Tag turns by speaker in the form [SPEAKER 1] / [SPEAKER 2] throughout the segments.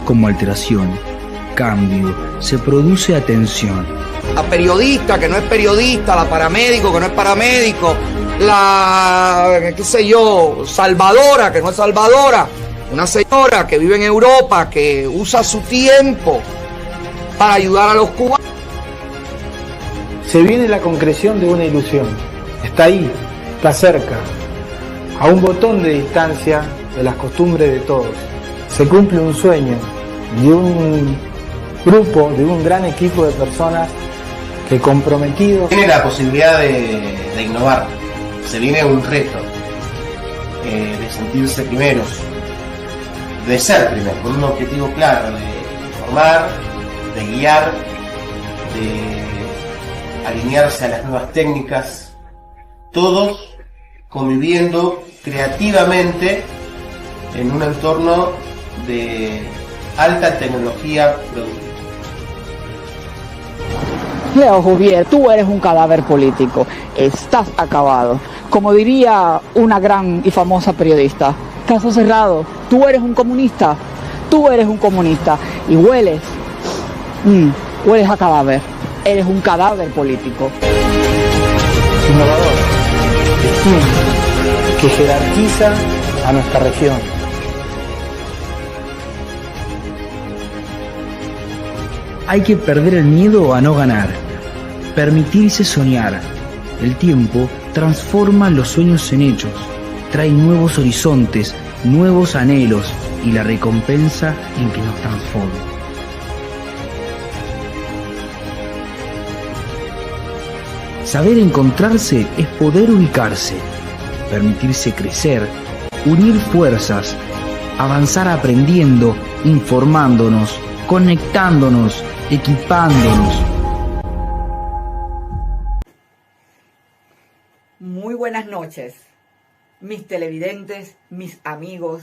[SPEAKER 1] como alteración, cambio, se produce atención.
[SPEAKER 2] La periodista que no es periodista, la paramédico que no es paramédico, la, qué sé yo, salvadora que no es salvadora, una señora que vive en Europa, que usa su tiempo para ayudar a los cubanos.
[SPEAKER 3] Se viene la concreción de una ilusión. Está ahí, está cerca, a un botón de distancia de las costumbres de todos. Se cumple un sueño de un grupo, de un gran equipo de personas que comprometidos.
[SPEAKER 4] Tiene la posibilidad de innovar. Se viene un reto de sentirse primeros, de ser primeros, con un objetivo claro, de informar, de guiar, de alinearse a las nuevas técnicas, todos conviviendo creativamente en un entorno de alta tecnología productiva.
[SPEAKER 5] Leo Juvier, tú eres un cadáver político, estás acabado. Como diría una gran y famosa periodista, caso cerrado, tú eres un comunista y hueles a cadáver, eres un cadáver político.
[SPEAKER 3] Innovador, distinto, que jerarquiza a nuestra región.
[SPEAKER 1] Hay que perder el miedo a no ganar, permitirse soñar. El tiempo transforma los sueños en hechos, trae nuevos horizontes, nuevos anhelos y la recompensa en que nos transforma. Saber encontrarse es poder ubicarse, permitirse crecer, unir fuerzas, avanzar aprendiendo, informándonos, conectándonos, equipándonos.
[SPEAKER 6] Muy buenas noches, mis televidentes, mis amigos,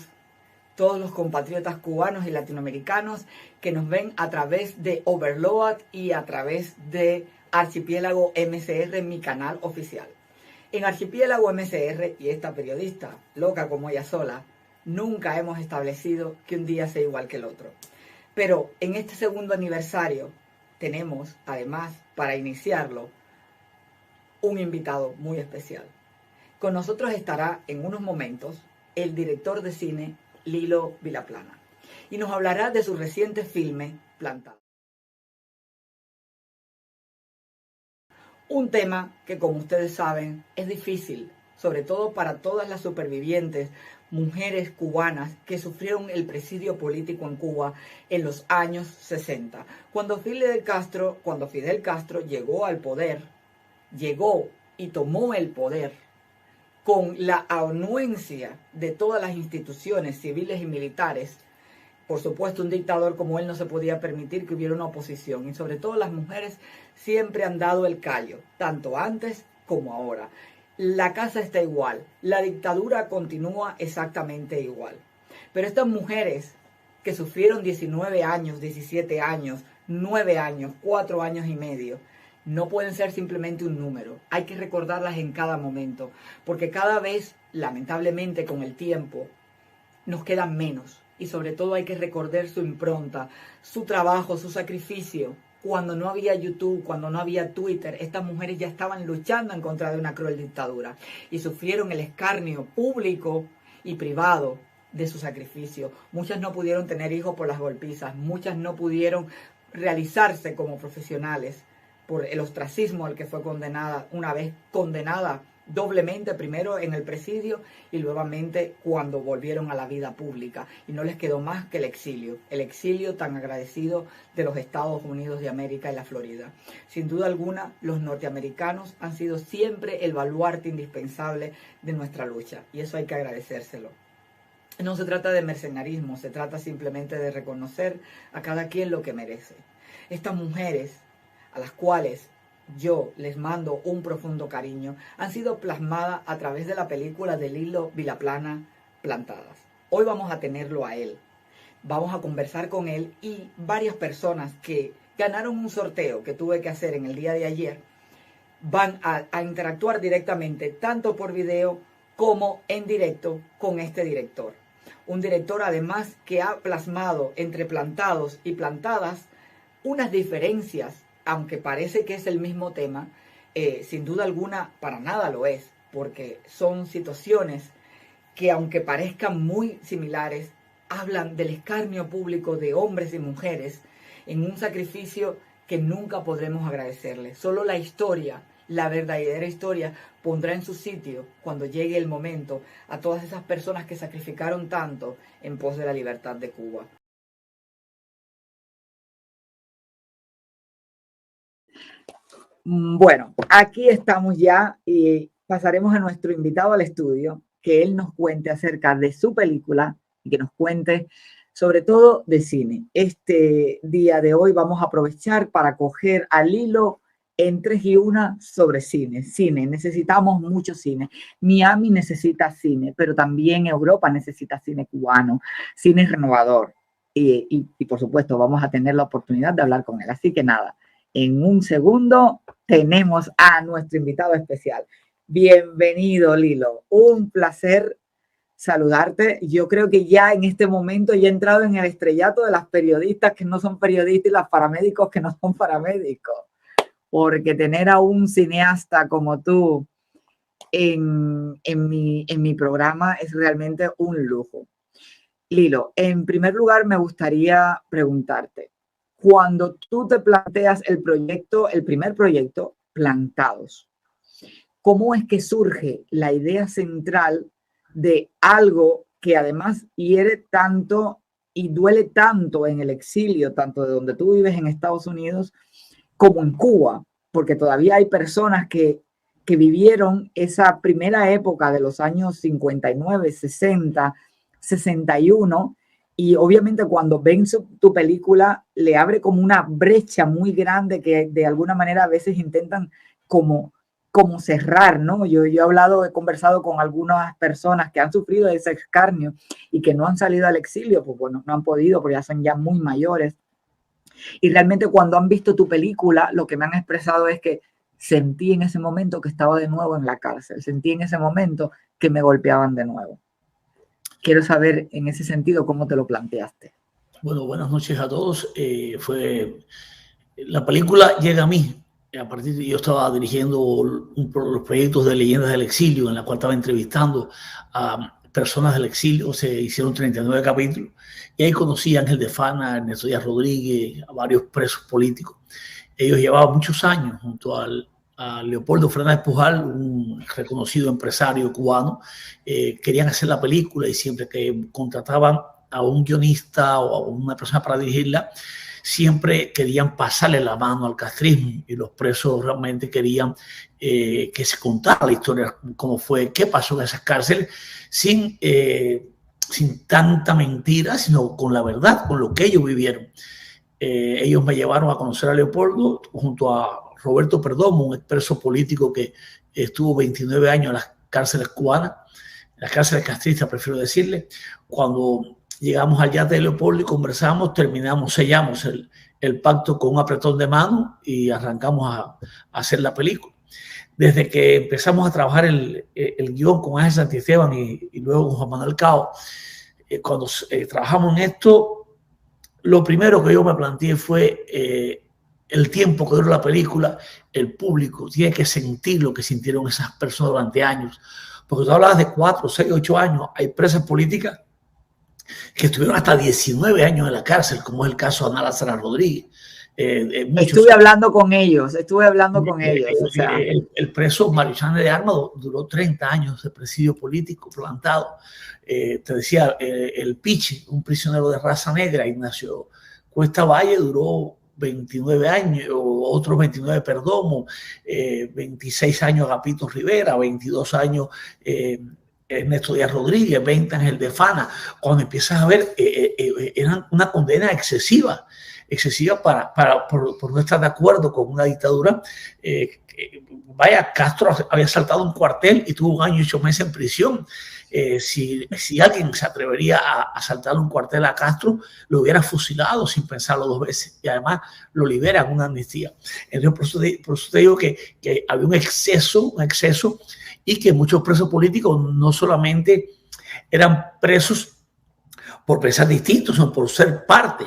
[SPEAKER 6] todos los compatriotas cubanos y latinoamericanos que nos ven a través de Overload y a través de Archipiélago MCR, mi canal oficial. En Archipiélago MCR y esta periodista, loca como ella sola, nunca hemos establecido que un día sea igual que el otro. Pero en este segundo aniversario tenemos, además, para iniciarlo, un invitado muy especial. Con nosotros estará en unos momentos el director de cine Lilo Vilaplana y nos hablará de su reciente filme Plantado. Un tema que, como ustedes saben, es difícil, sobre todo para todas las supervivientes, mujeres cubanas que sufrieron el presidio político en Cuba en los años 60. Cuando Fidel Castro llegó al poder, llegó y tomó el poder con la anuencia de todas las instituciones civiles y militares. Por supuesto, un dictador como él no se podía permitir que hubiera una oposición, y sobre todo las mujeres siempre han dado el callo, tanto antes como ahora. La casa está igual, la dictadura continúa exactamente igual. Pero estas mujeres que sufrieron 19 años, 17 años, 9 años, 4 años y medio, no pueden ser simplemente un número. Hay que recordarlas en cada momento, porque cada vez, lamentablemente, con el tiempo, nos quedan menos. Y sobre todo hay que recordar su impronta, su trabajo, su sacrificio. Cuando no había YouTube, cuando no había Twitter, estas mujeres ya estaban luchando en contra de una cruel dictadura y sufrieron el escarnio público y privado de su sacrificio. Muchas no pudieron tener hijos por las golpizas, muchas no pudieron realizarse como profesionales por el ostracismo al que fue condenada, una vez condenada doblemente, primero en el presidio y nuevamente cuando volvieron a la vida pública, y no les quedó más que el exilio tan agradecido de los Estados Unidos de América y la Florida. Sin duda alguna, los norteamericanos han sido siempre el baluarte indispensable de nuestra lucha, y eso hay que agradecérselo. No se trata de mercenarismo, se trata simplemente de reconocer a cada quien lo que merece. Estas mujeres, a las cuales yo les mando un profundo cariño, han sido plasmadas a través de la película de Lilo Vilaplana, Plantadas. Hoy vamos a tenerlo a él, vamos a conversar con él y varias personas que ganaron un sorteo que tuve que hacer en el día de ayer, van a interactuar directamente, tanto por video como en directo, con este director. Un director además que ha plasmado entre plantados y plantadas unas diferencias, aunque parece que es el mismo tema, sin duda alguna para nada lo es, porque son situaciones que aunque parezcan muy similares, hablan del escarnio público de hombres y mujeres en un sacrificio que nunca podremos agradecerles. Solo la historia, la verdadera historia, pondrá en su sitio, cuando llegue el momento, a todas esas personas que sacrificaron tanto en pos de la libertad de Cuba. Bueno, aquí estamos ya y pasaremos a nuestro invitado al estudio, que él nos cuente acerca de su película y que nos cuente sobre todo de cine. Este día de hoy vamos a aprovechar para coger al hilo en 3 y 1 sobre cine. Cine, necesitamos mucho cine. Miami necesita cine, pero también Europa necesita cine cubano, cine renovador. Y por supuesto vamos a tener la oportunidad de hablar con él. Así que nada, en un segundo tenemos a nuestro invitado especial. Bienvenido, Lilo. Un placer saludarte. Yo creo que ya en este momento ya he entrado en el estrellato de las periodistas que no son periodistas y los paramédicos que no son paramédicos. Porque tener a un cineasta como tú en mi programa es realmente un lujo. Lilo, en primer lugar me gustaría preguntarte, cuando tú te planteas el primer proyecto, Plantados, ¿cómo es que surge la idea central de algo que además hiere tanto y duele tanto en el exilio, tanto de donde tú vives en Estados Unidos como en Cuba? Porque todavía hay personas que vivieron esa primera época de los años 59, 60, 61, y obviamente cuando ven tu película le abre como una brecha muy grande que de alguna manera a veces intentan como cerrar, ¿no? Yo he conversado con algunas personas que han sufrido ese escarnio y que no han salido al exilio, pues bueno, no han podido porque ya son ya muy mayores. Y realmente cuando han visto tu película, lo que me han expresado es que sentí en ese momento que estaba de nuevo en la cárcel, sentí en ese momento que me golpeaban de nuevo. Quiero saber en ese sentido cómo te lo planteaste.
[SPEAKER 7] Bueno, buenas noches a todos. La película llega a mí. A partir de yo estaba dirigiendo los proyectos de Leyendas del Exilio, en la cual estaba entrevistando a personas del exilio. Se hicieron 39 capítulos. Y ahí conocí a Ángel de Fana, a Ernesto Díaz Rodríguez, a varios presos políticos. Ellos llevaban muchos años junto a Leopoldo Fernández Pujal, un reconocido empresario cubano. Querían hacer la película y siempre que contrataban a un guionista o a una persona para dirigirla, siempre querían pasarle la mano al castrismo, y los presos realmente querían que se contara la historia, cómo fue, qué pasó en esas cárceles, sin tanta mentira, sino con la verdad, con lo que ellos vivieron. Ellos me llevaron a conocer a Leopoldo junto a Roberto Perdomo, un expreso político que estuvo 29 años en las cárceles cubanas, en las cárceles castristas, prefiero decirle. Cuando llegamos al yate de Leopoldo y conversamos, sellamos el pacto con un apretón de mano y arrancamos a hacer la película. Desde que empezamos a trabajar el guión con Ángel Santisteban y luego con Juan Manuel Cao, cuando trabajamos en esto, lo primero que yo me planteé fue el tiempo que duró la película. El público tiene que sentir lo que sintieron esas personas durante años. Porque tú hablabas de 4, 6, 8 años. Hay presas políticas que estuvieron hasta 19 años en la cárcel, como es el caso de Ana Lázara Rodríguez.
[SPEAKER 6] Estuve hablando con ellos. O sea.
[SPEAKER 7] El preso Mario Sánchez de Armas duró 30 años de presidio político plantado. Te decía, el Piche, un prisionero de raza negra, Ignacio Cuesta Valle, duró 29 años, otros 29 Perdomo, 26 años Agapito Rivera, 22 años Ernesto Díaz Rodríguez, 20 Ángel de Fana. Cuando empiezas a ver, eran una condena excesiva por no estar de acuerdo con una dictadura. Castro había saltado un cuartel y tuvo 1 año y 8 meses en prisión. Si alguien se atrevería a saltar un cuartel a Castro, lo hubiera fusilado sin pensarlo 2 veces, y además lo liberan una amnistía. Entonces, por eso te digo que había un exceso, y que muchos presos políticos no solamente eran presos por pensar distintos, sino por ser parte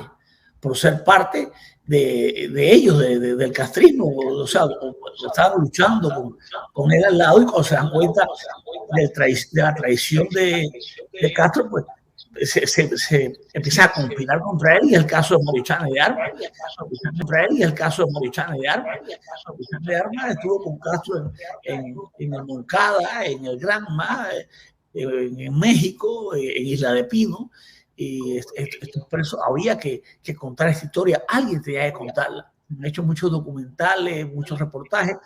[SPEAKER 7] de ellos, del castrismo. O sea, estaban luchando con él al lado, y cuando se dan cuenta de la traición de Castro, pues se empieza a conspirar contra él, y el caso de Morichana de Armas. Estuvo con Castro en el Moncada, en el Granma, en México, en Isla de Pino, y estos presos, había que contar esta historia, alguien tenía que contarla. Han hecho muchos documentales, muchos reportajes,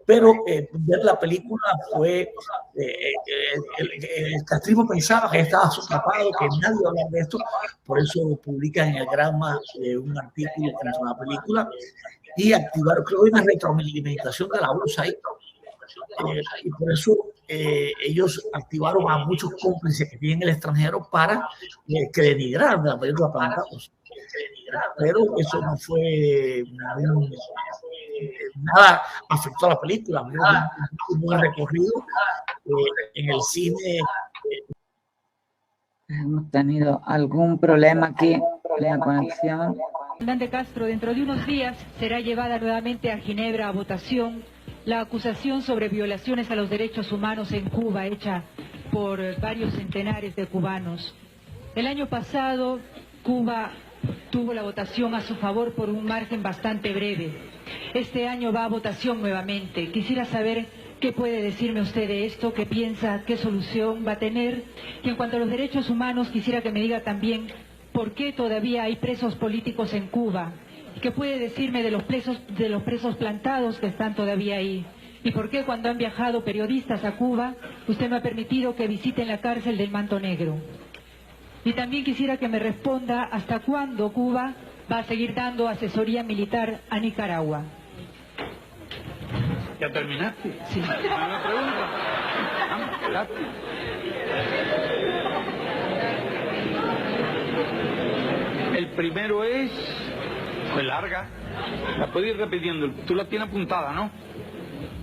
[SPEAKER 7] pero ver la película fue, el castrismo pensaba que estaba socapado, que nadie iba a hablar de esto, por eso publican en el Granma un artículo con la película, y activaron, creo que una retroalimentación de la bolsa ahí, y por eso ellos activaron a muchos cómplices que tienen en el extranjero para que denigrar la película Plantados. Pero eso no fue nada, afectó a la película. Un buen recorrido en el cine.
[SPEAKER 5] Hemos tenido algún problema aquí en la conexión.
[SPEAKER 8] Comandante Castro, dentro de unos días será llevada nuevamente a Ginebra a votación la acusación sobre violaciones a los derechos humanos en Cuba, hecha por varios centenares de cubanos. El año pasado, Cuba tuvo la votación a su favor por un margen bastante breve. Este año va a votación nuevamente. Quisiera saber qué puede decirme usted de esto, qué piensa, qué solución va a tener. Y en cuanto a los derechos humanos, quisiera que me diga también por qué todavía hay presos políticos en Cuba. ¿Qué puede decirme de los presos plantados que están todavía ahí? ¿Y por qué cuando han viajado periodistas a Cuba, usted me ha permitido que visiten la cárcel del Manto Negro? Y también quisiera que me responda hasta cuándo Cuba va a seguir dando asesoría militar a Nicaragua.
[SPEAKER 9] ¿Ya terminaste?
[SPEAKER 8] Sí.
[SPEAKER 9] ¿Una pregunta? Vamos, espérate. El primero es... Fue larga. La puedo ir repitiendo. Tú la tienes apuntada, ¿no?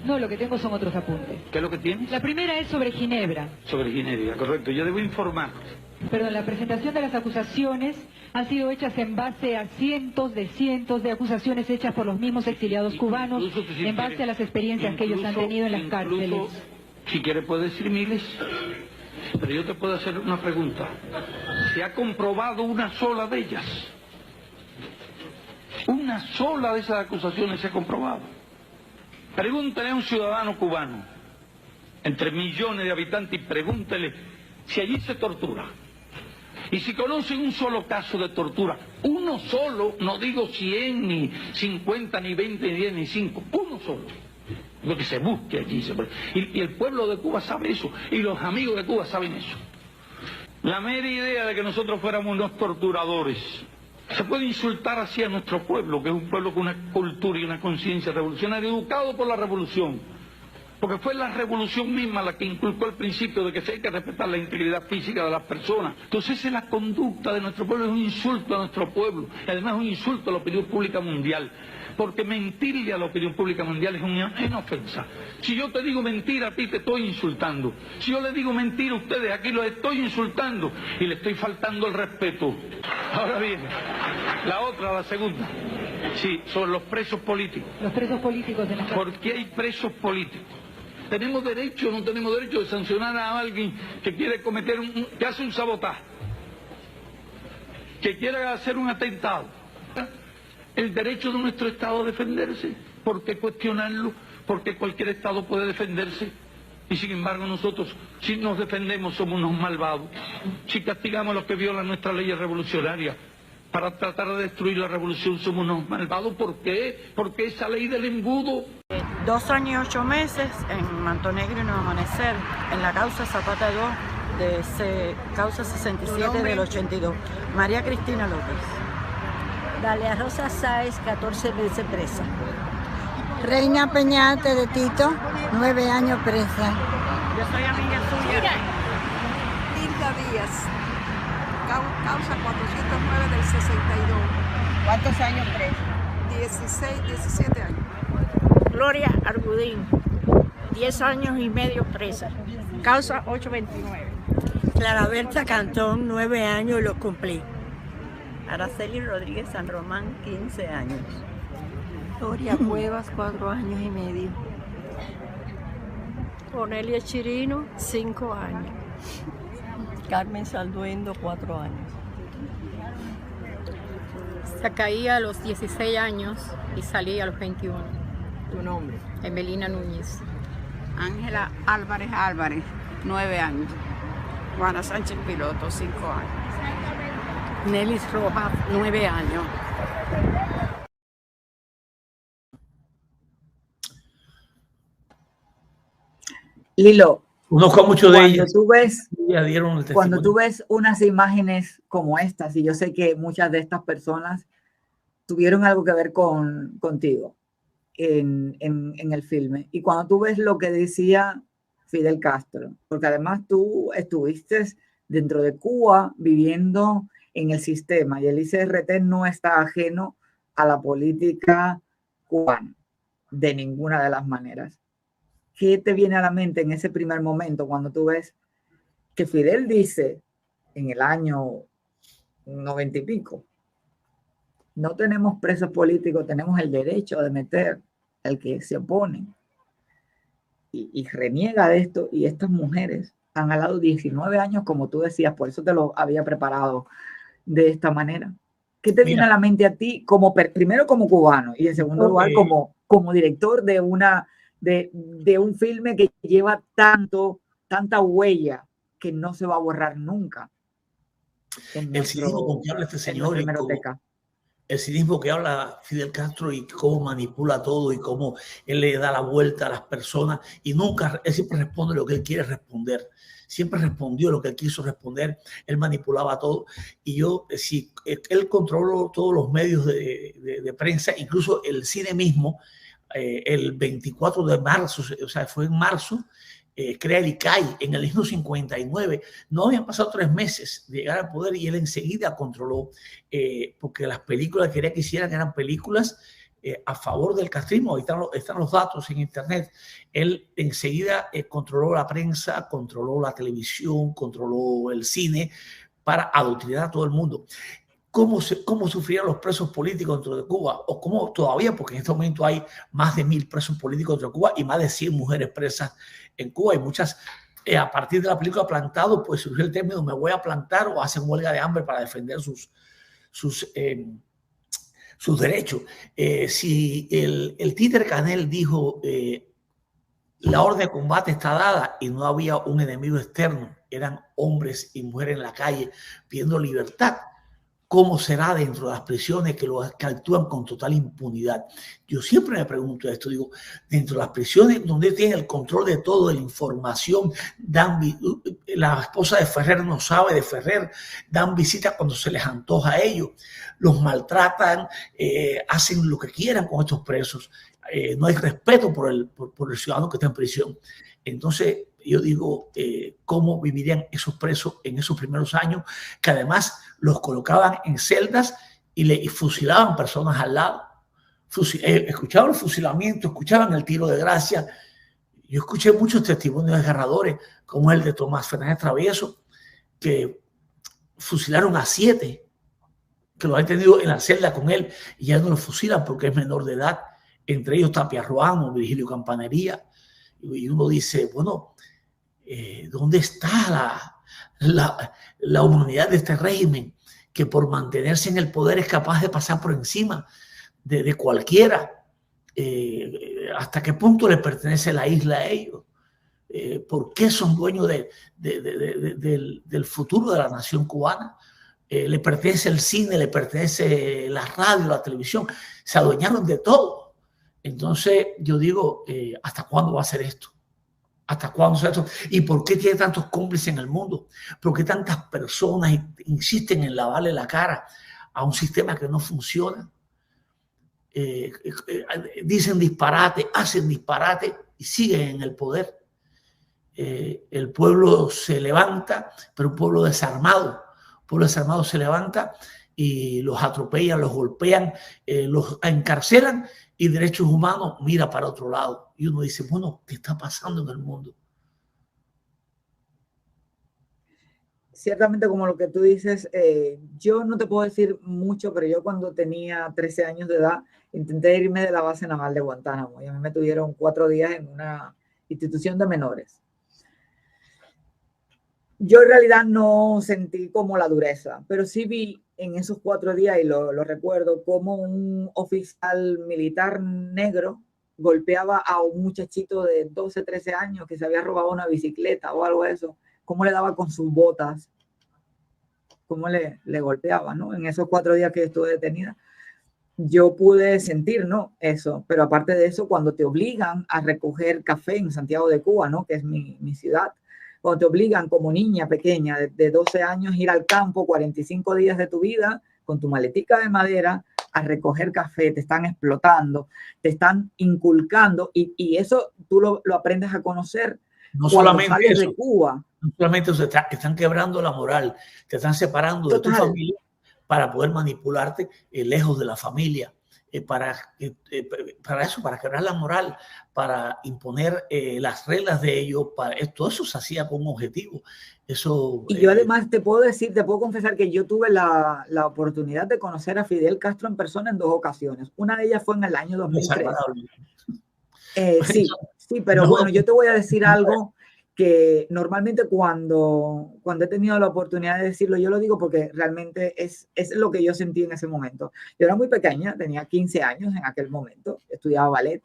[SPEAKER 8] No, lo que tengo son otros apuntes.
[SPEAKER 9] ¿Qué es lo que tienes?
[SPEAKER 8] La primera es sobre Ginebra.
[SPEAKER 9] Sobre Ginebra, correcto. Yo debo informar.
[SPEAKER 8] Perdón, la presentación de las acusaciones han sido hechas en base a cientos de acusaciones hechas por los mismos exiliados cubanos, en base a las experiencias que ellos han tenido en las cárceles.
[SPEAKER 9] Si quieres puedes decir miles, pero yo te puedo hacer una pregunta. ¿Se ha comprobado una sola de ellas? Una sola de esas acusaciones se ha comprobado. Pregúntale a un ciudadano cubano, entre millones de habitantes, y pregúntele si allí se tortura. Y si conocen un solo caso de tortura, uno solo, no digo 100, ni 50, ni 20, ni 10, ni 5, uno solo. Lo que se busque allí. Y el pueblo de Cuba sabe eso, y los amigos de Cuba saben eso. La mera idea de que nosotros fuéramos unos torturadores. Se puede insultar así a nuestro pueblo, que es un pueblo con una cultura y una conciencia revolucionaria, educado por la revolución. Porque fue la revolución misma la que inculcó el principio de que se hay que respetar la integridad física de las personas. Entonces esa es la conducta de nuestro pueblo, es un insulto a nuestro pueblo, y además es un insulto a la opinión pública mundial. Porque mentirle a la opinión pública mundial es una ofensa. Si yo te digo mentira, a ti te estoy insultando. Si yo le digo mentira a ustedes, aquí los estoy insultando y le estoy faltando el respeto. Ahora bien, la segunda. Sí, son los presos políticos.
[SPEAKER 8] Los presos políticos de la cárcel.
[SPEAKER 9] ¿Por qué hay presos políticos? ¿Tenemos derecho o no tenemos derecho de sancionar a alguien que quiere cometer que hace un sabotaje? Que quiere hacer un atentado. El derecho de nuestro Estado a defenderse. ¿Por qué cuestionarlo? Porque cualquier Estado puede defenderse. Y sin embargo nosotros, si nos defendemos, somos unos malvados. Si castigamos a los que violan nuestras leyes revolucionarias para tratar de destruir la revolución, somos unos malvados. ¿Por qué? Porque esa ley del embudo...
[SPEAKER 10] 2 años y 8 meses en Manto Negro y Nuevo Amanecer, en la causa Zapata 2, de causa 67 del 82. María Cristina López.
[SPEAKER 11] Dalia Rosa Sáez, 14 meses presa.
[SPEAKER 12] Reina Peñate de Tito, 9 años presa.
[SPEAKER 10] Yo soy amiga suya.
[SPEAKER 11] Hilda Díaz, causa 409 del 62.
[SPEAKER 10] ¿Cuántos años presa?
[SPEAKER 11] 16, 17 años.
[SPEAKER 10] Gloria Argudín, 10 años y medio presa. Causa 829.
[SPEAKER 11] Clara Berta Cantón, 9 años y los cumplí.
[SPEAKER 10] Araceli Rodríguez San Román, 15 años.
[SPEAKER 13] Gloria Cuevas, 4 años y medio.
[SPEAKER 14] Cornelia Chirino, 5 años.
[SPEAKER 15] Carmen Salduendo, 4 años.
[SPEAKER 16] Caía a los 16 años y salí a los 21.
[SPEAKER 17] ¿Tu nombre?
[SPEAKER 16] Emelina Núñez.
[SPEAKER 18] Ángela Álvarez Álvarez, 9 años. Juana Sánchez Piloto, 5 años.
[SPEAKER 19] Nelis Rojas, 9 años.
[SPEAKER 6] Lilo,
[SPEAKER 7] conozco mucho de
[SPEAKER 6] cuando
[SPEAKER 7] ellas.
[SPEAKER 6] tú ves,
[SPEAKER 7] Dieron el
[SPEAKER 6] cuando
[SPEAKER 7] testimonio.
[SPEAKER 6] tú ves unas imágenes como estas, y yo sé que muchas de estas personas tuvieron algo que ver contigo en el filme, y cuando tú ves lo que decía Fidel Castro, porque además tú estuviste dentro de Cuba viviendo en el sistema, y el ICRT no está ajeno a la política cubana de ninguna de las maneras. ¿Qué te viene a la mente en ese primer momento cuando tú ves que Fidel dice en el año 90 y pico, no tenemos presos políticos, tenemos el derecho de meter al que se opone? Y reniega de esto, y estas mujeres han jalado 19 años, como tú decías, por eso te lo había preparado de esta manera. ¿Qué te viene a la mente a ti, primero como cubano, y en segundo lugar como director de un filme que lleva tanta huella que no se va a borrar nunca?
[SPEAKER 7] El cinismo con que habla este señor, el cinismo que habla Fidel Castro, y cómo manipula todo y cómo él le da la vuelta a las personas, y nunca, él siempre responde lo que él quiere responder. Siempre respondió lo que él quiso responder. Él manipulaba todo. Y si él controló todos los medios de prensa, incluso el cine mismo, el 24 de marzo, o sea, fue en marzo, crea el ICAI en el año 59. No habían pasado 3 meses de llegar al poder, y él enseguida controló, porque las películas que quería que hicieran eran películas a favor del castrismo. Ahí están los datos en internet. Él enseguida controló la prensa, controló la televisión, controló el cine para adoctrinar a todo el mundo. ¿Cómo sufrían los presos políticos dentro de Cuba? O cómo todavía, porque en este momento hay más de 1000 presos políticos dentro de Cuba y más de 100 mujeres presas en Cuba. Y muchas, a partir de la película Plantado, pues surgió el término me voy a plantar, o hacen huelga de hambre para defender sus derechos. Si el títere Canel dijo la orden de combate está dada y no había un enemigo externo, eran hombres y mujeres en la calle pidiendo libertad, ¿cómo será dentro de las prisiones que actúan con total impunidad? Yo siempre me pregunto esto, digo, dentro de las prisiones donde tienen el control de todo, de la información, la esposa de Ferrer no sabe de Ferrer, dan visitas cuando se les antoja a ellos, los maltratan, hacen lo que quieran con estos presos, no hay respeto por el ciudadano que está en prisión. Entonces, yo digo, cómo vivirían esos presos en esos primeros años, que además los colocaban en celdas y fusilaban personas al lado. Escuchaban el fusilamiento, escuchaban el tiro de gracia. Yo escuché muchos testimonios desgarradores, como el de Tomás Fernández Travieso, que fusilaron a 7, que lo han tenido en la celda con él, y ya no lo fusilan porque es menor de edad. Entre ellos Tapia Ruano, Virgilio Campanería. Y uno dice, bueno, ¿dónde está la humanidad de este régimen, que por mantenerse en el poder es capaz de pasar por encima de cualquiera? ¿Hasta qué punto le pertenece la isla a ellos? ¿Por qué son dueños del futuro de la nación cubana? Le pertenece el cine, le pertenece la radio, la televisión. Se adueñaron de todo. Entonces yo digo, ¿hasta cuándo va a ser esto? ¿Hasta cuándo será esto? ¿Y por qué tiene tantos cómplices en el mundo? ¿Por qué tantas personas insisten en lavarle la cara a un sistema que no funciona? Dicen disparate, hacen disparate y siguen en el poder. El pueblo se levanta, pero un pueblo desarmado. Un pueblo desarmado se levanta y los atropellan, los golpean, los encarcelan, y derechos humanos mira para otro lado. Y uno dice, bueno, ¿qué está pasando en el mundo?
[SPEAKER 6] ciertamente como lo que tú dices, yo no te puedo decir mucho, pero yo cuando tenía 13 años de edad intenté irme de la base naval de Guantánamo y a mí me tuvieron 4 días en una institución de menores. Yo en realidad no sentí como la dureza, pero sí vi en esos 4 días, y lo recuerdo, como un oficial militar negro golpeaba a un muchachito de 12, 13 años que se había robado una bicicleta o algo de eso, cómo le daba con sus botas, cómo le golpeaba, ¿no? En esos 4 días que estuve detenida, yo pude sentir, ¿no? Eso, pero aparte de eso, cuando te obligan a recoger café en Santiago de Cuba, ¿no? Que es mi ciudad, cuando te obligan como niña pequeña de 12 años ir al campo 45 días de tu vida con tu maletica de madera a recoger café, te están explotando, te están inculcando y eso tú lo aprendes a conocer
[SPEAKER 7] no
[SPEAKER 6] cuando
[SPEAKER 7] solamente
[SPEAKER 6] sales
[SPEAKER 7] eso,
[SPEAKER 6] de Cuba.
[SPEAKER 7] No solamente eso, te están quebrando la moral, te están separando de tu familia para poder manipularte lejos de la familia. Para eso, para quebrar la moral, para imponer las reglas de ellos, todo eso se hacía con un objetivo. Eso,
[SPEAKER 6] y yo además te puedo confesar que yo tuve la oportunidad de conocer a Fidel Castro en persona en 2 ocasiones. Una de ellas fue en el año 2003. Sí, pero bueno, yo te voy a decir algo que normalmente cuando he tenido la oportunidad de decirlo, yo lo digo porque realmente es lo que yo sentí en ese momento. Yo era muy pequeña, tenía 15 años en aquel momento, estudiaba ballet,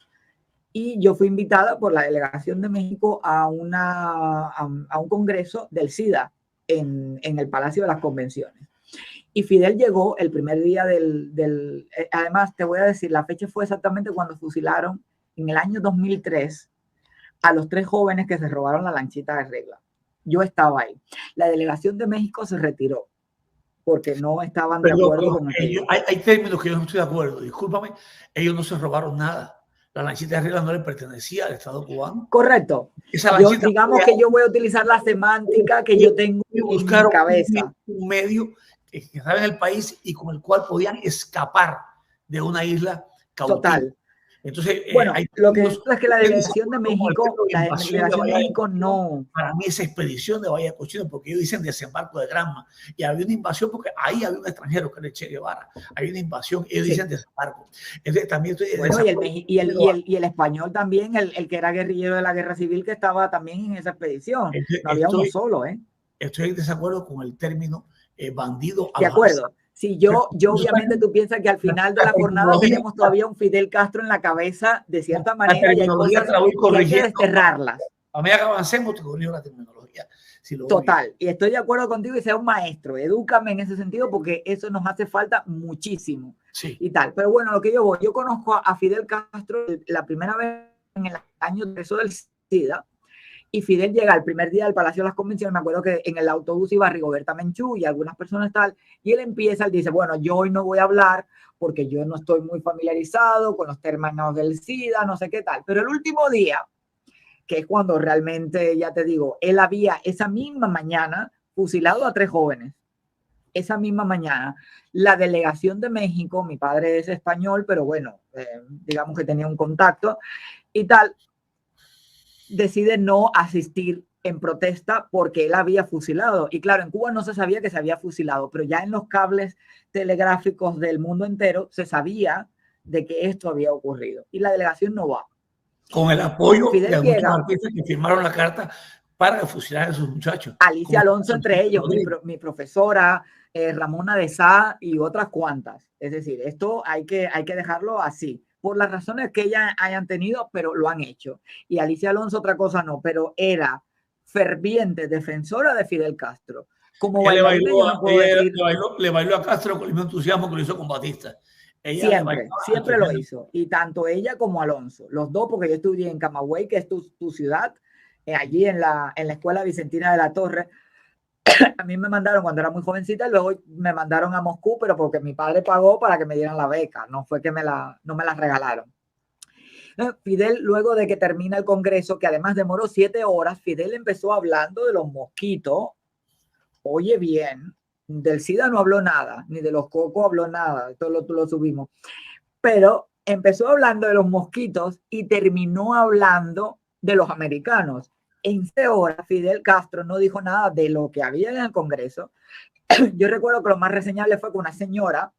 [SPEAKER 6] y yo fui invitada por la delegación de México a un congreso del SIDA en el Palacio de las Convenciones. Y Fidel llegó el primer día además te voy a decir, la fecha fue exactamente cuando fusilaron en el año 2003 a los 3 jóvenes que se robaron la lanchita de regla. Yo estaba ahí. La delegación de México se retiró porque no estaban de acuerdo con ellos.
[SPEAKER 7] Hay términos que yo no estoy de acuerdo. Discúlpame, ellos no se robaron nada. La lanchita de regla no le pertenecía al Estado cubano.
[SPEAKER 6] Correcto. Digamos que yo voy a utilizar la semántica que yo tengo en mi cabeza.
[SPEAKER 7] Un medio que estaba en el país y con el cual podían escapar de una isla cautiva.
[SPEAKER 6] Total.
[SPEAKER 7] Entonces,
[SPEAKER 6] bueno, lo que es que la delegación de México, no.
[SPEAKER 7] Para mí esa expedición de Valle Cochino, porque ellos dicen desembarco de Granma, y había una invasión porque ahí había un extranjero que era el Che Guevara, hay una invasión, ellos dicen desembarco. Entonces también
[SPEAKER 6] y el español también, el que era guerrillero de la guerra civil, que estaba también en esa expedición. No había uno solo, ¿eh?
[SPEAKER 7] Estoy en desacuerdo con el término bandido.
[SPEAKER 6] De acuerdo. Sí, yo obviamente tú piensas que al final de la jornada tenemos todavía un Fidel Castro en la cabeza de cierta manera y hay cosas que hay que desterrarlas.
[SPEAKER 7] A medida que avancemos te corrijo la terminología.
[SPEAKER 6] Total, y estoy de acuerdo contigo y sea un maestro, edúcame en ese sentido porque eso nos hace falta muchísimo y tal. Pero bueno, lo que yo voy, yo conozco a Fidel Castro la primera vez en el año 3 del SIDA. Y Fidel llega el primer día del Palacio de las Convenciones, me acuerdo que en el autobús iba Rigoberta Menchú y algunas personas tal, y él dice, bueno, yo hoy no voy a hablar porque yo no estoy muy familiarizado con los términos del SIDA, no sé qué tal, pero el último día, que es cuando realmente, ya te digo, él había esa misma mañana fusilado a 3 jóvenes, esa misma mañana, la delegación de México, mi padre es español, pero bueno, digamos que tenía un contacto y tal, decide no asistir en protesta porque él había fusilado. Y claro, en Cuba no se sabía que se había fusilado, pero ya en los cables telegráficos del mundo entero se sabía de que esto había ocurrido. Y la delegación no va.
[SPEAKER 7] Con el apoyo de algunos artistas que firmaron la carta para fusilar a esos muchachos.
[SPEAKER 6] Alicia Alonso entre ellos, mi profesora, Ramona de Sá y otras cuantas. Es decir, esto hay que dejarlo así. Por las razones que ellas hayan tenido, pero lo han hecho. Y Alicia Alonso otra cosa no, pero era ferviente defensora de Fidel Castro. Como
[SPEAKER 7] le bailó a Castro con el mismo entusiasmo que lo hizo con Batista.
[SPEAKER 6] Siempre lo hizo. Y tanto ella como Alonso. Los dos, porque yo estudié en Camagüey, que es tu ciudad, allí en la Escuela Vicentina de la Torre. A mí me mandaron cuando era muy jovencita y luego me mandaron a Moscú, pero porque mi padre pagó para que me dieran la beca, no fue que no me la regalaron. Fidel, luego de que termina el congreso, que además demoró 7 horas, Fidel empezó hablando de los mosquitos. Oye bien, del SIDA no habló nada, ni de los cocos habló nada, esto lo subimos. Pero empezó hablando de los mosquitos y terminó hablando de los americanos. En 6 horas, Fidel Castro no dijo nada de lo que había en el Congreso. Yo recuerdo que lo más reseñable fue que una señora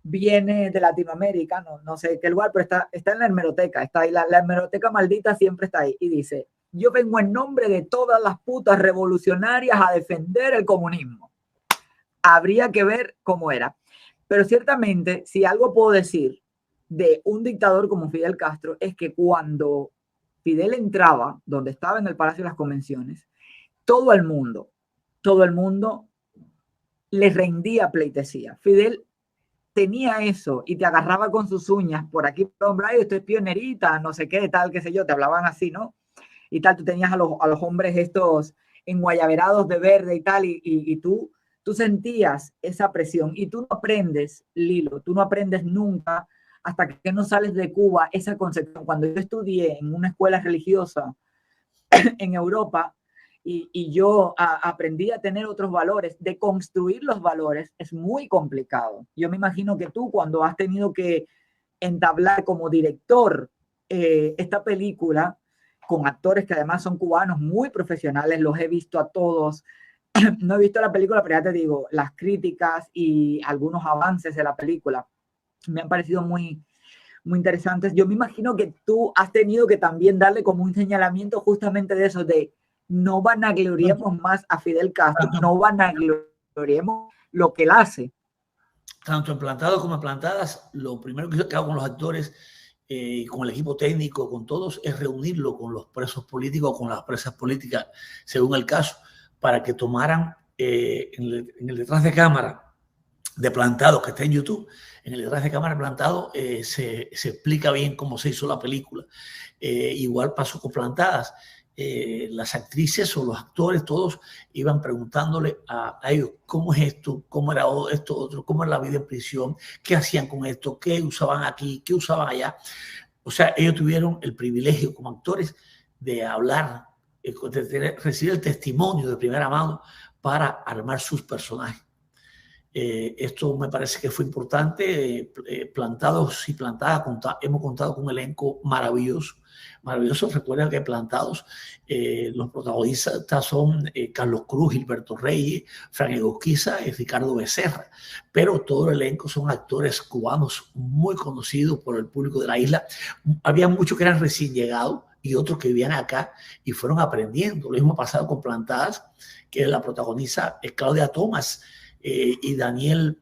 [SPEAKER 6] viene de Latinoamérica, no sé qué lugar, pero está en la hemeroteca, está ahí, la hemeroteca maldita siempre está ahí, y dice: yo vengo en nombre de todas las putas revolucionarias a defender el comunismo. Habría que ver cómo era. Pero ciertamente, si algo puedo decir de un dictador como Fidel Castro, es que cuando Fidel entraba, donde estaba en el Palacio de las Convenciones, todo el mundo le rendía pleitesía. Fidel tenía eso y te agarraba con sus uñas por aquí, hombre, esto es pionerita, no sé qué, tal, qué sé yo, te hablaban así, ¿no? Y tal, tú tenías a los hombres estos enguayaberados de verde y tal, y tú sentías esa presión, y tú no aprendes, Lilo, tú no aprendes nunca hasta que no sales de Cuba esa concepción. Cuando yo estudié en una escuela religiosa en Europa, y yo aprendí a tener otros valores, de construir los valores es muy complicado. Yo me imagino que tú, cuando has tenido que entablar como director esta película, con actores que además son cubanos muy profesionales, los he visto a todos. No he visto la película, pero ya te digo, las críticas y algunos avances de la película me han parecido muy, muy interesantes. Yo me imagino que tú has tenido que también darle como un señalamiento justamente de eso, de no vanagloriemos más a Fidel Castro, no vanagloriemos lo que él hace.
[SPEAKER 7] Tanto en Plantados como en Plantadas, lo primero que hago con los actores, con el equipo técnico, con todos, es reunirlo con los presos políticos, con las presas políticas, según el caso, para que tomaran en el detrás de cámara de Plantados, que está en YouTube. En el detrás de cámara de Plantados se explica bien cómo se hizo la película. Igual pasó con Plantadas. Las actrices o los actores, todos iban preguntándole a ellos cómo es esto, cómo era esto otro, cómo era la vida en prisión, qué hacían con esto, qué usaban aquí, qué usaban allá. O sea, ellos tuvieron el privilegio como actores de hablar, de recibir el testimonio de primera mano para armar sus personajes. Esto me parece que fue importante. Plantados y Plantadas hemos contado con un elenco maravilloso. Recuerda que Plantados, los protagonistas son Carlos Cruz, Gilberto Reyes, Fran Egusquiza y Ricardo Becerra, pero todo el elenco son actores cubanos muy conocidos por el público de la isla. Había muchos que eran recién llegados y otros que vivían acá y fueron aprendiendo. Lo mismo ha pasado con Plantadas, que la protagoniza es Claudia Thomas y Daniel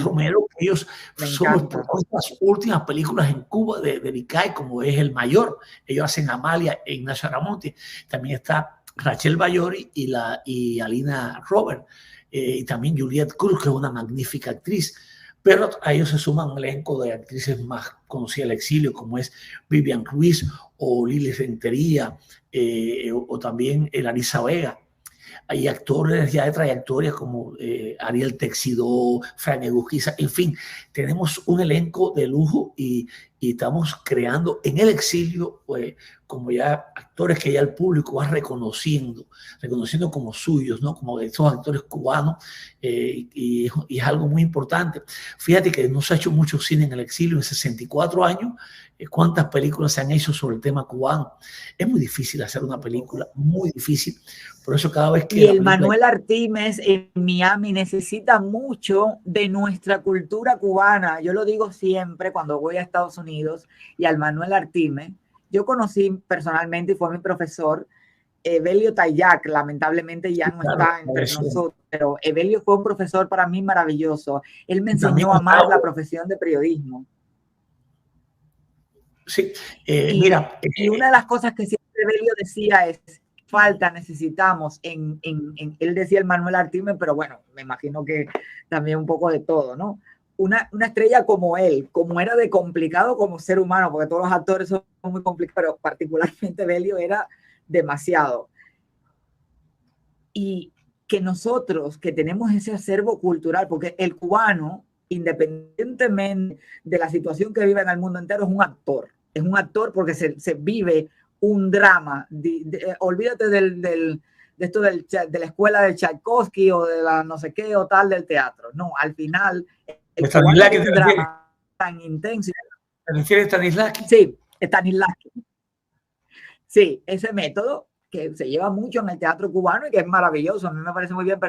[SPEAKER 7] Romero. Ellos son las últimas películas en Cuba de Vicay, como es El Mayor. Ellos hacen Amalia e Ignacio Aramonte. También está Rachel Bayori y Alina Robert, y también Juliette Cruz, que es una magnífica actriz. Pero a ellos se suman un elenco de actrices más conocidas del exilio, como es Vivian Ruiz o Lili Rentería, o también Larisa Vega. Hay actores ya de trayectoria como Ariel Texidó, Fran Egusquiza, en fin, tenemos un elenco de lujo y estamos creando en el exilio, como ya actores que ya el público va reconociendo como suyos, ¿no? Como estos actores cubanos, y es algo muy importante. Fíjate que no se ha hecho mucho cine en el exilio en 64 años. ¿Cuántas películas se han hecho sobre el tema cubano? Es muy difícil hacer una película, muy difícil. Por eso cada vez que...
[SPEAKER 6] Y el Manuel Artimes en Miami necesita mucho de nuestra cultura cubana. Yo lo digo siempre cuando voy a Estados Unidos, y al Manuel Artimes, yo conocí personalmente y fue mi profesor. Evelio Tayac, lamentablemente ya no está entre nosotros, pero Evelio fue un profesor para mí maravilloso. Él me enseñó a amar la profesión de periodismo.
[SPEAKER 7] Sí,
[SPEAKER 6] mira. Y una de las cosas que siempre Evelio decía es: necesitamos, él decía el Manuel Artimes, pero bueno, me imagino que también un poco de todo, ¿no? Una estrella como él, como era de complicado como ser humano, porque todos los actores son muy complicados, pero particularmente Evelio era demasiado. Y que nosotros, que tenemos ese acervo cultural, porque el cubano, independientemente de la situación que vive en el mundo entero, es un actor porque se vive un drama. Olvídate de esto de la escuela de Tchaikovsky o de la no sé qué o tal del teatro. No, al final el cubano es un drama tan intenso.
[SPEAKER 7] ¿Te refieres a Stanislavski?
[SPEAKER 6] Sí, Stanislavski. Sí, ese método que se lleva mucho en el teatro cubano y que es maravilloso, a mí me parece muy bien,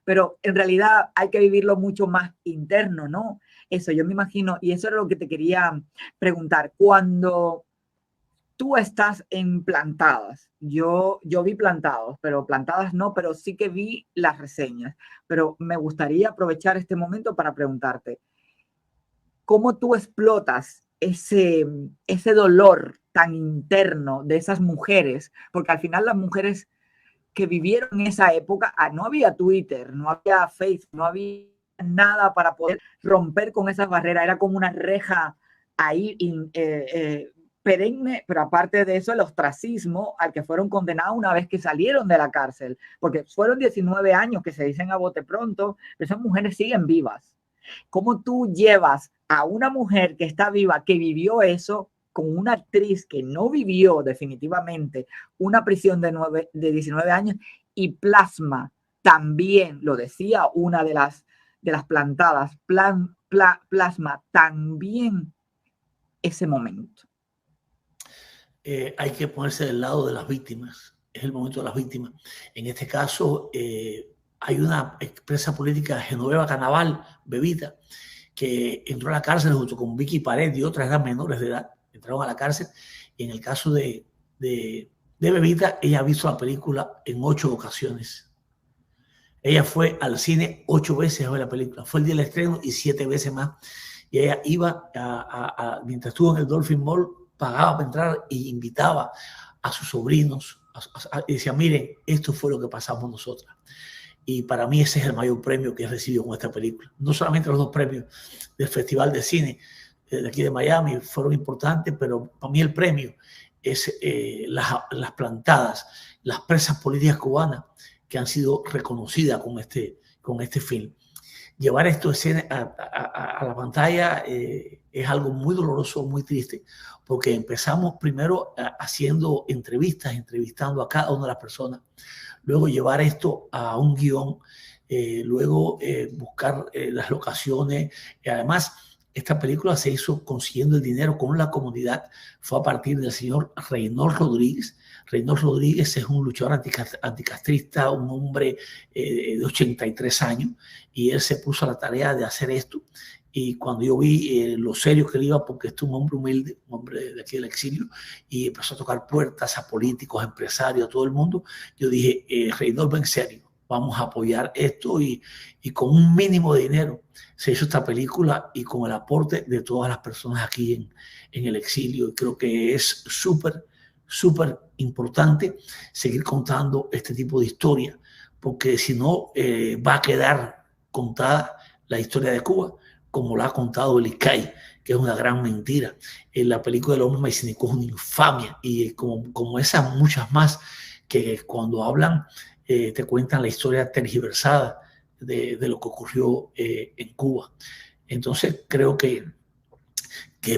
[SPEAKER 6] pero en realidad hay que vivirlo mucho más interno, ¿no? Eso yo me imagino, y eso era lo que te quería preguntar. Cuando tú estás en Plantadas, yo vi Plantados, pero Plantadas no, pero sí que vi las reseñas, pero me gustaría aprovechar este momento para preguntarte, ¿cómo tú explotas ese dolor tan interno de esas mujeres? Porque al final las mujeres que vivieron en esa época, no había Twitter, no había Facebook, no había nada para poder romper con esas barreras, era como una reja ahí perenne, pero aparte de eso el ostracismo al que fueron condenados una vez que salieron de la cárcel, porque fueron 19 años que se dicen a bote pronto, pero esas mujeres siguen vivas. ¿Cómo tú llevas a una mujer que está viva, que vivió eso, con una actriz que no vivió definitivamente una prisión de 19 años y plasma también, lo decía una de las Plantadas, plasma también ese momento?
[SPEAKER 7] Hay que ponerse del lado de las víctimas, es el momento de las víctimas. En este caso, hay una expresa política, Genoveva Canaval, Bebita, que entró a la cárcel junto con Vicky Pared y otras, eran menores de edad, entraron a la cárcel. Y en el caso de Bebita, ella ha visto la película en 8 ocasiones. Ella fue al cine 8 veces a ver la película. Fue el día del estreno y 7 veces más. Y ella iba, mientras estuvo en el Dolphin Mall, pagaba para entrar e invitaba a sus sobrinos. Y decía, miren, esto fue lo que pasamos nosotras. Y para mí ese es el mayor premio que he recibido con esta película. No solamente los 2 premios del Festival de Cine de aquí de Miami fueron importantes, pero para mí el premio es las Plantadas, las presas políticas cubanas que han sido reconocidas con este film. Llevar esto a la pantalla es algo muy doloroso, muy triste, porque empezamos primero haciendo entrevistando a cada una de las personas, luego llevar esto a un guión, luego buscar las locaciones. Además, esta película se hizo consiguiendo el dinero con la comunidad. Fue a partir del señor Reynor Rodríguez. Reynor Rodríguez es un luchador anticastrista, un hombre de 83 años, y él se puso a la tarea de hacer esto. Y cuando yo vi lo serio que él iba, porque este es un hombre humilde, un hombre de aquí del exilio, y empezó a tocar puertas a políticos, a empresarios, a todo el mundo, yo dije, Reynor, ven serio, vamos a apoyar esto, y con un mínimo de dinero se hizo esta película, y con el aporte de todas las personas aquí en el exilio. Y creo que es súper importante seguir contando este tipo de historia, porque si no va a quedar contada la historia de Cuba como la ha contado el ICAI, que es una gran mentira. En la película del hombre maicinico es una infamia, y como esas muchas más que cuando hablan te cuentan la historia tergiversada de lo que ocurrió en Cuba. Entonces creo que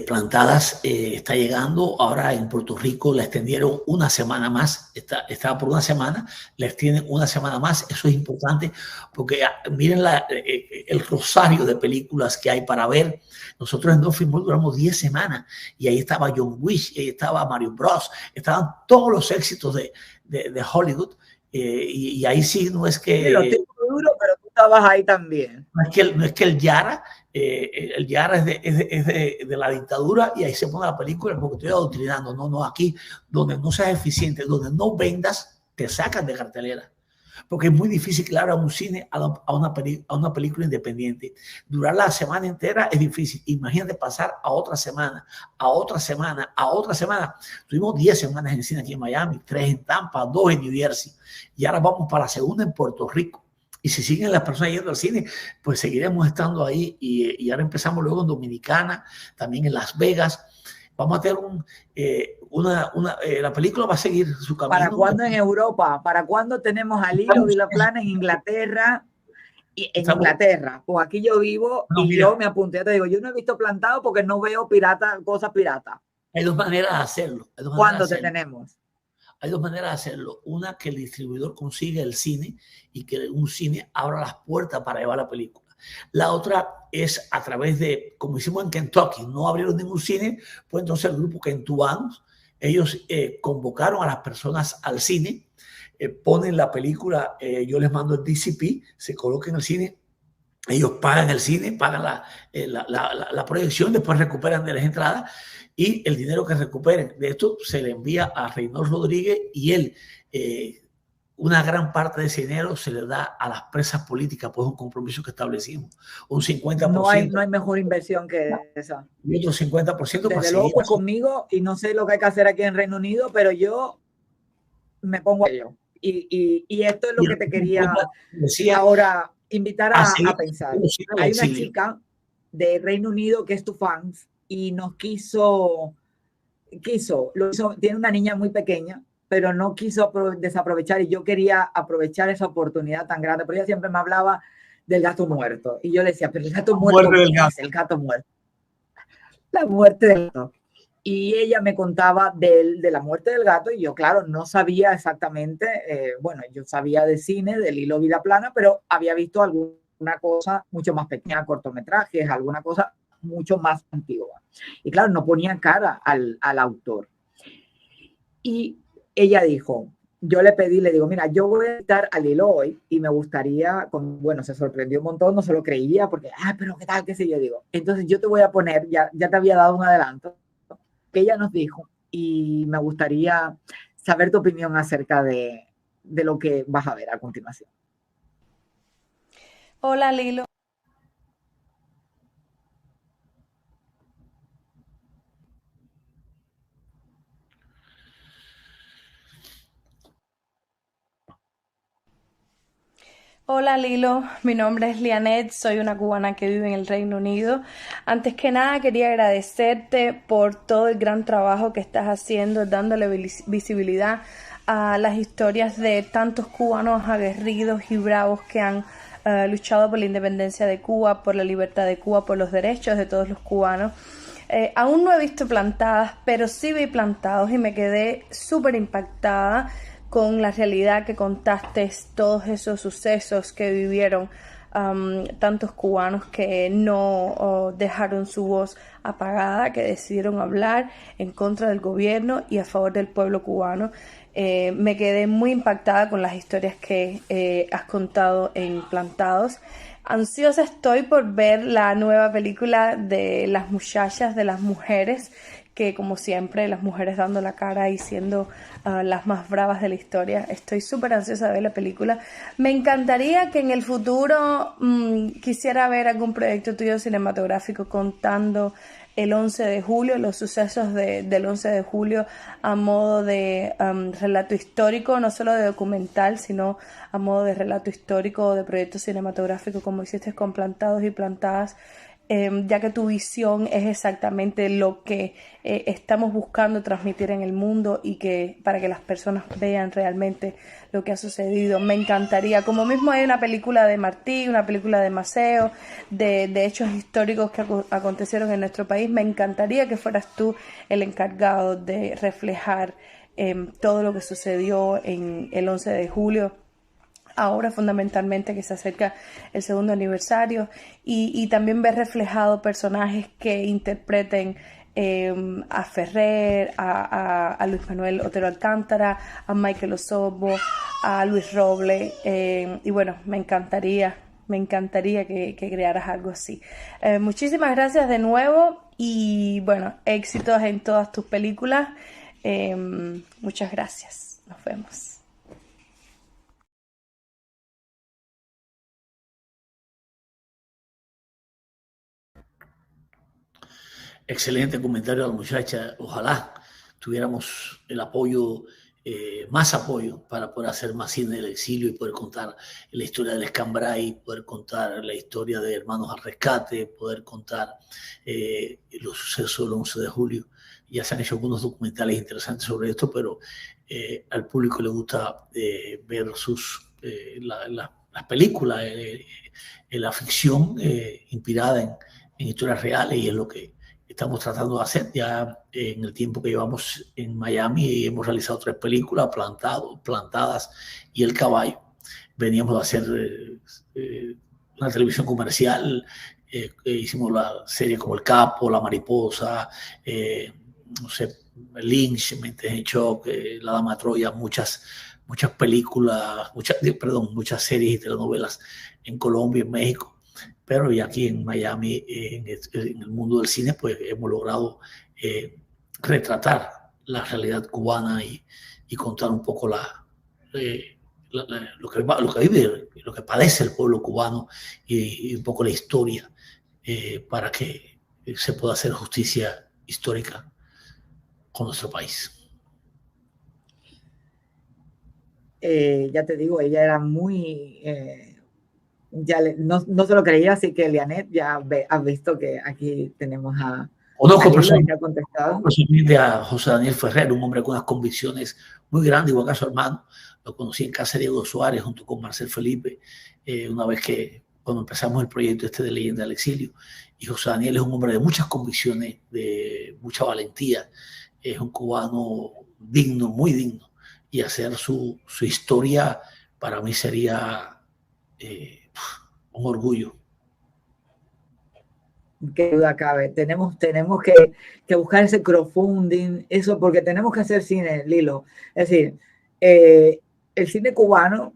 [SPEAKER 7] Plantadas está llegando. Ahora en Puerto Rico la extendieron una semana más, estaba por una semana, la extienden una semana más. Eso es importante porque miren el rosario de películas que hay para ver. Nosotros en Dolphin Mall duramos 10 semanas y ahí estaba John Wick, estaba Mario Bros, estaban todos los éxitos de Hollywood, y ahí sí no es que...
[SPEAKER 6] Lo tengo duro, pero tú estabas ahí también.
[SPEAKER 7] No es que el Yara es de la dictadura y ahí se pone la película porque estoy adoctrinando. No, aquí donde no seas eficiente, donde no vendas, te sacan de cartelera. Porque es muy difícil que le abra un cine a una película independiente. Durar la semana entera es difícil. Imagínate pasar a otra semana, a otra semana, a otra semana. Tuvimos 10 semanas en cine aquí en Miami, 3 en Tampa, 2 en New Jersey. Y ahora vamos para la segunda en Puerto Rico. Y si siguen las personas yendo al cine, pues seguiremos estando ahí. Y ahora empezamos luego en Dominicana, también en Las Vegas. Vamos a tener la película va a seguir su camino.
[SPEAKER 6] ¿Para cuándo en Europa? ¿Para cuándo tenemos a Lilo Vilaplana en Inglaterra? Inglaterra, pues aquí yo vivo yo me apunté, te digo, yo no he visto Plantado porque no veo cosas piratas.
[SPEAKER 7] Hay 2 maneras de hacerlo.
[SPEAKER 6] ¿Cuándo te tenemos?
[SPEAKER 7] Hay 2 maneras de hacerlo. Una, que el distribuidor consiga el cine y que un cine abra las puertas para llevar la película. La otra es a través de, como hicimos en Kentucky, no abrieron ningún cine, pues entonces el grupo Kentuanos ellos convocaron a las personas al cine, ponen la película, yo les mando el DCP, se coloca en el cine, ellos pagan el cine, pagan la proyección, después recuperan de las entradas y el dinero que recuperen de esto se le envía a Reynor Rodríguez y él, una gran parte de ese dinero se le da a las presas políticas, pues un compromiso que establecimos, un 50%.
[SPEAKER 6] No hay mejor inversión que esa.
[SPEAKER 7] Y otro 50%
[SPEAKER 6] desde luego pues conmigo, y no sé lo que hay que hacer aquí en Reino Unido, pero yo me pongo a ello. Y esto es lo que te quería ahora invitar a pensar. Hay una chica de Reino Unido que es tu fan y nos tiene una niña muy pequeña, pero no quiso desaprovechar, y yo quería aprovechar esa oportunidad tan grande, porque ella siempre me hablaba del gato muerto, y yo le decía, pero el gato muerto, ¿qué es el gato muerto? La muerte del gato. Y ella me contaba de la muerte del gato, y yo, claro, no sabía exactamente, bueno, yo sabía de cine, del Hilo Vida Plana, pero había visto alguna cosa mucho más pequeña, cortometrajes, alguna cosa mucho más antigua. Y claro, no ponía cara al autor. Y ella dijo, yo le pedí, le digo, mira, yo voy a editar al hilo hoy y me gustaría, bueno, se sorprendió un montón, no se lo creía porque, pero qué tal, qué sé yo, digo. Entonces yo te voy a poner, ya te había dado un adelanto, que ella nos dijo, y me gustaría saber tu opinión acerca de lo que vas a ver a continuación.
[SPEAKER 17] Hola, Lilo. Hola Lilo, mi nombre es Lianet, soy una cubana que vive en el Reino Unido. Antes que nada quería agradecerte por todo el gran trabajo que estás haciendo, dándole visibilidad a las historias de tantos cubanos aguerridos y bravos que han luchado por la independencia de Cuba, por la libertad de Cuba, por los derechos de todos los cubanos. Aún no he visto Plantadas, pero sí vi Plantados y me quedé súper impactada con la realidad que contaste, todos esos sucesos que vivieron tantos cubanos que no dejaron su voz apagada, que decidieron hablar en contra del gobierno y a favor del pueblo cubano. Me quedé muy impactada con las historias que has contado en Plantados. Ansiosa estoy por ver la nueva película de las muchachas, de las mujeres, que como siempre las mujeres dando la cara y siendo las más bravas de la historia. Estoy súper ansiosa de ver la película. Me encantaría que en el futuro quisiera ver algún proyecto tuyo cinematográfico contando el 11 de julio, los sucesos del 11 de julio a modo de relato histórico, no solo de documental, sino a modo de relato histórico o de proyecto cinematográfico como hiciste con Plantados y Plantadas. Ya que tu visión es exactamente lo que estamos buscando transmitir en el mundo y que para que las personas vean realmente lo que ha sucedido. Me encantaría, como mismo hay una película de Martí, una película de Maceo, de hechos históricos que acontecieron en nuestro país, me encantaría que fueras tú el encargado de reflejar todo lo que sucedió en el 11 de julio. Ahora fundamentalmente que se acerca el segundo aniversario y también ver reflejado personajes que interpreten a Ferrer, a Luis Manuel Otero Alcántara, a Michael Osorbo, a Luis Roble, y bueno, me encantaría que crearas algo así. Muchísimas gracias de nuevo y bueno, éxitos en todas tus películas. Muchas gracias, nos vemos.
[SPEAKER 7] Excelente comentario a la muchacha. Ojalá tuviéramos el apoyo, más apoyo para poder hacer más cine del exilio y poder contar la historia del Escambray, poder contar la historia de Hermanos al Rescate, poder contar los sucesos del 11 de julio. Ya se han hecho algunos documentales interesantes sobre esto, pero al público le gusta ver las películas, la ficción inspirada en historias reales, y es lo que estamos tratando de hacer ya en el tiempo que llevamos en Miami. Y hemos realizado 3 películas, Plantadas y El Caballo. Veníamos a hacer una televisión comercial, hicimos la serie como El Capo, La Mariposa, no sé, Lynch, Mentes en Shock, La Dama Troya, muchas películas, muchas series y telenovelas en Colombia, en México, pero y aquí en Miami, en el mundo del cine, pues hemos logrado retratar la realidad cubana y contar un poco lo que vive, lo que padece el pueblo cubano y un poco la historia para que se pueda hacer justicia histórica con nuestro país.
[SPEAKER 6] Ya te digo, ella era muy... no se lo creía, así que Lianet, ya has visto que aquí tenemos a...
[SPEAKER 7] Conozco personalmente a José Daniel Ferrer, un hombre con unas convicciones muy grandes, igual que a su hermano. Lo conocí en casa de Diego Suárez junto con Marcel Felipe, una vez cuando empezamos el proyecto de Leyenda del Exilio. Y José Daniel es un hombre de muchas convicciones, de mucha valentía. Es un cubano digno, muy digno. Y hacer su historia para mí sería un orgullo.
[SPEAKER 6] Qué duda cabe. Tenemos que buscar ese crowdfunding, eso, porque tenemos que hacer cine, Lilo. Es decir, el cine cubano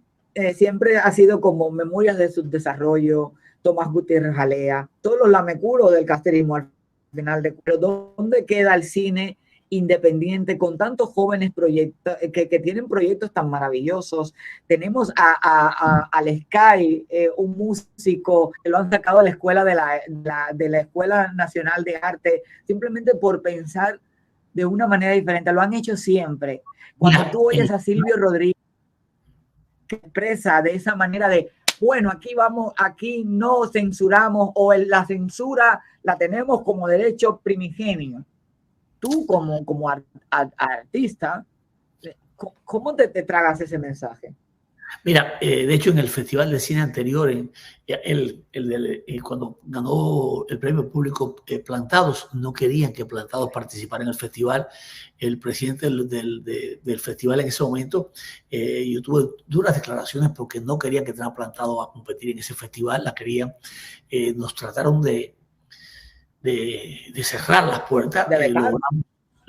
[SPEAKER 6] siempre ha sido como Memorias de Subdesarrollo, Tomás Gutiérrez Jalea, todos los lamecuros del casterismo al final de... Pero ¿dónde queda el cine independiente con tantos jóvenes proyectos que tienen proyectos tan maravillosos? Tenemos al Sky, un músico que lo han sacado de la escuela de la Escuela Nacional de Arte, simplemente por pensar de una manera diferente. Lo han hecho siempre. Cuando tú oyes a Silvio Rodríguez que expresa de esa manera de, bueno, aquí no censuramos, o la censura la tenemos como derecho primigenio. Tú como artista, ¿cómo te tragas ese mensaje?
[SPEAKER 7] Mira, de hecho en el Festival de Cine anterior, cuando ganó el premio público Plantados, no querían que Plantados participara en el festival. El presidente del festival en ese momento, yo tuve duras declaraciones porque no querían que tenga Plantados a competir en ese festival, la querían, nos trataron de cerrar las puertas.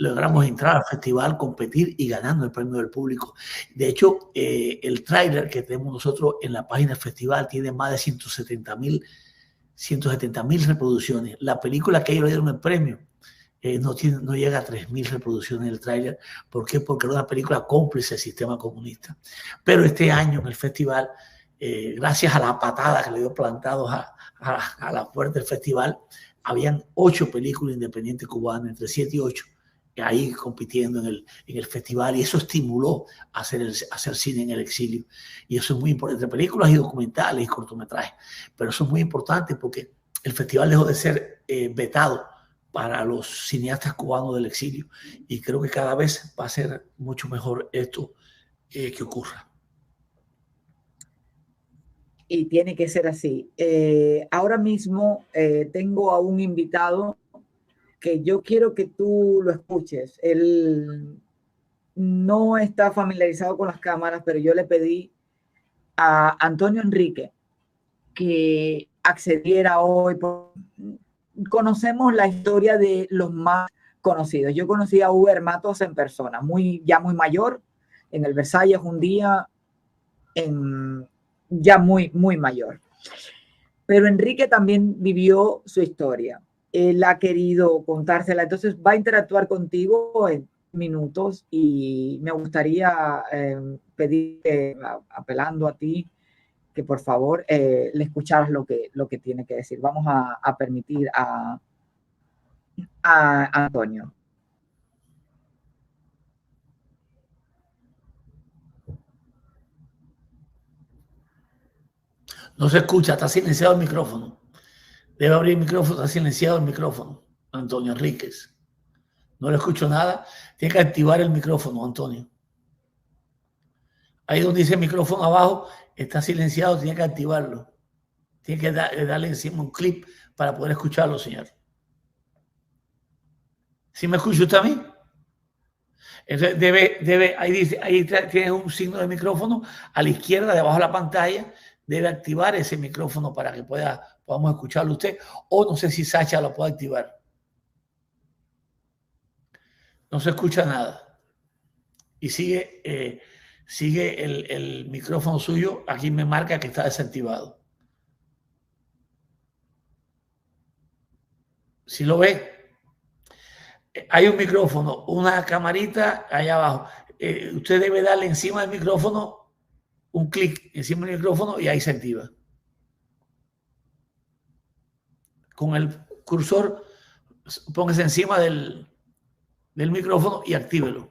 [SPEAKER 7] Logramos entrar al festival, competir y ganando el premio del público. De hecho, el tráiler que tenemos nosotros en la página del festival tiene más de 170.000 reproducciones. La película que ellos le dieron el premio no llega a 3.000 reproducciones el tráiler. ¿Por qué? Porque era una película cómplice del sistema comunista. Pero este año en el festival, gracias a la patada que le dio Plantados a la puerta del festival, habían 8 películas independientes cubanas, entre 7 y 8, ahí compitiendo en el festival, y eso estimuló a hacer cine en el exilio. Y eso es muy importante, entre películas y documentales y cortometrajes. Pero eso es muy importante porque el festival dejó de ser vetado para los cineastas cubanos del exilio, y creo que cada vez va a ser mucho mejor esto que ocurra.
[SPEAKER 6] Y tiene que ser así. Ahora mismo tengo a un invitado que yo quiero que tú lo escuches. Él no está familiarizado con las cámaras, pero yo le pedí a Antonio Enrique que accediera hoy. Conocemos la historia de los más conocidos. Yo conocí a Uber Matos en persona, ya muy mayor, en el Versalles un día, ya muy mayor. Pero Enrique también vivió su historia. Él ha querido contársela, entonces va a interactuar contigo en minutos, y me gustaría pedir, apelando a ti, que por favor le escucharas lo que tiene que decir. Vamos a permitir a Antonio.
[SPEAKER 7] No se escucha, está silenciado el micrófono. Debe abrir el micrófono, está silenciado el micrófono. Antonio Enríquez. No le escucho nada. Tiene que activar el micrófono, Antonio. Ahí donde dice micrófono abajo, está silenciado, tiene que activarlo. Tiene que darle encima un clip para poder escucharlo, señor. ¿Sí me escucha usted a mí? Entonces ahí tiene un signo de micrófono a la izquierda, debajo de la pantalla. Debe activar ese micrófono para que podamos escucharlo usted. O no sé si Sacha lo puede activar. No se escucha nada. Y sigue el micrófono suyo. Aquí me marca que está desactivado. Si lo ve, hay un micrófono, una camarita allá abajo. Usted debe darle encima del micrófono un clic encima del micrófono y ahí se activa. Con el cursor, póngase encima del micrófono y actívelo.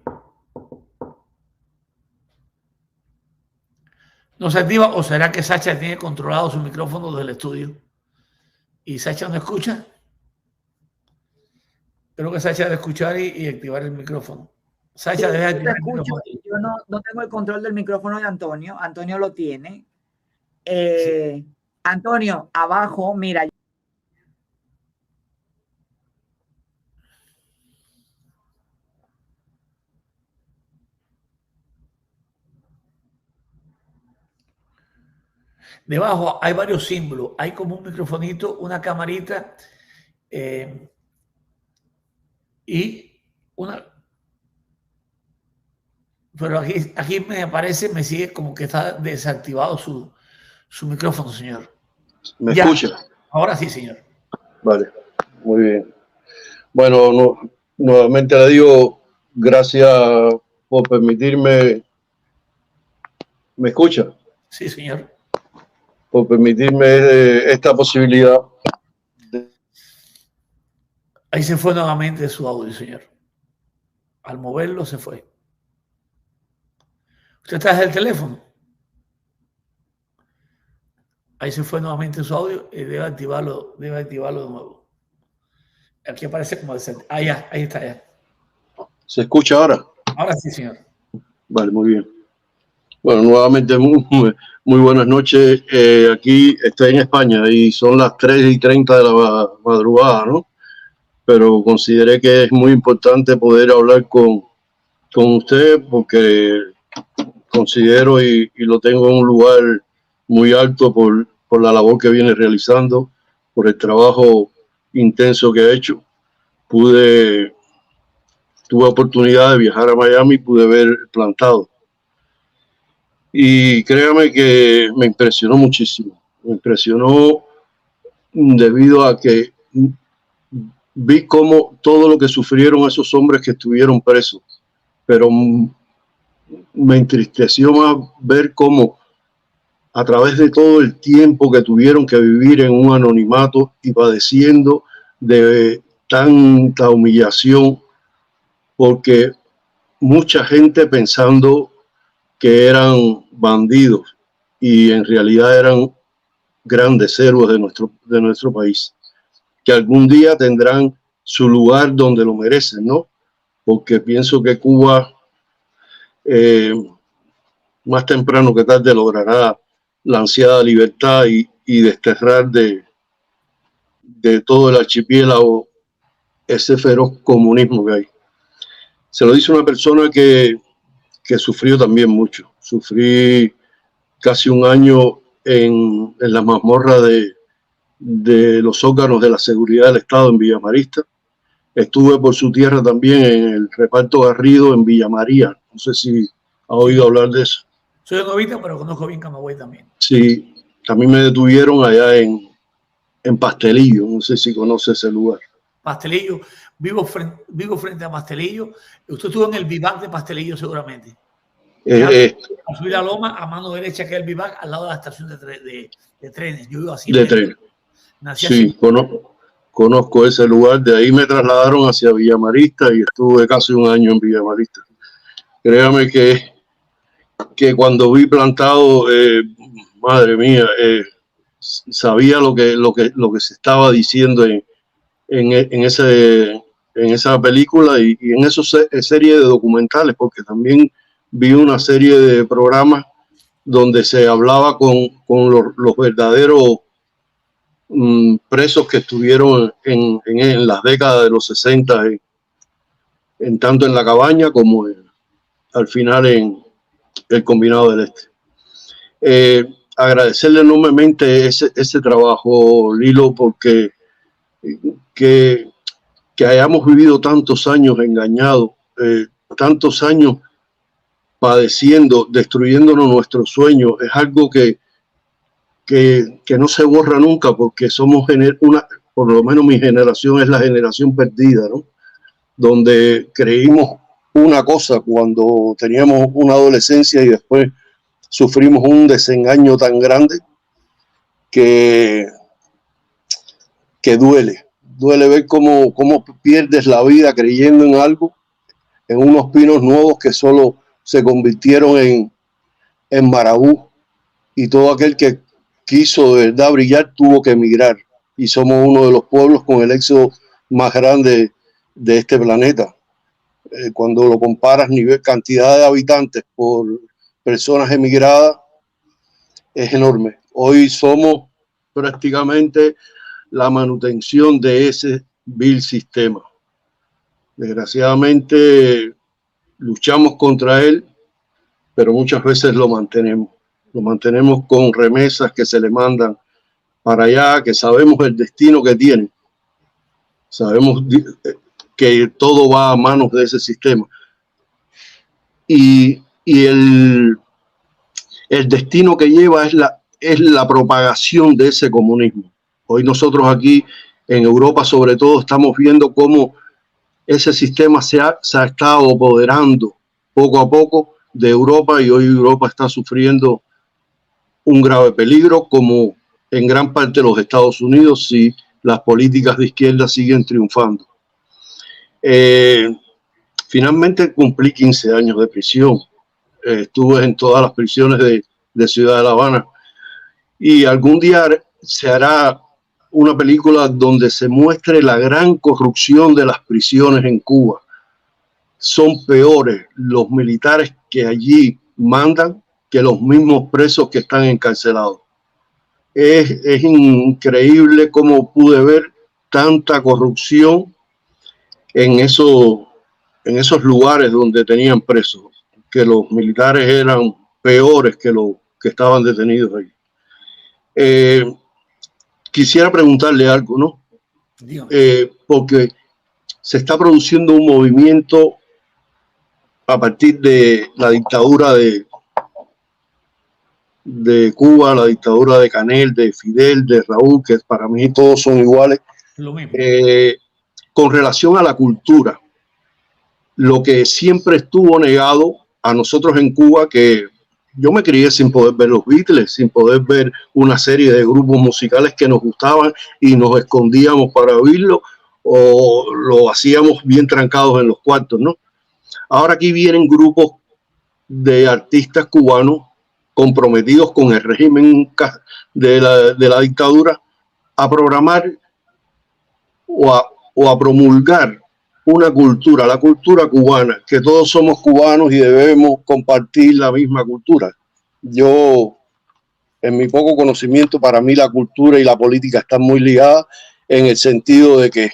[SPEAKER 7] ¿No se activa o será que Sacha tiene controlado su micrófono desde el estudio? ¿Y Sacha no escucha? Creo que Sacha debe escuchar y activar el micrófono. Sacha debe activar el micrófono.
[SPEAKER 6] Yo no tengo el control del micrófono de Antonio. Antonio lo tiene.
[SPEAKER 7] Sí.
[SPEAKER 6] Antonio, abajo, mira.
[SPEAKER 7] Debajo hay varios símbolos. Hay como un microfonito, una camarita y una... Pero aquí me aparece, me sigue como que está desactivado su micrófono, señor.
[SPEAKER 20] ¿Me escucha?
[SPEAKER 7] Ahora sí, señor.
[SPEAKER 20] Vale, muy bien. Bueno, nuevamente le digo gracias por permitirme... ¿Me escucha?
[SPEAKER 7] Sí, señor.
[SPEAKER 20] Por permitirme esta posibilidad.
[SPEAKER 7] Ahí se fue nuevamente su audio, señor. Al moverlo se fue. ¿Usted está desde el teléfono? Ahí se fue nuevamente su audio y debe activarlo de nuevo. Aquí aparece como ahí está ya.
[SPEAKER 20] ¿Se escucha ahora?
[SPEAKER 7] Ahora sí, señor.
[SPEAKER 20] Vale, muy bien. Bueno, nuevamente muy buenas noches. Aquí estoy en España y son las 3:30 de la madrugada, ¿no? Pero consideré que es muy importante poder hablar con usted porque considero y lo tengo en un lugar muy alto por la labor que viene realizando, por el trabajo intenso que ha hecho. Tuve oportunidad de viajar a Miami y pude ver plantado. Y créame que me impresionó muchísimo. Me impresionó debido a que vi cómo todo lo que sufrieron esos hombres que estuvieron presos. Pero me entristeció más ver cómo a través de todo el tiempo que tuvieron que vivir en un anonimato y padeciendo de tanta humillación, porque mucha gente pensando que eran bandidos y en realidad eran grandes héroes de nuestro país, que algún día tendrán su lugar donde lo merecen, ¿no? Porque pienso que Cuba más temprano que tarde logrará la ansiada libertad y desterrar de todo el archipiélago ese feroz comunismo que hay. Se lo dice una persona que sufrió también mucho. Sufrí casi un año en la mazmorra de los órganos de la seguridad del Estado en Villa Marista. Estuve por su tierra también en el reparto Garrido en Villa María. No sé si ha oído hablar de eso.
[SPEAKER 7] Soy novita, pero conozco bien Camagüey también.
[SPEAKER 20] Sí, también me detuvieron allá en Pastelillo. No sé si conoce ese lugar.
[SPEAKER 7] Pastelillo, vivo frente a Pastelillo. Usted estuvo en el vivac de Pastelillo seguramente. A subir la loma a mano derecha, que es el vivac, al lado de la estación de trenes. Yo vivo así.
[SPEAKER 20] De trenes.
[SPEAKER 7] Sí,
[SPEAKER 20] conozco ese lugar. De ahí me trasladaron hacia Villa Marista y estuve casi un año en Villa Marista. Créame que cuando vi plantado, madre mía, sabía lo que se estaba diciendo en esa película y en esa serie de documentales, porque también vi una serie de programas donde se hablaba con los verdaderos presos que estuvieron en las décadas de los 60, tanto en La Cabaña como al final en el Combinado del Este. Agradecerle enormemente ese trabajo, Lilo, porque que hayamos vivido tantos años engañados tantos años padeciendo, destruyéndonos nuestros sueños, es algo que no se borra nunca, porque somos por lo menos mi generación es la generación perdida, ¿no? Donde creímos una cosa cuando teníamos una adolescencia y después sufrimos un desengaño tan grande que duele ver cómo pierdes la vida creyendo en algo, en unos pinos nuevos que solo se convirtieron en marabú, y todo aquel que quiso de verdad brillar tuvo que emigrar, y somos uno de los pueblos con el éxodo más grande de este planeta. Cuando lo comparas cantidad de habitantes por personas emigradas, es enorme. Hoy somos prácticamente la manutención de ese vil sistema. Desgraciadamente luchamos contra él, pero muchas veces lo mantenemos. Lo mantenemos con remesas que se le mandan para allá, que sabemos el destino que tiene. Sabemos que todo va a manos de ese sistema. Y el destino que lleva es la propagación de ese comunismo. Hoy nosotros aquí en Europa sobre todo estamos viendo cómo ese sistema se ha estado apoderando poco a poco de Europa, y hoy Europa está sufriendo un grave peligro, como en gran parte de los Estados Unidos, si las políticas de izquierda siguen triunfando. Finalmente cumplí 15 años de prisión. Estuve en todas las prisiones de Ciudad de La Habana, y algún día se hará una película donde se muestre la gran corrupción de las prisiones en Cuba. Son peores los militares que allí mandan que los mismos presos que están encarcelados. Es increíble cómo pude ver tanta corrupción en esos lugares donde tenían presos, que los militares eran peores que los que estaban detenidos ahí. Quisiera preguntarle algo, ¿no? Porque se está produciendo un movimiento a partir de la dictadura de Cuba, la dictadura de Canel, de Fidel, de Raúl, que para mí todos son iguales, con relación a la cultura. Lo que siempre estuvo negado a nosotros en Cuba, que yo me crié sin poder ver los Beatles, sin poder ver una serie de grupos musicales que nos gustaban y nos escondíamos para oírlo, o lo hacíamos bien trancados en los cuartos, ¿no? Ahora aquí vienen grupos de artistas cubanos comprometidos con el régimen de la dictadura a programar o a promulgar una cultura, la cultura cubana, que todos somos cubanos y debemos compartir la misma cultura. Yo, en mi poco conocimiento, para mí la cultura y la política están muy ligadas, en el sentido de que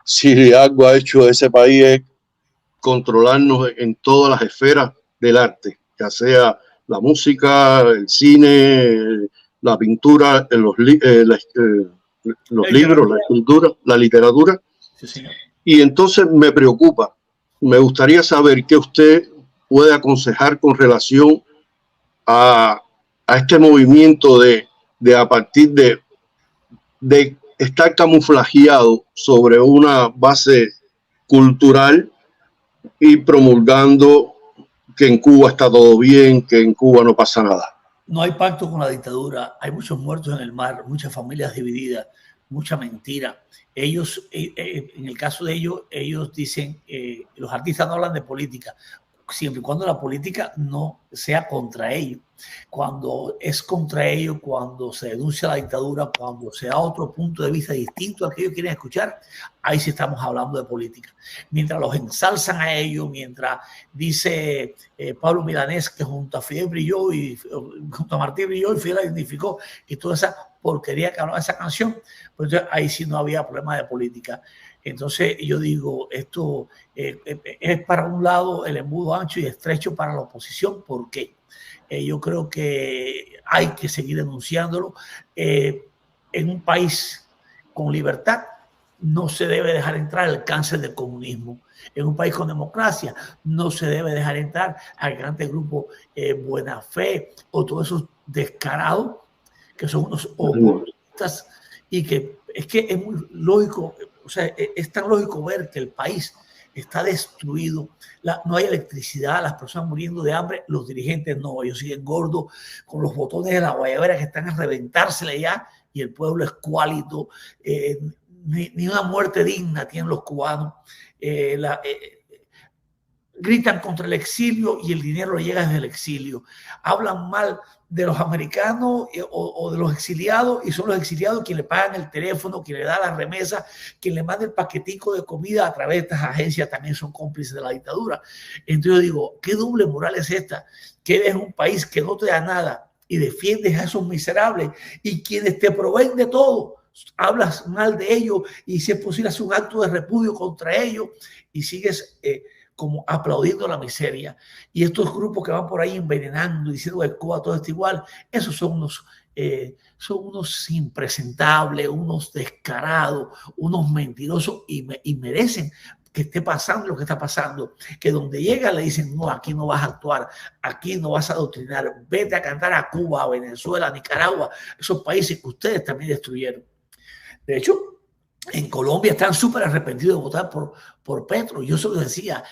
[SPEAKER 20] si algo ha hecho ese país es controlarnos en todas las esferas del arte, ya sea la música, el cine, la pintura, los libros, la escultura, la literatura.
[SPEAKER 7] Sí, señor.
[SPEAKER 20] Y entonces me preocupa, me gustaría saber qué usted puede aconsejar con relación a este movimiento de a partir de estar camuflajeado sobre una base cultural y promulgando que en Cuba está todo bien, que en Cuba no pasa nada.
[SPEAKER 7] No hay pacto con la dictadura, hay muchos muertos en el mar, muchas familias divididas, mucha mentira. Ellos, en el caso de ellos, ellos dicen, los artistas no hablan de política, siempre y cuando la política no sea contra ellos. Cuando es contra ellos, cuando se denuncia la dictadura, cuando se da otro punto de vista distinto al que ellos quieren escuchar, ahí sí estamos hablando de política. Mientras los ensalzan a ellos, mientras dice Pablo Milanés que junto a Fidel brilló y junto a Martí brilló y Fidel la identificó, y toda esa porquería que hablaba esa canción, pues ahí sí no había problema de política. Entonces yo digo, esto es para un lado el embudo ancho y estrecho para la oposición. ¿Por qué? Yo creo que hay que seguir denunciándolo. En un país con libertad no se debe dejar entrar el cáncer del comunismo. En un país con democracia no se debe dejar entrar al grande grupo Buena Fe o todos esos descarados que son unos oportunistas y que es muy lógico, o sea, es tan lógico ver que el país está destruido, no hay electricidad, las personas muriendo de hambre, los dirigentes no, ellos siguen gordos con los botones de la guayabera que están a reventársele ya y el pueblo es cuálido, ni una muerte digna tienen los cubanos, gritan contra el exilio y el dinero llega desde el exilio, hablan mal de los americanos o de los exiliados y son los exiliados quienes le pagan el teléfono, quien le da la remesa, quien le manda el paquetico de comida a través de estas agencias, también son cómplices de la dictadura. Entonces yo digo, ¿qué doble moral es esta? Que eres un país que no te da nada y defiendes a esos miserables y quienes te proveen de todo, hablas mal de ellos y si es posible haces un acto de repudio contra ellos y sigues como aplaudiendo la miseria. Y estos grupos que van por ahí envenenando, diciendo que Cuba todo está igual, esos son unos impresentables, unos descarados, unos mentirosos y merecen que esté pasando lo que está pasando, que donde llega le dicen, no, aquí no vas a actuar, aquí no vas a adoctrinar, vete a cantar a Cuba, a Venezuela, a Nicaragua, esos países que ustedes también destruyeron. De hecho, en Colombia están súper arrepentidos de votar por Petro. Yo se lo decía,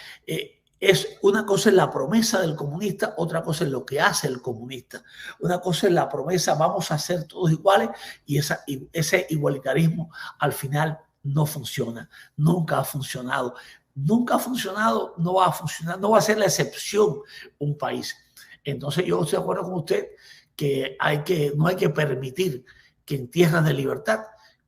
[SPEAKER 7] es una cosa es la promesa del comunista, otra cosa es lo que hace el comunista. Una cosa es la promesa, vamos a ser todos iguales, y ese igualitarismo al final no funciona, nunca ha funcionado. Nunca ha funcionado, no va a funcionar, no va a ser la excepción un país. Entonces yo estoy de acuerdo con usted que no hay que permitir que en tierras de libertad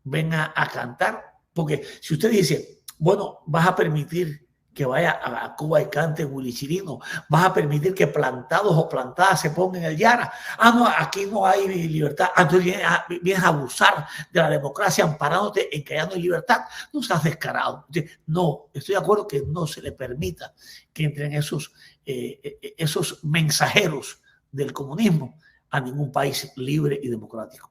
[SPEAKER 7] venga a cantar, porque si usted dice, bueno, vas a permitir que vaya a Cuba y cante Willy Chirino, vas a permitir que plantados o plantadas se pongan en el Yara, no, aquí no hay libertad, entonces vienes a abusar de la democracia amparándote en que ya no hay libertad, no seas descarado. No, estoy de acuerdo que no se le permita que entren esos mensajeros del comunismo a ningún país libre y democrático.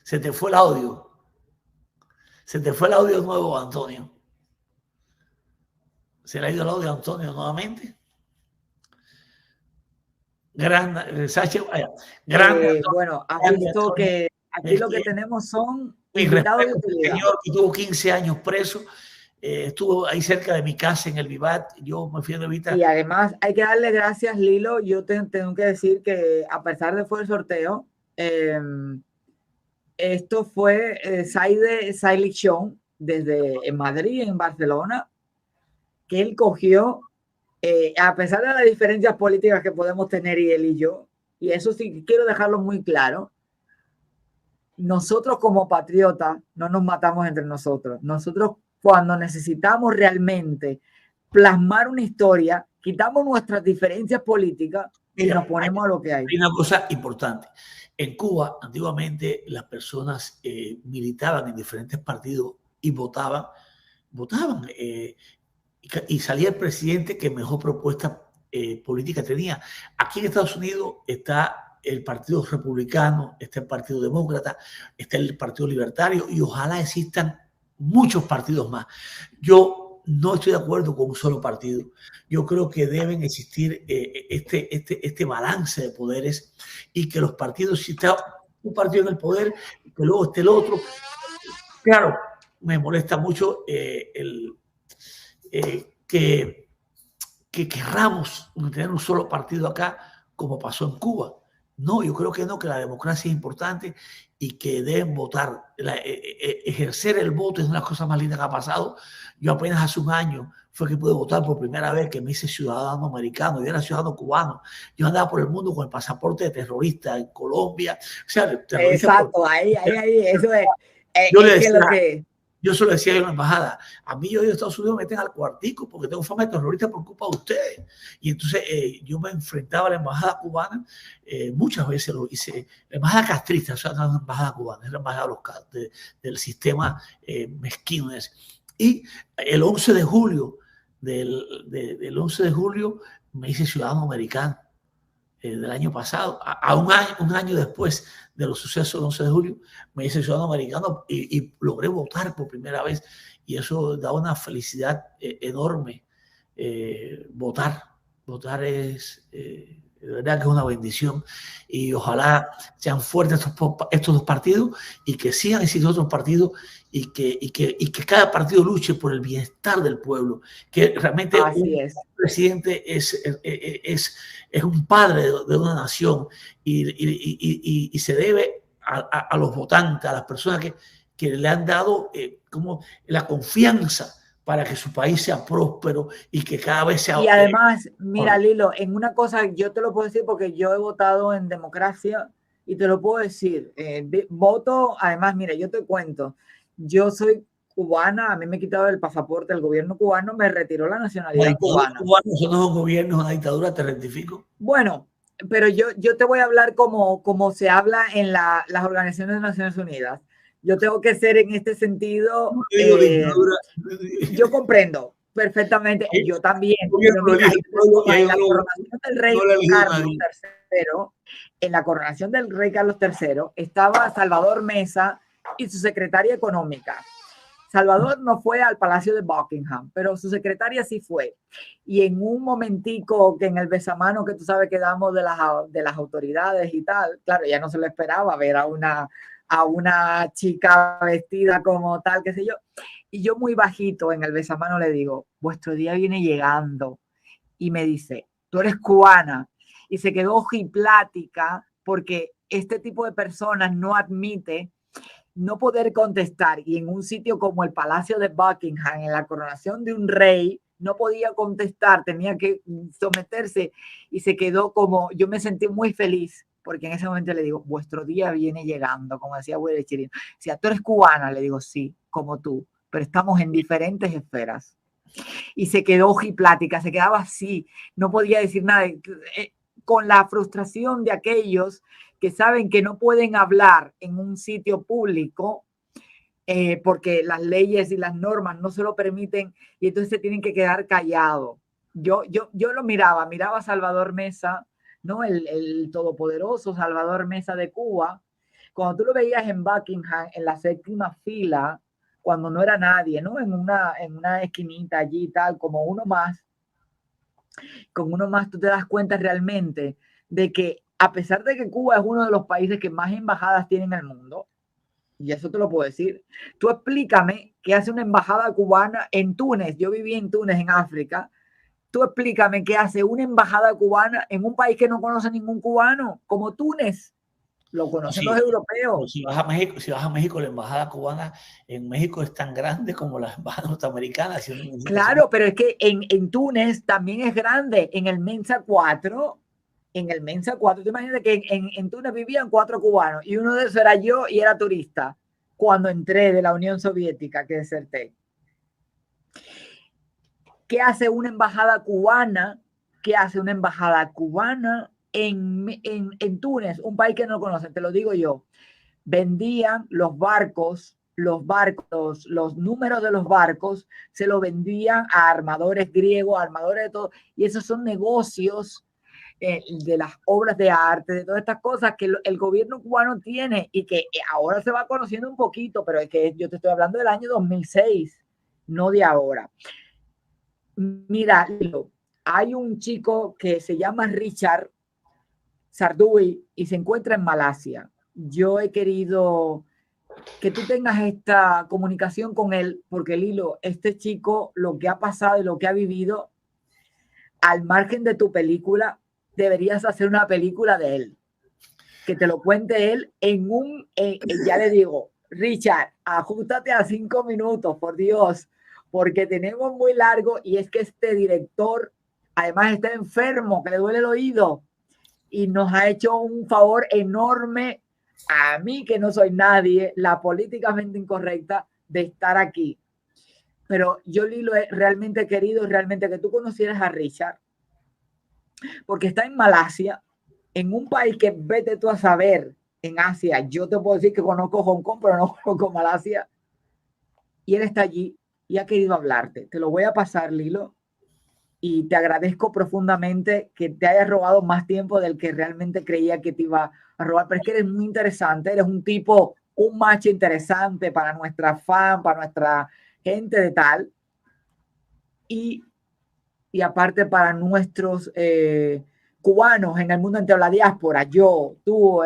[SPEAKER 7] Se te fue el audio. Se te fue el audio nuevo, Antonio. ¿Se le ha ido el audio a Antonio nuevamente?
[SPEAKER 6] Bueno, has visto que aquí lo que tenemos son invitados de utilidad.
[SPEAKER 7] Un señor que tuvo 15 años preso, estuvo ahí cerca de mi casa en el Vivat, yo me fui a evitar.
[SPEAKER 6] Y además hay que darle gracias, Lilo, yo tengo que decir que a pesar de fue el sorteo, esto fue Saile Show desde Madrid, en Barcelona, que él cogió, a pesar de las diferencias políticas que podemos tener él y yo, y eso sí quiero dejarlo muy claro, nosotros como patriotas no nos matamos entre nosotros. Nosotros cuando necesitamos realmente plasmar una historia, quitamos nuestras diferencias políticas y nos ponemos a lo que hay.
[SPEAKER 7] Hay una cosa importante. En Cuba, antiguamente, las personas militaban en diferentes partidos y votaban y salía el presidente que mejor propuesta política tenía. Aquí en Estados Unidos está el Partido Republicano, está el Partido Demócrata, está el Partido Libertario y ojalá existan muchos partidos más. Yo no estoy de acuerdo con un solo partido. Yo creo que deben existir este balance de poderes y que los partidos, si está un partido en el poder, que luego esté el otro. Claro, me molesta mucho que querramos tener un solo partido acá, como pasó en Cuba. No, yo creo que no, que la democracia es importante y que deben votar. Ejercer el voto es una de las cosas más lindas que ha pasado. Yo apenas hace un año fue que pude votar por primera vez, que me hice ciudadano americano. Yo era ciudadano cubano. Yo andaba por el mundo con el pasaporte de terrorista en Colombia. O sea,
[SPEAKER 6] exacto, ahí, eso es.
[SPEAKER 7] Yo le decía, yo se lo decía a la embajada, a mí yo de Estados Unidos me meten al cuartico porque tengo fama de terrorista por culpa de ustedes. Y entonces yo me enfrentaba a la embajada cubana, muchas veces lo hice, la embajada castrista, o sea, no es la embajada cubana, es la embajada del sistema mezquino ese. Y el 11 de julio, del 11 de julio me hice ciudadano americano. del año pasado, un año después de los sucesos del 11 de julio, me hice ciudadano americano y logré votar por primera vez. Y eso da una felicidad enorme. Votar es, de verdad que es una bendición. Y ojalá sean fuertes estos dos partidos y que sigan existiendo otros partidos y que cada partido luche por el bienestar del pueblo. Que realmente un presidente es un padre de una nación y se debe a los votantes, a las personas que le han dado como la confianza para que su país sea próspero y que cada vez sea...
[SPEAKER 6] Y además, mira, Lilo, en una cosa yo te lo puedo decir porque yo he votado en democracia y te lo puedo decir. Voto, además, mira, yo te cuento, yo soy cubana, a mí me quitado el pasaporte, el gobierno cubano me retiró la nacionalidad cubana.
[SPEAKER 7] Eso no es un gobierno, es una dictadura, te rectifico.
[SPEAKER 6] Bueno, pero yo te voy a hablar como se habla en las organizaciones de Naciones Unidas. Yo tengo que ser en este sentido, yo comprendo perfectamente, yo también. En la coronación del rey Carlos III, en la coronación del rey Carlos III estaba Salvador Mesa y su secretaria económica. Salvador no fue al Palacio de Buckingham, pero su secretaria sí fue. Y en un momentico que en el besamano que tú sabes que damos de las autoridades y tal, claro, ya no se lo esperaba ver a una chica vestida como tal, qué sé yo. Y yo muy bajito en el besamano le digo, vuestro día viene llegando. Y me dice, tú eres cubana. Y se quedó ojiplática porque este tipo de personas no admite no poder contestar. Y en un sitio como el Palacio de Buckingham, en la coronación de un rey, no podía contestar, tenía que someterse. Y se quedó como, yo me sentí muy feliz. Porque en ese momento le digo, vuestro día viene llegando, como decía Willy Chirino. Si tú eres cubana, le digo, sí, como tú, pero estamos en diferentes esferas. Y se quedó ojiplática, se quedaba así, no podía decir nada, con la frustración de aquellos que saben que no pueden hablar en un sitio público porque las leyes y las normas no se lo permiten y entonces se tienen que quedar callados. Yo lo miraba a Salvador Mesa, ¿no? El todopoderoso Salvador Mesa de Cuba, cuando tú lo veías en Buckingham, en la séptima fila, cuando no era nadie, ¿no? En una esquinita allí y tal, con uno más, tú te das cuenta realmente de que a pesar de que Cuba es uno de los países que más embajadas tiene en el mundo, y eso te lo puedo decir, tú explícame qué hace una embajada cubana en Túnez. Yo viví en Túnez, en África. Tú explícame qué hace una embajada cubana en un país que no conoce ningún cubano, como Túnez. Lo conocen los europeos.
[SPEAKER 7] Si vas a México, la embajada cubana en México es tan grande como la embajada norteamericana.
[SPEAKER 6] Claro, pero es que en Túnez también es grande. En el Mensa 4, te imaginas que en Túnez vivían 4 cubanos y uno de esos era yo y era turista cuando entré de la Unión Soviética, que deserté. ¿Qué hace una embajada cubana? En Túnez, un país que no conocen? Te lo digo yo. Vendían los números de los barcos, se los vendían a armadores griegos, armadores de todo. Y esos son negocios de las obras de arte, de todas estas cosas que el gobierno cubano tiene y que ahora se va conociendo un poquito, pero es que yo te estoy hablando del año 2006, no de ahora. Mira, hay un chico que se llama Richard Sardoui y se encuentra en Malasia. Yo he querido que tú tengas esta comunicación con él porque, Lilo, este chico, lo que ha pasado y lo que ha vivido, al margen de tu película, deberías hacer una película de él. Que te lo cuente él ya le digo, Richard, ajustate a 5 minutos, por Dios, porque tenemos muy largo y es que este director además está enfermo, que le duele el oído y nos ha hecho un favor enorme a mí, que no soy nadie, la políticamente incorrecta, de estar aquí. Pero yo, Lilo, he realmente querido que tú conocieras a Richard, porque está en Malasia, en un país que vete tú a saber, en Asia. Yo te puedo decir que conozco Hong Kong, pero no conozco Malasia. Y él está allí y ha querido hablarte. Te lo voy a pasar, Lilo. y te agradezco profundamente que te hayas robado más tiempo del que realmente creía que te iba a robar, pero es que eres muy interesante, eres un tipo, un macho interesante para nuestra fan, para nuestra gente de tal, y aparte para nuestros cubanos en el mundo entero, la diáspora, yo, tú,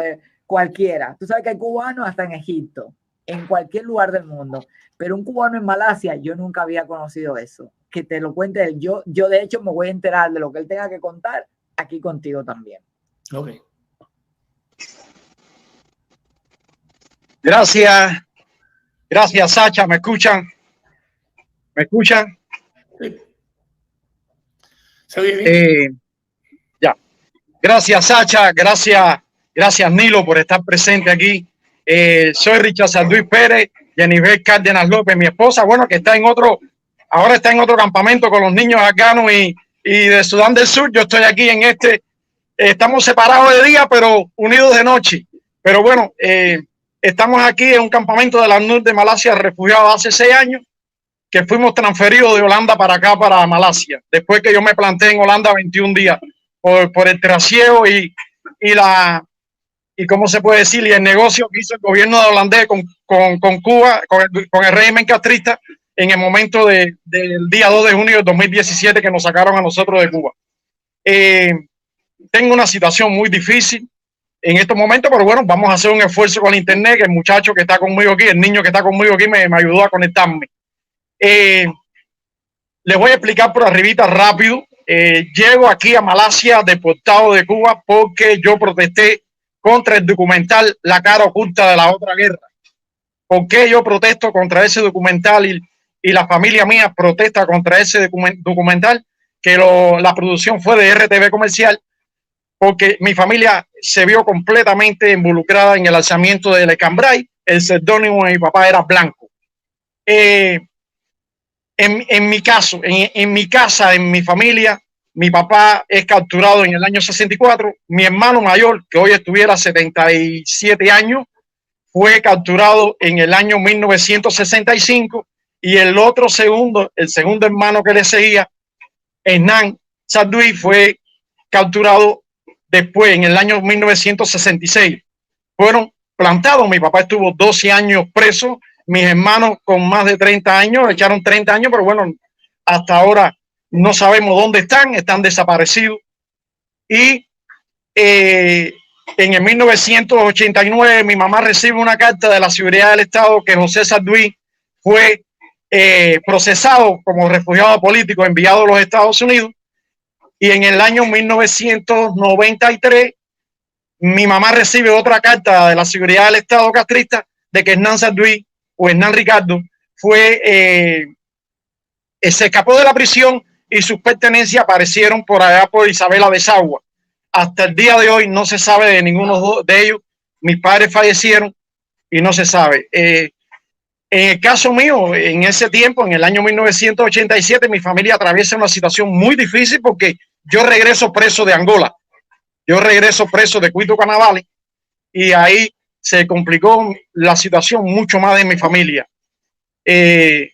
[SPEAKER 6] cualquiera. Tú sabes que hay cubanos hasta en Egipto, en cualquier lugar del mundo, pero un cubano en Malasia, yo nunca había conocido eso. Que te lo cuente él. Yo de hecho me voy a enterar de lo que él tenga que contar aquí contigo también.
[SPEAKER 7] Ok.
[SPEAKER 21] Gracias. Gracias, Sacha. ¿Me escuchan? ¿Me escuchan?
[SPEAKER 7] Sí. ¿Se oye bien?
[SPEAKER 21] Ya. Gracias, Sacha. Gracias, Nilo, por estar presente aquí. Soy Richard Sarduy Pérez, Jennifer Cárdenas López, mi esposa, bueno, que está ahora está en otro campamento con los niños afganos y de Sudán del Sur. Yo estoy aquí en estamos separados de día, pero unidos de noche. Pero bueno, estamos aquí en un campamento de la ACNUR de Malasia, refugiados hace 6 años, que fuimos transferidos de Holanda para acá, para Malasia, después que yo me planté en Holanda 21 días por el trasiego y cómo se puede decir, y el negocio que hizo el gobierno de holandés con Cuba, con el régimen castrista, en el momento del día 2 de junio de 2017 que nos sacaron a nosotros de Cuba. Tengo una situación muy difícil en estos momentos, pero bueno, vamos a hacer un esfuerzo con el internet, que el muchacho que está conmigo aquí, el niño que está conmigo aquí me ayudó a conectarme. Les voy a explicar por arribita rápido. Llego aquí a Malasia deportado de Cuba porque yo protesté contra el documental La cara oculta de la otra guerra. ¿Por qué yo protesto contra ese documental y la familia mía protesta contra ese documental? Que la producción fue de RTV Comercial, porque mi familia se vio completamente involucrada en el alzamiento del Cambrai. El seudónimo de mi papá era Blanco. En mi caso, en mi casa, en mi familia, mi papá es capturado en el año 64. Mi hermano mayor, que hoy estuviera 77 años, fue capturado en el año 1965. Y el segundo hermano que le seguía, Hernán Sarduy, fue capturado después, en el año 1966. Fueron plantados. Mi papá estuvo 12 años preso. Mis hermanos con más de 30 años, echaron 30 años, pero bueno, hasta ahora no sabemos dónde están desaparecidos. Y en el 1989 mi mamá recibe una carta de la Seguridad del Estado que José Sarduy fue procesado como refugiado político, enviado a los Estados Unidos. Y en el año 1993 mi mamá recibe otra carta de la Seguridad del Estado castrista de que Hernán Sarduy o Hernán Ricardo se escapó de la prisión y sus pertenencias aparecieron por allá por Isabela de Sagua. Hasta el día de hoy no se sabe de ninguno de ellos. Mis padres fallecieron y no se sabe. En el caso mío, en ese tiempo, en el año 1987, mi familia atraviesa una situación muy difícil porque yo regreso preso de Angola. Yo regreso preso de Cuito Canavales y ahí se complicó la situación mucho más de mi familia. En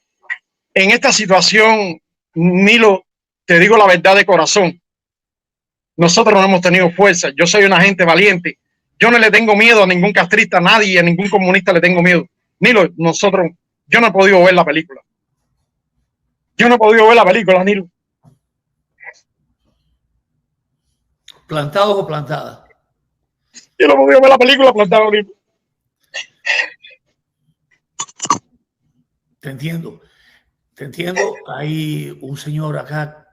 [SPEAKER 21] esta situación, Nilo, te digo la verdad de corazón. Nosotros no hemos tenido fuerza. Yo soy una gente valiente. Yo no le tengo miedo a ningún castrista, a nadie, a ningún comunista le tengo miedo. Nilo, yo no he podido ver la película. Yo no he podido ver la película, Nilo.
[SPEAKER 7] ¿Plantados o plantadas?
[SPEAKER 21] Yo no he podido ver la película plantada, Nilo.
[SPEAKER 7] Te entiendo. Hay un señor acá.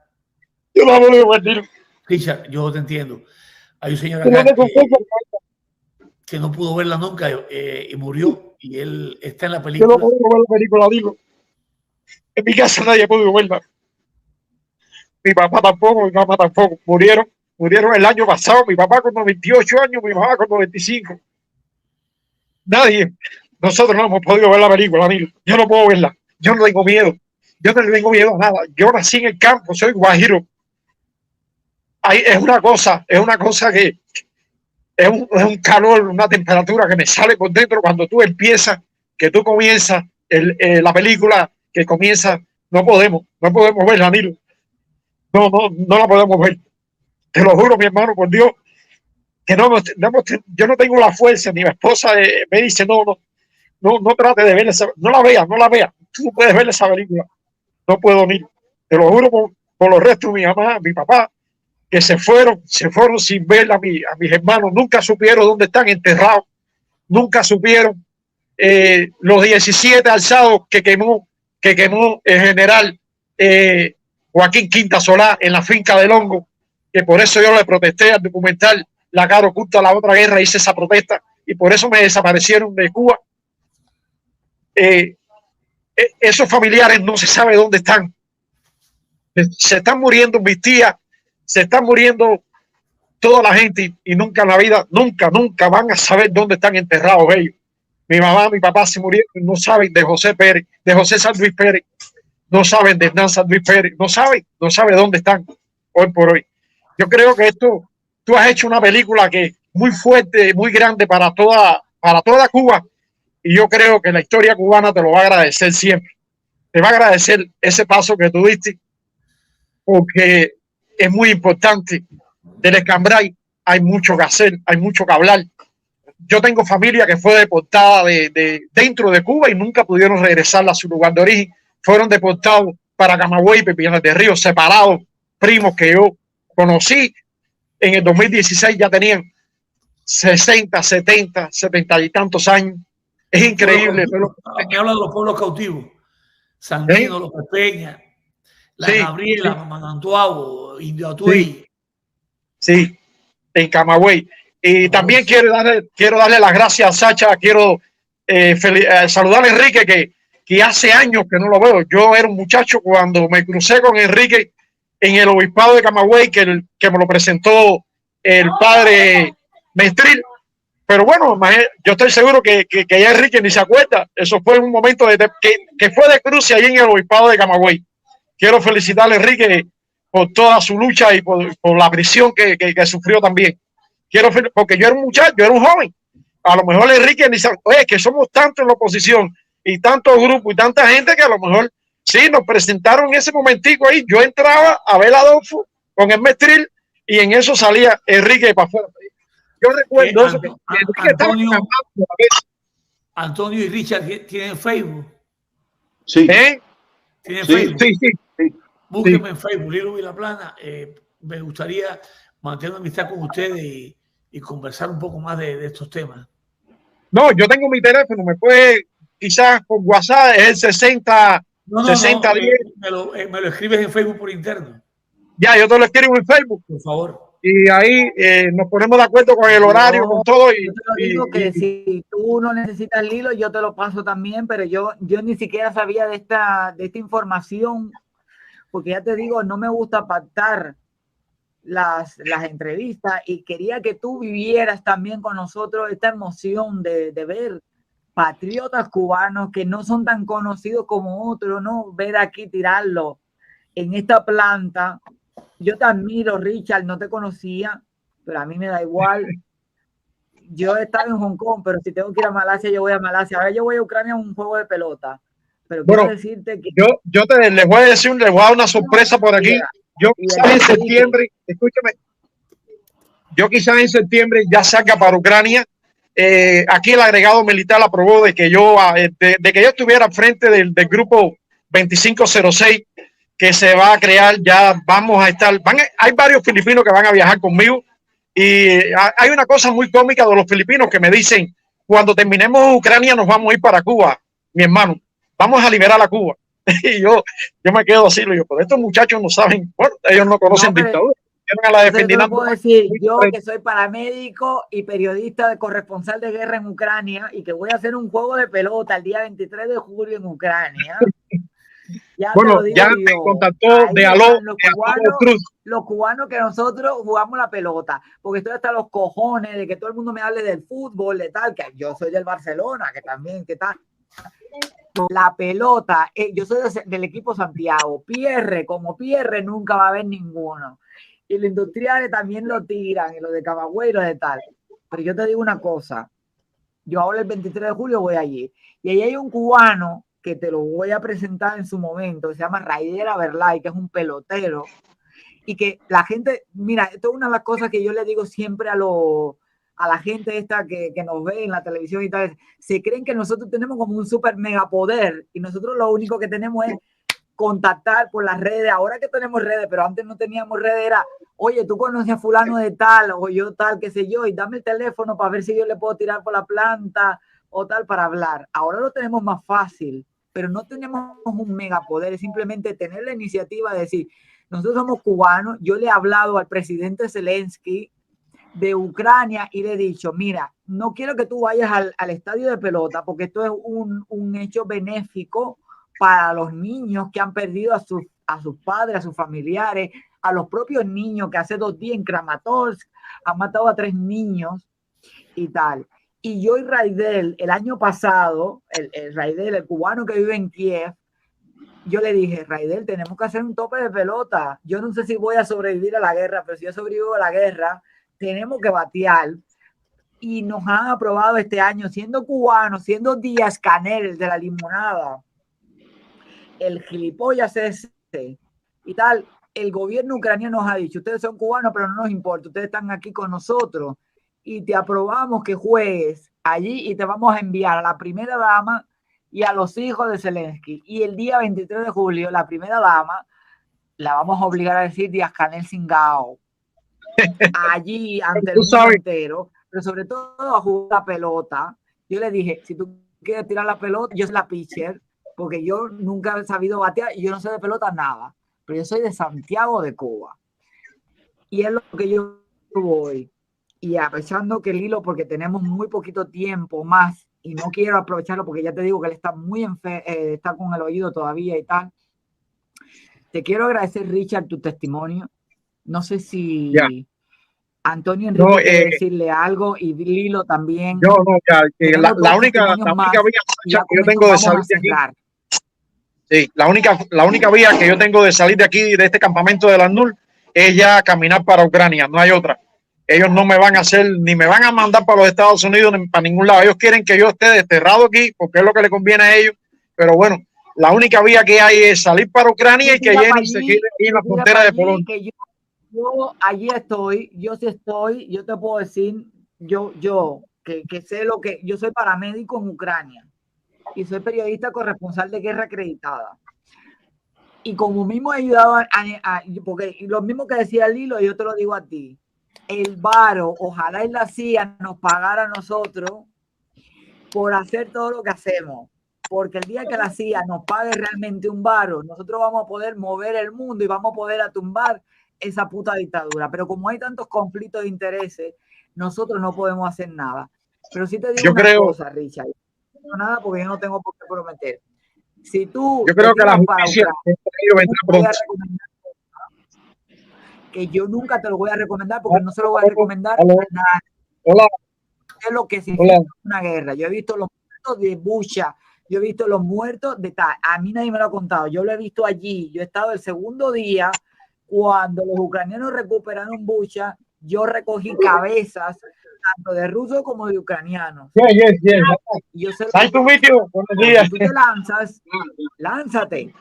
[SPEAKER 21] Yo no he podido ver, Nilo.
[SPEAKER 7] Richard, yo te entiendo. Hay un señor acá que no pudo verla nunca y murió, y él está en la película.
[SPEAKER 21] Yo no puedo ver la película, Nilo. En mi casa nadie ha podido verla. Mi papá tampoco, mi mamá tampoco. Murieron el año pasado. Mi papá con 98 años, mi mamá con 95. Nadie. Nosotros no hemos podido ver la película, Nilo. Yo no puedo verla. Yo no tengo miedo. Yo no le tengo miedo a nada. Yo nací en el campo, soy guajiro. Es una cosa que es un calor, una temperatura que me sale por dentro cuando tú comienzas la película, que comienza, no podemos verla, Nilo. no la podemos ver. Te lo juro, mi hermano, por Dios, que yo no tengo la fuerza, ni mi esposa me dice, no trate de verla, no la vea. Tú no puedes ver esa película. No puedo ni. Te lo juro por los restos de mi mamá, mi papá, que se fueron sin ver a mis hermanos. Nunca supieron dónde están enterrados. Nunca supieron los 17 alzados que quemó el general Joaquín Quinta Solá en la finca del Hongo, que por eso yo le protesté al documental La cara oculta a la otra guerra, hice esa protesta y por eso me desaparecieron de Cuba. Esos familiares no se sabe dónde están. Se están muriendo mis tías, se están muriendo toda la gente y nunca en la vida, nunca van a saber dónde están enterrados ellos. Mi mamá, mi papá se murieron y no saben de José Pérez, de José San Luis Pérez, no saben de Hernán San Luis Pérez, no saben dónde están hoy por hoy. Yo creo que tú has hecho una película que es muy fuerte, muy grande para toda Cuba, y yo creo que la historia cubana te lo va a agradecer siempre. Te va a agradecer ese paso que tú diste, porque es muy importante. Del Escambray hay mucho que hacer, hay mucho que hablar. Yo tengo familia que fue deportada dentro de Cuba y nunca pudieron regresar a su lugar de origen. Fueron deportados para Camagüey y Pipinas del Río, separados, primos que yo conocí. En el 2016 ya tenían 60, 70 y tantos años. Es increíble.
[SPEAKER 7] Me habla de los pueblos cautivos. Sandino, Los Peña, La Gabriela, Manantuabo, Indio Atuey.
[SPEAKER 21] Sí, en Camagüey. Y también quiero darle las gracias a Sacha. Quiero saludar a Enrique, que hace años que no lo veo. Yo era un muchacho cuando me crucé con Enrique en el obispado de Camagüey, que me lo presentó el padre Mestril. Pero bueno, yo estoy seguro que ya Enrique ni se acuerda. Eso fue un momento que fue de cruce ahí en el obispado de Camagüey. Quiero felicitarle a Enrique por toda su lucha y por la prisión que sufrió también. Porque yo era un muchacho, yo era un joven. A lo mejor Enrique ni sabe, oye, que somos tantos en la oposición y tantos grupos y tanta gente que a lo mejor sí nos presentaron en ese momentico ahí. Yo entraba a ver a Adolfo con el Mestril y en eso salía Enrique para afuera. Yo recuerdo eso.
[SPEAKER 7] Antonio y Richard tienen Facebook.
[SPEAKER 20] Sí.
[SPEAKER 7] ¿Tienen Facebook?
[SPEAKER 21] Sí.
[SPEAKER 7] Búsquenme en Facebook, Lilo Vilaplana. Me gustaría mantener una amistad con ustedes y conversar un poco más de estos temas.
[SPEAKER 21] No, yo tengo mi teléfono, me puede quizás con WhatsApp, es el 60 60 10.
[SPEAKER 7] Me lo escribes en Facebook por interno.
[SPEAKER 21] Ya, yo te lo escribo en Facebook.
[SPEAKER 7] Por favor.
[SPEAKER 21] Y ahí nos ponemos de acuerdo con el horario, con todo.
[SPEAKER 6] Yo te digo que si tú no necesitas Lilo, yo te lo paso también, pero yo ni siquiera sabía de esta información, porque ya te digo, no me gusta pactar las entrevistas y quería que tú vivieras también con nosotros esta emoción de ver patriotas cubanos que no son tan conocidos como otros, ¿no? Ver aquí tirarlo en esta planta. Yo te admiro, Richard, no te conocía, pero a mí me da igual. Yo he estado en Hong Kong, pero si tengo que ir a Malasia, yo voy a Malasia. Ahora yo voy a Ucrania a un juego de pelota. Pero quiero decirte que...
[SPEAKER 21] les voy a dar una sorpresa por aquí. Yo quizás en septiembre, escúchame, yo quizás en septiembre ya salga para Ucrania. Aquí el agregado militar aprobó de que yo estuviera al frente del grupo 2506 que se va a crear. Ya vamos a estar, hay varios filipinos que van a viajar conmigo y hay una cosa muy cómica de los filipinos que me dicen: cuando terminemos Ucrania nos vamos a ir para Cuba, mi hermano, vamos a liberar a Cuba. Y yo me quedo así, pero estos muchachos no saben, bueno, ellos no conocen dictadura.
[SPEAKER 6] Puedo decir, yo que soy paramédico y periodista de corresponsal de guerra en Ucrania y que voy a hacer un juego de pelota el día 23 de julio en Ucrania. Ya
[SPEAKER 21] me contactó de Aló,
[SPEAKER 6] los cubanos que nosotros jugamos la pelota, porque estoy hasta los cojones de que todo el mundo me hable del fútbol, de tal, que yo soy del Barcelona, que también, que tal. La pelota, yo soy del equipo Santiago. Pierre, como Pierre, nunca va a haber ninguno. Y los industriales también lo tiran, y los de Camagüey y los de tal. Pero yo te digo una cosa, yo ahora el 23 de julio voy allí, y ahí hay un cubano que te lo voy a presentar en su momento, que se llama Raider Averlay, que es un pelotero, y que la gente, mira, esto es una de las cosas que yo le digo siempre a la gente esta que nos ve en la televisión y tal, se creen que nosotros tenemos como un super mega poder y nosotros lo único que tenemos es contactar por las redes. Ahora que tenemos redes, pero antes no teníamos redes, era, oye, tú conoces a fulano de tal o yo tal, qué sé yo, y dame el teléfono para ver si yo le puedo tirar por la planta o tal para hablar. Ahora lo tenemos más fácil, pero no tenemos un megapoder, es simplemente tener la iniciativa de decir, nosotros somos cubanos. Yo le he hablado al presidente Zelensky de Ucrania y le he dicho, mira, no quiero que tú vayas al estadio de pelota porque esto es un hecho benéfico para los niños que han perdido a sus padres, a sus familiares, a los propios niños que hace 2 días en Kramatorsk han matado a 3 niños y tal. Y yo y Raidel, el año pasado, el Raidel, el cubano que vive en Kiev, yo le dije, Raidel, tenemos que hacer un tope de pelota. Yo no sé si voy a sobrevivir a la guerra, pero si yo sobrevivo a la guerra, tenemos que batear. Y nos han aprobado este año, siendo cubanos, siendo Díaz-Canel de la limonada, el gilipollas ese y tal, el gobierno ucraniano nos ha dicho, ustedes son cubanos, pero no nos importa, ustedes están aquí con nosotros y te aprobamos que juegues allí y te vamos a enviar a la primera dama y a los hijos de Zelensky. Y el día 23 de julio, la primera dama la vamos a obligar a decir Díaz-Canel Singao allí ante el mundo entero, pero sobre todo a jugar la pelota. Yo le dije, si tú quieres tirar la pelota, yo soy la pitcher, porque yo nunca he sabido batear y yo no sé de pelota nada, pero yo soy de Santiago de Cuba y es lo que yo voy. Y aprovechando que el hilo, porque tenemos muy poquito tiempo más y no quiero aprovecharlo porque ya te digo que él está muy está con el oído todavía y tal. Te quiero agradecer, Richard, tu testimonio. No sé si Antonio Enrique quiere decirle algo y Lilo también.
[SPEAKER 21] No, que la única vía que yo tengo de salir de aquí. Sí, la única vía que yo tengo de salir de aquí, de este campamento de la ACNUR, es ya caminar para Ucrania, no hay otra. Ellos no me van a hacer, ni me van a mandar para los Estados Unidos, ni para ningún lado. Ellos quieren que yo esté desterrado aquí, porque es lo que le conviene a ellos. Pero bueno, la única vía que hay es salir para Ucrania y que Jenny se quede aquí en la frontera de Polonia.
[SPEAKER 6] Yo allí estoy, yo sí estoy, yo te puedo decir, yo que sé lo que, yo soy paramédico en Ucrania y soy periodista corresponsal de guerra acreditada. Y como mismo he ayudado porque lo mismo que decía Lilo, yo te lo digo a ti, el varo, ojalá y la CIA nos pagara a nosotros por hacer todo lo que hacemos. Porque el día que la CIA nos pague realmente un varo, nosotros vamos a poder mover el mundo y vamos a poder tumbar esa puta dictadura. Pero como hay tantos conflictos de intereses, nosotros no podemos hacer nada. Pero sí te digo cosa, Richard. No nada porque yo no tengo por qué prometer. Si tú...
[SPEAKER 21] Yo creo que la justicia
[SPEAKER 6] que yo nunca te lo voy a recomendar porque no se lo voy a recomendar a nadie.
[SPEAKER 21] Hola.
[SPEAKER 6] Es lo que significa una guerra. Yo he visto los muertos de Bucha, yo he visto los muertos de tal. A mí nadie me lo ha contado. Yo lo he visto allí. Yo he estado el segundo día cuando los ucranianos recuperaron Bucha. Yo recogí cabezas tanto de rusos como de ucranianos. Yo sé
[SPEAKER 21] que buenos días.
[SPEAKER 6] Si tú te lanzas, lánzate.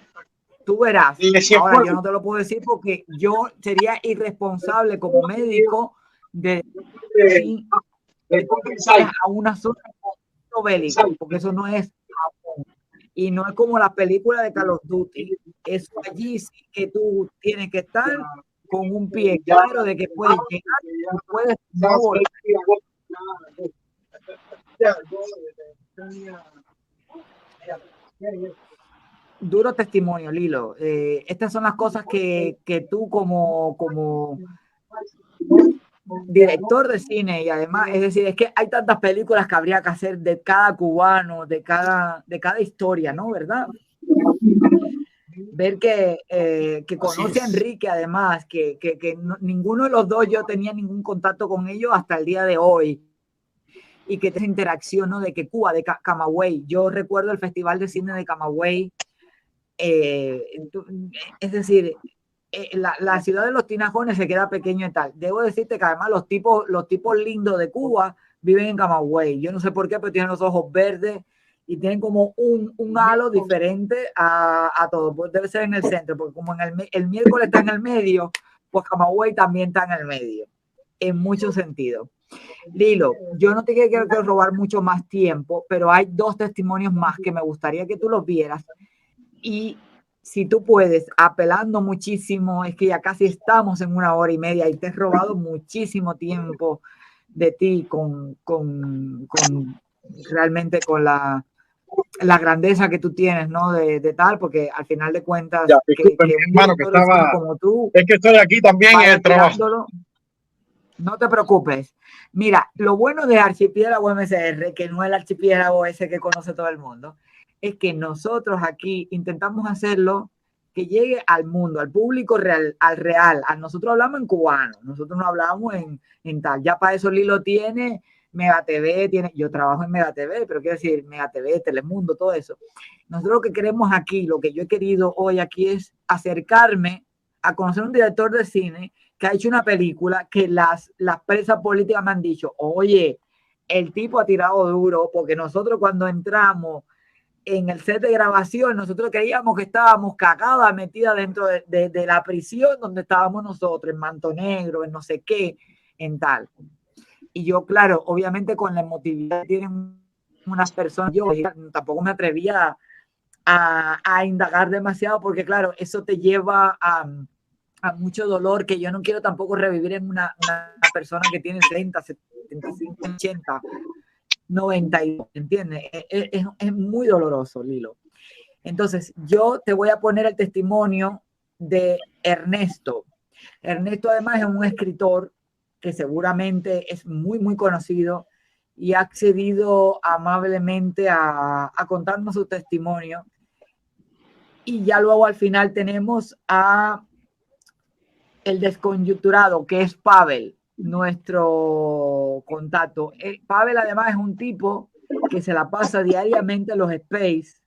[SPEAKER 6] Tú verás. Ahora yo no te lo puedo decir porque yo sería irresponsable como médico de a una zona bélica, porque eso no es Japón. Y no es como la película de Call of Duty. Eso allí sí que tú tienes que estar con un pie claro de que puedes llegar, puedes no volar. Duro testimonio, Lilo. Estas son las cosas que tú como director de cine y además, es decir, es que hay tantas películas que habría que hacer de cada cubano, de cada historia, ¿no? ¿Verdad? Ver que conoce a Enrique, además, que ninguno de los dos yo tenía ningún contacto con ellos hasta el día de hoy. Y que esa interacción, ¿no? De que Cuba, de Camagüey. Yo recuerdo el Festival de Cine de Camagüey. Es decir, la ciudad de los tinajones se queda pequeño y tal. Debo decirte que además los tipos lindos de Cuba viven en Camagüey. Yo no sé por qué, pero tienen los ojos verdes y tienen como un halo diferente a todo. Pues debe ser en el centro, porque como el miércoles está en el medio, pues Camagüey también está en el medio, en muchos sentidos. Lilo, yo no te quiero robar mucho más tiempo, pero hay 2 testimonios más que me gustaría que tú los vieras. Y si tú puedes, apelando muchísimo, es que ya casi estamos en 1 hora y media y te he robado muchísimo tiempo de ti realmente con la grandeza que tú tienes, ¿no? De tal, porque al final de cuentas,
[SPEAKER 21] ya, disculpen, hermano, que estaba,
[SPEAKER 6] como tú,
[SPEAKER 21] es que estoy aquí también en el trabajo.
[SPEAKER 6] No te preocupes. Mira, lo bueno de Archipiélago MCR, que no es el archipiélago ese que conoce todo el mundo, es que nosotros aquí intentamos hacerlo que llegue al mundo, al público real, al real. Nosotros hablamos en cubano, nosotros no hablamos en tal. Ya para eso Lilo tiene Mega TV, yo trabajo en Mega TV, pero quiero decir Mega TV, Telemundo, todo eso. Nosotros lo que queremos aquí, lo que yo he querido hoy aquí es acercarme a conocer un director de cine que ha hecho una película que las presas políticas me han dicho, oye, el tipo ha tirado duro, porque nosotros cuando entramos en el set de grabación, nosotros creíamos que estábamos cagadas, metidas dentro de la prisión donde estábamos nosotros, en Manto Negro, en no sé qué, en tal. Y yo, claro, obviamente con la emotividad que tienen unas personas, yo tampoco me atrevía a indagar demasiado, porque claro, eso te lleva a mucho dolor que yo no quiero tampoco revivir en una persona que tiene 30, 75, 80, 92, ¿entiendes? Es muy doloroso, Lilo. Entonces, yo te voy a poner el testimonio de Ernesto. Ernesto además es un escritor que seguramente es muy, muy conocido y ha accedido amablemente a contarnos su testimonio. Y ya luego al final tenemos a el desconyunturado, que es Pavel, nuestro contacto. Pavel además es un tipo que se la pasa diariamente en los space,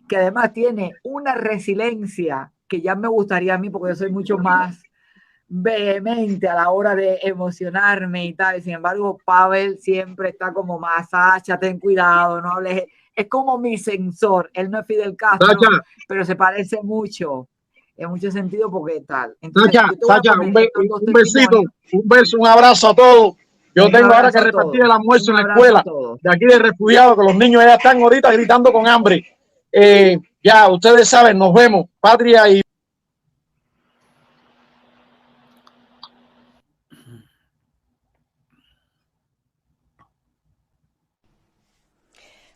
[SPEAKER 6] que además tiene una resiliencia que ya me gustaría a mí, porque yo soy mucho más vehemente a la hora de emocionarme y tal. Sin embargo, Pavel siempre está como más, Sacha, ten cuidado, no hables. Es como mi sensor. Él no es Fidel Castro, Sacha, pero se parece mucho. En mucho sentido, porque tal. Entonces,
[SPEAKER 21] Sacha, un besito, un beso, un abrazo a todos. Yo tengo ahora que repartir el almuerzo en la escuela de aquí de refugiados, que los niños ya están ahorita gritando con hambre. Ya, ustedes saben, nos vemos. Patria y...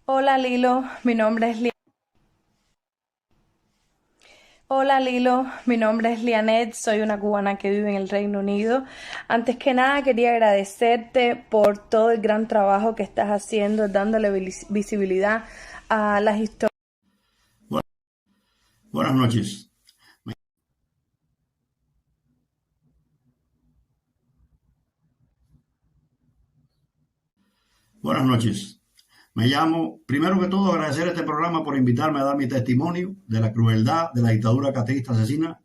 [SPEAKER 17] Hola Lilo, mi nombre es Lianet, soy una cubana que vive en el Reino Unido. Antes que nada quería agradecerte por todo el gran trabajo que estás haciendo, dándole visibilidad a las historias.
[SPEAKER 2] Buenas noches. Buenas noches. Me llamo, primero que todo, agradecer a este programa por invitarme a dar mi testimonio de la crueldad de la dictadura cateísta asesina.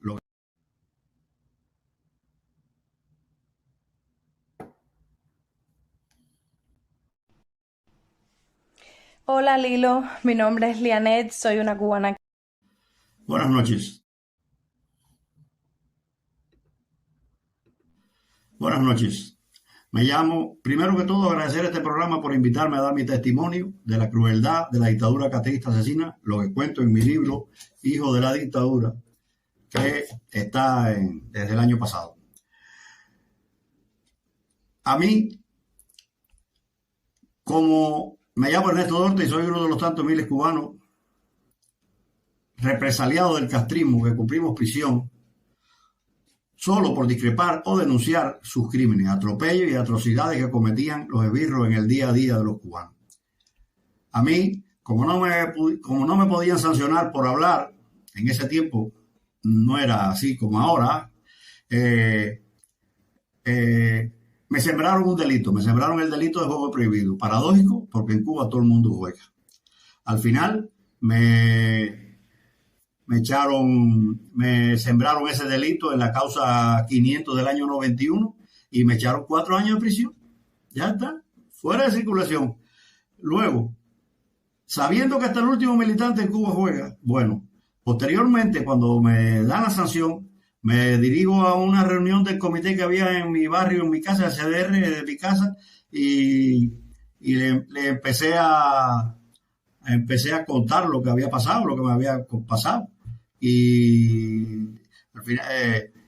[SPEAKER 17] Hola Lilo, mi nombre es Lianet, soy una cubana.
[SPEAKER 2] Buenas noches. Buenas noches. Me llamo, primero que todo, agradecer a este programa por invitarme a dar mi testimonio de la crueldad de la dictadura cateísta asesina, lo que cuento en mi libro Hijo de la Dictadura, que está desde el año pasado. A mí, como me llamo Ernesto Dorte y soy uno de los tantos miles cubanos represaliados del castrismo que cumplimos prisión, solo por discrepar o denunciar sus crímenes, atropellos y atrocidades que cometían los esbirros en el día a día de los cubanos. A mí, como no me podían sancionar por hablar, en ese tiempo no era así como ahora, me sembraron un delito, me sembraron el delito de juego prohibido. Paradójico, porque en Cuba todo el mundo juega. Al final me sembraron ese delito en la causa 500 del año 91 y me echaron 4 años de prisión. Ya está, fuera de circulación. Luego, sabiendo que hasta el último militante en Cuba juega, bueno, posteriormente cuando me dan la sanción, Me dirijo a una reunión del comité que había en mi barrio, en mi casa, el CDR de mi casa, y le empecé a contar lo que había pasado, lo que me había pasado. Y al final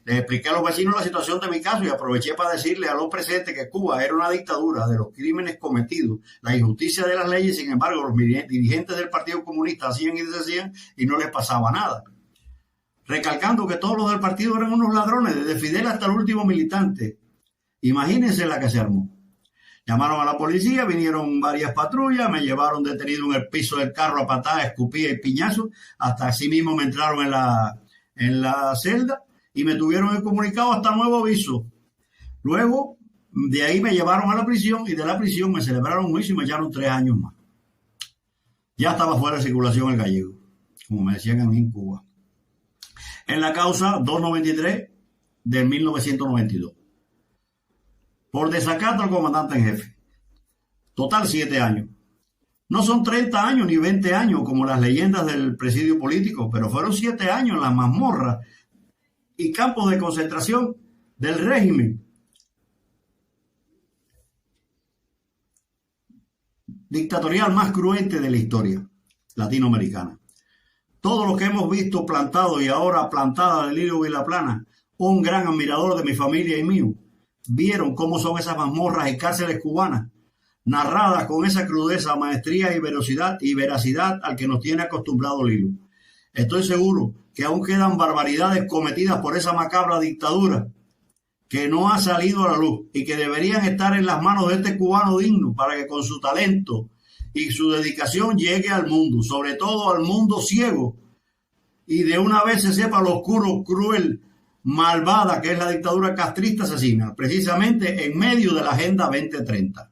[SPEAKER 2] les expliqué a los vecinos la situación de mi caso y aproveché para decirle a los presentes que Cuba era una dictadura de los crímenes cometidos, la injusticia de las leyes. Sin embargo, los dirigentes del Partido Comunista hacían y deshacían y no les pasaba nada. Recalcando que todos los del partido eran unos ladrones, desde Fidel hasta el último militante. Imagínense la que se armó. Llamaron a la policía, vinieron varias patrullas, me llevaron detenido en el piso del carro a patadas, escupidas y piñazos, hasta así mismo me entraron en la celda y me tuvieron incomunicado hasta nuevo aviso. Luego, de ahí me llevaron a la prisión y de la prisión me celebraron un juicio y me echaron 3 años más. Ya estaba fuera de circulación el gallego, como me decían a mí en Cuba. En la causa 293 de 1992. Por desacato al comandante en jefe. Total 7 años. No son 30 años ni 20 años como las leyendas del presidio político, pero fueron 7 años en las mazmorras y campos de concentración del régimen dictatorial más cruente de la historia latinoamericana. Todo lo que hemos visto plantado y ahora plantada de Lilo Vilaplana, un gran admirador de mi familia y mío, vieron cómo son esas mazmorras y cárceles cubanas, narradas con esa crudeza, maestría y veracidad al que nos tiene acostumbrado Lilo. Estoy seguro que aún quedan barbaridades cometidas por esa macabra dictadura que no ha salido a la luz y que deberían estar en las manos de este cubano digno para que con su talento y su dedicación llegue al mundo, sobre todo al mundo ciego, y de una vez se sepa lo oscuro, cruel, malvada que es la dictadura castrista asesina, precisamente en medio de la Agenda 2030.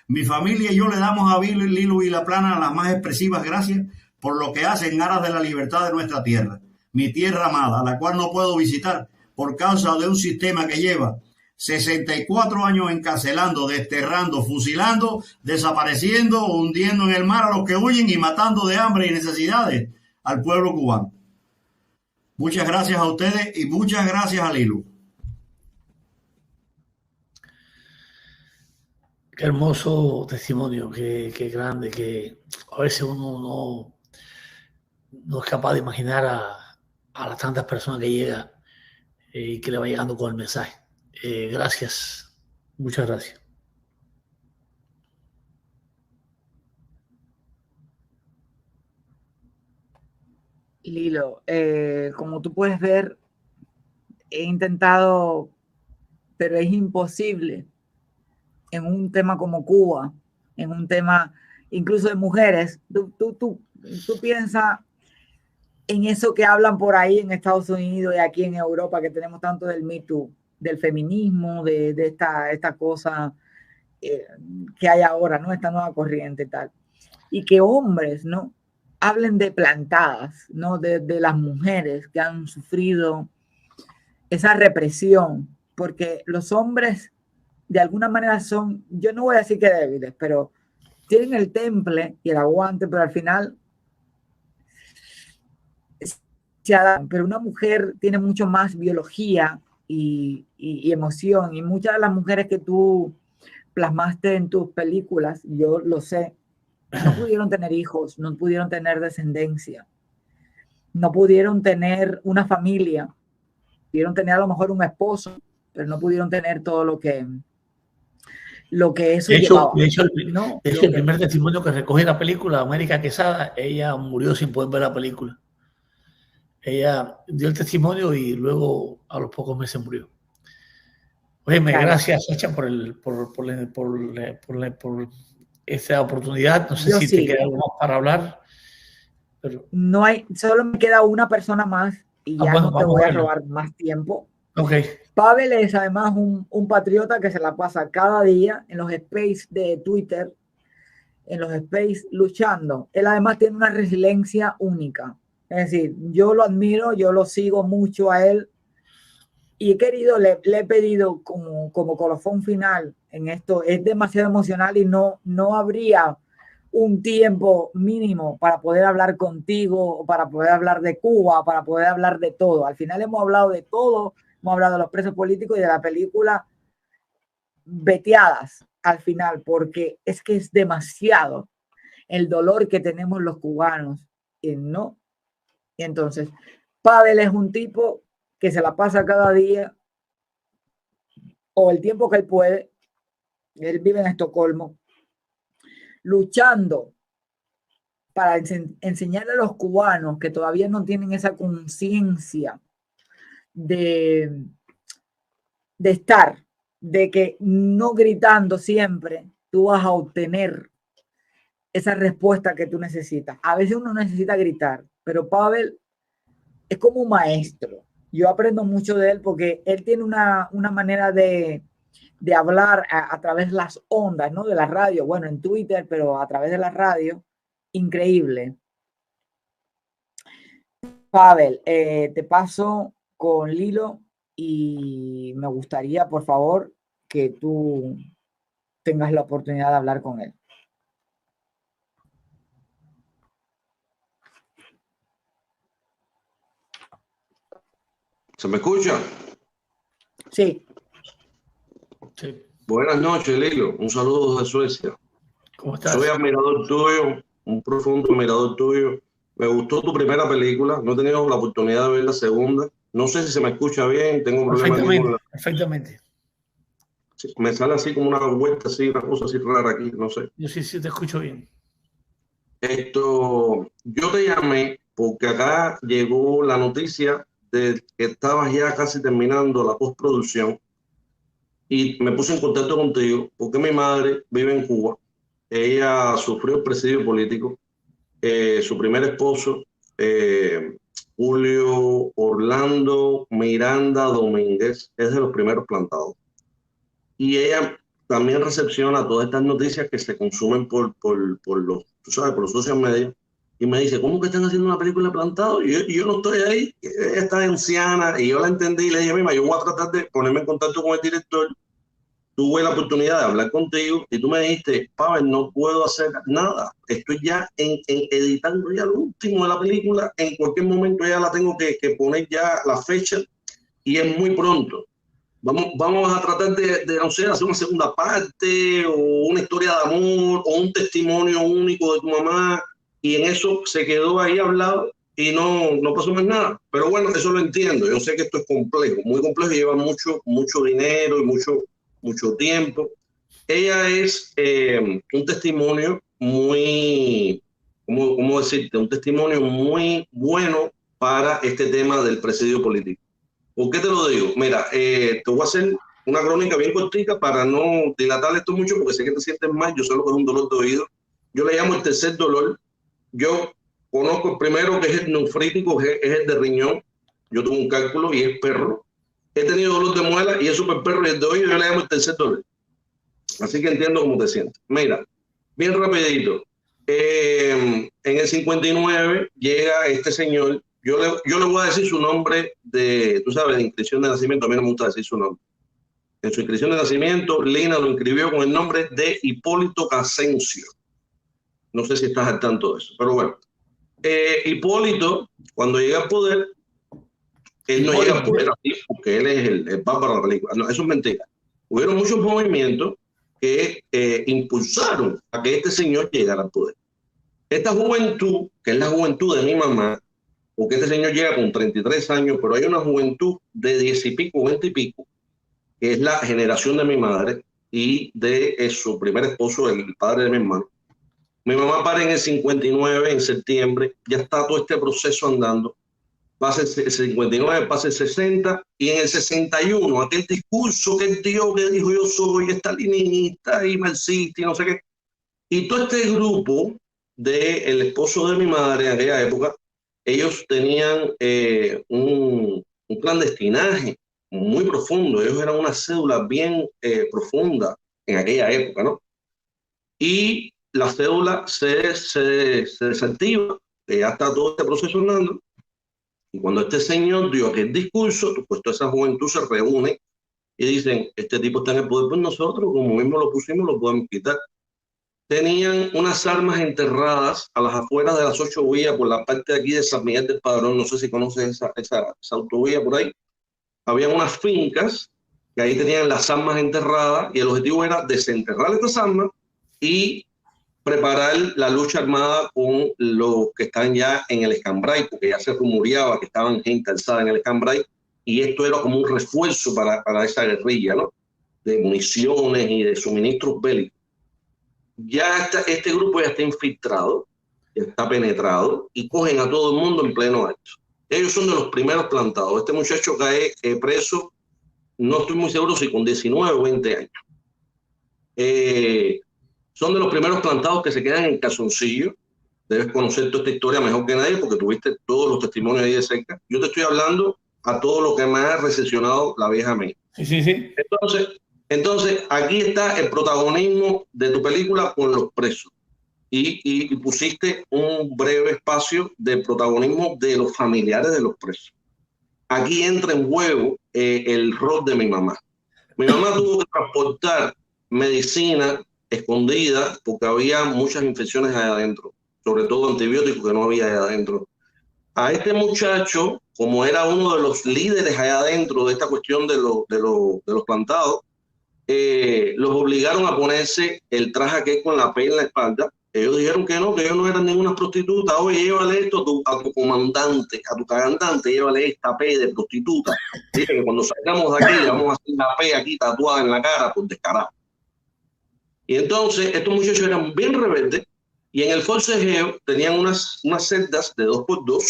[SPEAKER 2] Mi familia y yo le damos a Lilo Vilaplana las más expresivas gracias por lo que hace en aras de la libertad de nuestra tierra, mi tierra amada, la cual no puedo visitar por causa de un sistema que lleva 64 años encarcelando, desterrando, fusilando, desapareciendo, hundiendo en el mar a los que huyen y matando de hambre y necesidades al pueblo cubano. Muchas gracias a ustedes y muchas gracias a Lilo.
[SPEAKER 7] Qué hermoso testimonio, qué grande, que a veces uno no es capaz de imaginar a las tantas personas que llega y que le va llegando con el mensaje. Gracias, muchas gracias.
[SPEAKER 6] Lilo, como tú puedes ver, he intentado, pero es imposible en un tema como Cuba, en un tema incluso de mujeres. Tú piensas en eso que hablan por ahí en Estados Unidos y aquí en Europa, que tenemos tanto del Me Too, del feminismo, de esta cosa que hay ahora, ¿no? Esta nueva corriente y tal. Y que hombres, ¿no?, hablen de plantadas, ¿no?, de las mujeres que han sufrido esa represión, porque los hombres de alguna manera son, yo no voy a decir que débiles, pero tienen el temple y el aguante, pero al final se adaptan. Pero una mujer tiene mucho más biología y emoción, y muchas de las mujeres que tú plasmaste en tus películas, yo lo sé, no pudieron tener hijos, no pudieron tener descendencia, no pudieron tener una familia, pudieron tener a lo mejor un esposo, pero no pudieron tener todo lo que eso llevaba.
[SPEAKER 7] De hecho, el primer testimonio que recoge la película, América Quesada, ella murió sin poder ver la película. Ella dio el testimonio y luego a los pocos meses murió. Oye, gracias, Sacha, por esta oportunidad. No sé si te queda algo más para hablar. Pero... No hay, solo me queda una persona más y ya no te voy a robar más tiempo. Okay. Pavel es además un patriota que se la pasa cada día en los space de Twitter, en los space luchando. Él además tiene una resiliencia única. Es decir, yo lo admiro, yo lo sigo mucho a él y le he pedido como colofón final en esto. Es demasiado emocional y no habría
[SPEAKER 6] un tiempo mínimo para poder hablar contigo, para poder hablar de Cuba, para poder hablar de todo. Al final hemos hablado de todo, hemos hablado de los presos políticos y de la película veteadas al final, porque es que es demasiado el dolor que tenemos los cubanos, ¿no? Y entonces, Pavel es un tipo que se la pasa cada día, o el tiempo que él puede, él vive en Estocolmo, luchando para enseñarle a los cubanos que todavía no tienen esa conciencia de estar, de que no gritando siempre tú vas a obtener esa respuesta que tú necesitas. A veces uno necesita gritar, pero Pavel es como un maestro. Yo aprendo mucho de él porque él tiene una manera de hablar a través de las ondas, ¿no? De la radio, bueno, en Twitter, pero a través de la radio, increíble. Pavel, te paso con Lilo y me gustaría, por favor, que tú tengas la oportunidad de hablar con él.
[SPEAKER 4] ¿Se me escucha?
[SPEAKER 6] Sí.
[SPEAKER 7] Sí.
[SPEAKER 4] Buenas noches, Lilo. Un saludo desde Suecia.
[SPEAKER 7] ¿Cómo estás?
[SPEAKER 4] Soy admirador tuyo, un profundo admirador tuyo. Me gustó tu primera película. No he tenido la oportunidad de ver la segunda. No sé si se me escucha bien. Tengo problemas aquí con la...
[SPEAKER 7] Perfectamente.
[SPEAKER 4] Sí, me sale así como una vuelta, así, una cosa así rara aquí. No sé.
[SPEAKER 7] Yo sí te escucho bien.
[SPEAKER 4] Yo te llamé porque acá llegó la noticia de que estabas ya casi terminando la postproducción y me puse en contacto contigo porque mi madre vive en Cuba. Ella sufrió el presidio político. Su primer esposo, Julio Orlando Miranda Domínguez, es de los primeros plantados. Y ella también recepciona todas estas noticias que se consumen por los, tú sabes, por los social media. Y me dice, ¿cómo que están haciendo una película de Plantado? Y yo no estoy ahí, ella está anciana. Y yo la entendí y le dije, mira, yo voy a tratar de ponerme en contacto con el director. Tuve la oportunidad de hablar contigo y tú me dijiste, Pavel, no puedo hacer nada. Estoy ya editando ya lo último de la película. En cualquier momento ya la tengo que poner ya la fecha y es muy pronto. Vamos a tratar de no sé, hacer una segunda parte o una historia de amor o un testimonio único de tu mamá. Y en eso se quedó ahí hablado y no pasó más nada. Pero bueno, eso lo entiendo. Yo sé que esto es complejo, muy complejo y lleva mucho dinero y mucho tiempo. Ella es un testimonio muy, ¿cómo decirte? Un testimonio muy bueno para este tema del presidio político. ¿Por qué te lo digo? Mira, te voy a hacer una crónica bien cortita para no dilatar esto mucho porque sé que te sientes mal. Yo sé lo que es un dolor de oído. Yo le llamo el tercer dolor. Yo conozco el primero, que es el nefrítico, que es el de riñón. Yo tuve un cálculo y es perro. He tenido dolor de muela y es súper perro y el de oído yo le llamo el tercer dolor. Así que entiendo cómo te sientes. Mira, bien rapidito. En el 59 llega este señor. Yo le voy a decir su nombre tú sabes, de inscripción de nacimiento. A mí no me gusta decir su nombre. En su inscripción de nacimiento, Lina lo inscribió con el nombre de Hipólito Cascencio. No sé si estás al tanto de eso, pero bueno. Hipólito, cuando llega al poder, él no llega al poder así, porque él es el papa de la película. No, eso es mentira. Hubieron muchos movimientos que impulsaron a que este señor llegara al poder. Esta juventud, que es la juventud de mi mamá, porque este señor llega con 33 años, pero hay una juventud de 10 y pico, 20 y pico, que es la generación de mi madre y de su primer esposo, el padre de mi hermano. Mi mamá para en el 59, en septiembre, ya está todo este proceso andando. Pasa el 59, pasa el 60, y en el 61, aquel discurso que él dio, que dijo yo soy estalinista y marxista y no sé qué. Y todo este grupo del esposo de mi madre en aquella época, ellos tenían un clandestinaje muy profundo. Ellos eran una cédula bien profunda en aquella época, ¿no? Y la cédula se desactiva, ya está todo este proceso andando. Y cuando este señor dio aquel discurso, pues toda esa juventud se reúne y dicen, este tipo está en el poder por nosotros, como mismo lo pusimos, lo podemos quitar. tenían unas armas enterradas a las afueras de las 8 vías por la parte de aquí de San Miguel del Padrón. No sé si conoces esa autovía por ahí. Habían unas fincas que ahí tenían las armas enterradas y el objetivo era desenterrar estas armas y preparar la lucha armada con los que están ya en el Escambray, porque ya se rumoreaba que estaban gente alzada en el Escambray, y esto era como un refuerzo para esa guerrilla, ¿no? De municiones y de suministros bélicos. Ya este grupo ya está infiltrado, ya está penetrado, y cogen a todo el mundo en pleno acto. Ellos son de los primeros plantados. Este muchacho cae preso, no estoy muy seguro si con 19 o 20 años. Son de los primeros plantados que se quedan en calzoncillo. Debes conocer toda esta historia mejor que nadie porque tuviste todos los testimonios ahí de cerca. Yo te estoy hablando a todo lo que me ha recepcionado la vieja mía.
[SPEAKER 7] Sí.
[SPEAKER 4] Entonces, aquí está el protagonismo de tu película con los presos. Y pusiste un breve espacio de protagonismo de los familiares de los presos. Aquí entra en juego el rol de mi mamá. Mi mamá tuvo que transportar medicina escondida porque había muchas infecciones allá adentro, sobre todo antibióticos que no había allá adentro. A este muchacho, como era uno de los líderes allá adentro de esta cuestión de los plantados, los obligaron a ponerse el traje aquel con la P en la espalda. Ellos dijeron que ellos no eran ninguna prostituta. Oye, llévale esto a tu comandante, a tu cantante, llévale esta P de prostituta. Dice que cuando salgamos de aquí le vamos a hacer la P aquí tatuada en la cara por descarado. Y entonces estos muchachos eran bien rebeldes y en el forcejeo tenían unas celdas de 2x2,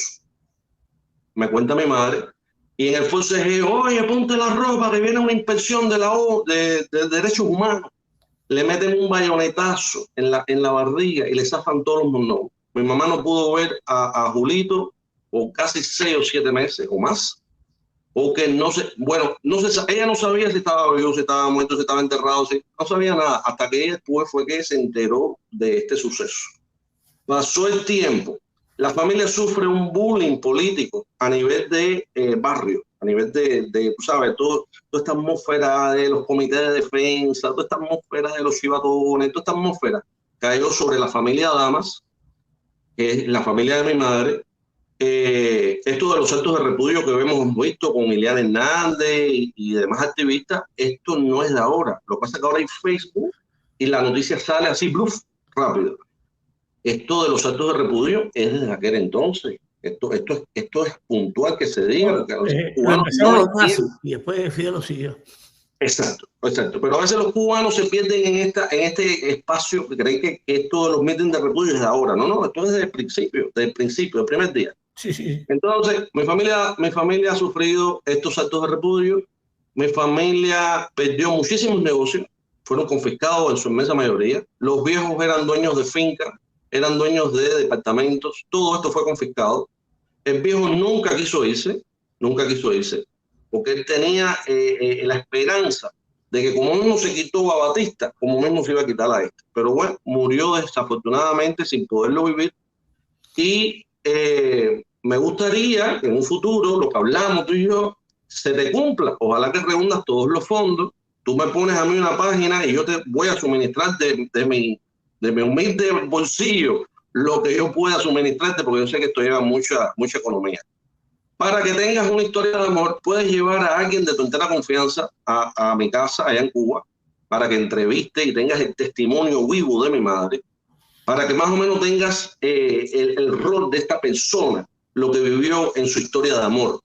[SPEAKER 4] me cuenta mi madre, y en el forcejeo, oye, ponte la ropa que viene una inspección de derechos humanos. Le meten un bayonetazo en la barriga y le zafan todos los monólogos. Mi mamá no pudo ver a Julito por casi 6 o 7 meses o más. Porque ella no sabía si estaba vivo, si estaba muerto, si estaba enterrado, no sabía nada, hasta que ella después fue que se enteró de este suceso. Pasó el tiempo, la familia sufre un bullying político a nivel de barrio, a nivel de tú sabes, toda esta atmósfera de los comités de defensa, toda esta atmósfera de los chivatones, toda esta atmósfera cayó sobre la familia Damas, que es la familia de mi madre. Esto de los actos de repudio que hemos visto con Ileana Hernández y demás activistas, esto no es de ahora. Lo que pasa es que ahora hay Facebook y la noticia sale así, bluff, rápido. Esto de los actos de repudio es desde aquel entonces. Esto es puntual que se diga. Porque los cubanos
[SPEAKER 7] y después Fidel lo siguió.
[SPEAKER 4] Exacto. Pero a veces los cubanos se pierden en este espacio que creen que esto de los mítines de repudio es de ahora. No, esto es desde el principio, del primer día.
[SPEAKER 7] Sí.
[SPEAKER 4] Entonces, mi familia ha sufrido estos actos de repudio. Mi familia perdió muchísimos negocios, fueron confiscados en su inmensa mayoría. Los viejos eran dueños de fincas, eran dueños de departamentos, todo esto fue confiscado. El viejo nunca quiso irse, porque él tenía la esperanza de que como mismo se quitó a Batista, como mismo se iba a quitar a este. Pero bueno, murió desafortunadamente sin poderlo vivir. Y me gustaría que en un futuro, lo que hablamos tú y yo, se te cumpla. Ojalá que reúnas todos los fondos. Tú me pones a mí una página y yo te voy a suministrar de mi humilde bolsillo lo que yo pueda suministrarte, porque yo sé que esto lleva mucha economía. Para que tengas una historia de amor, puedes llevar a alguien de tu entera confianza a mi casa allá en Cuba, para que entreviste y tengas el testimonio vivo de mi madre, para que más o menos tengas el rol de esta persona, lo que vivió en su historia de amor.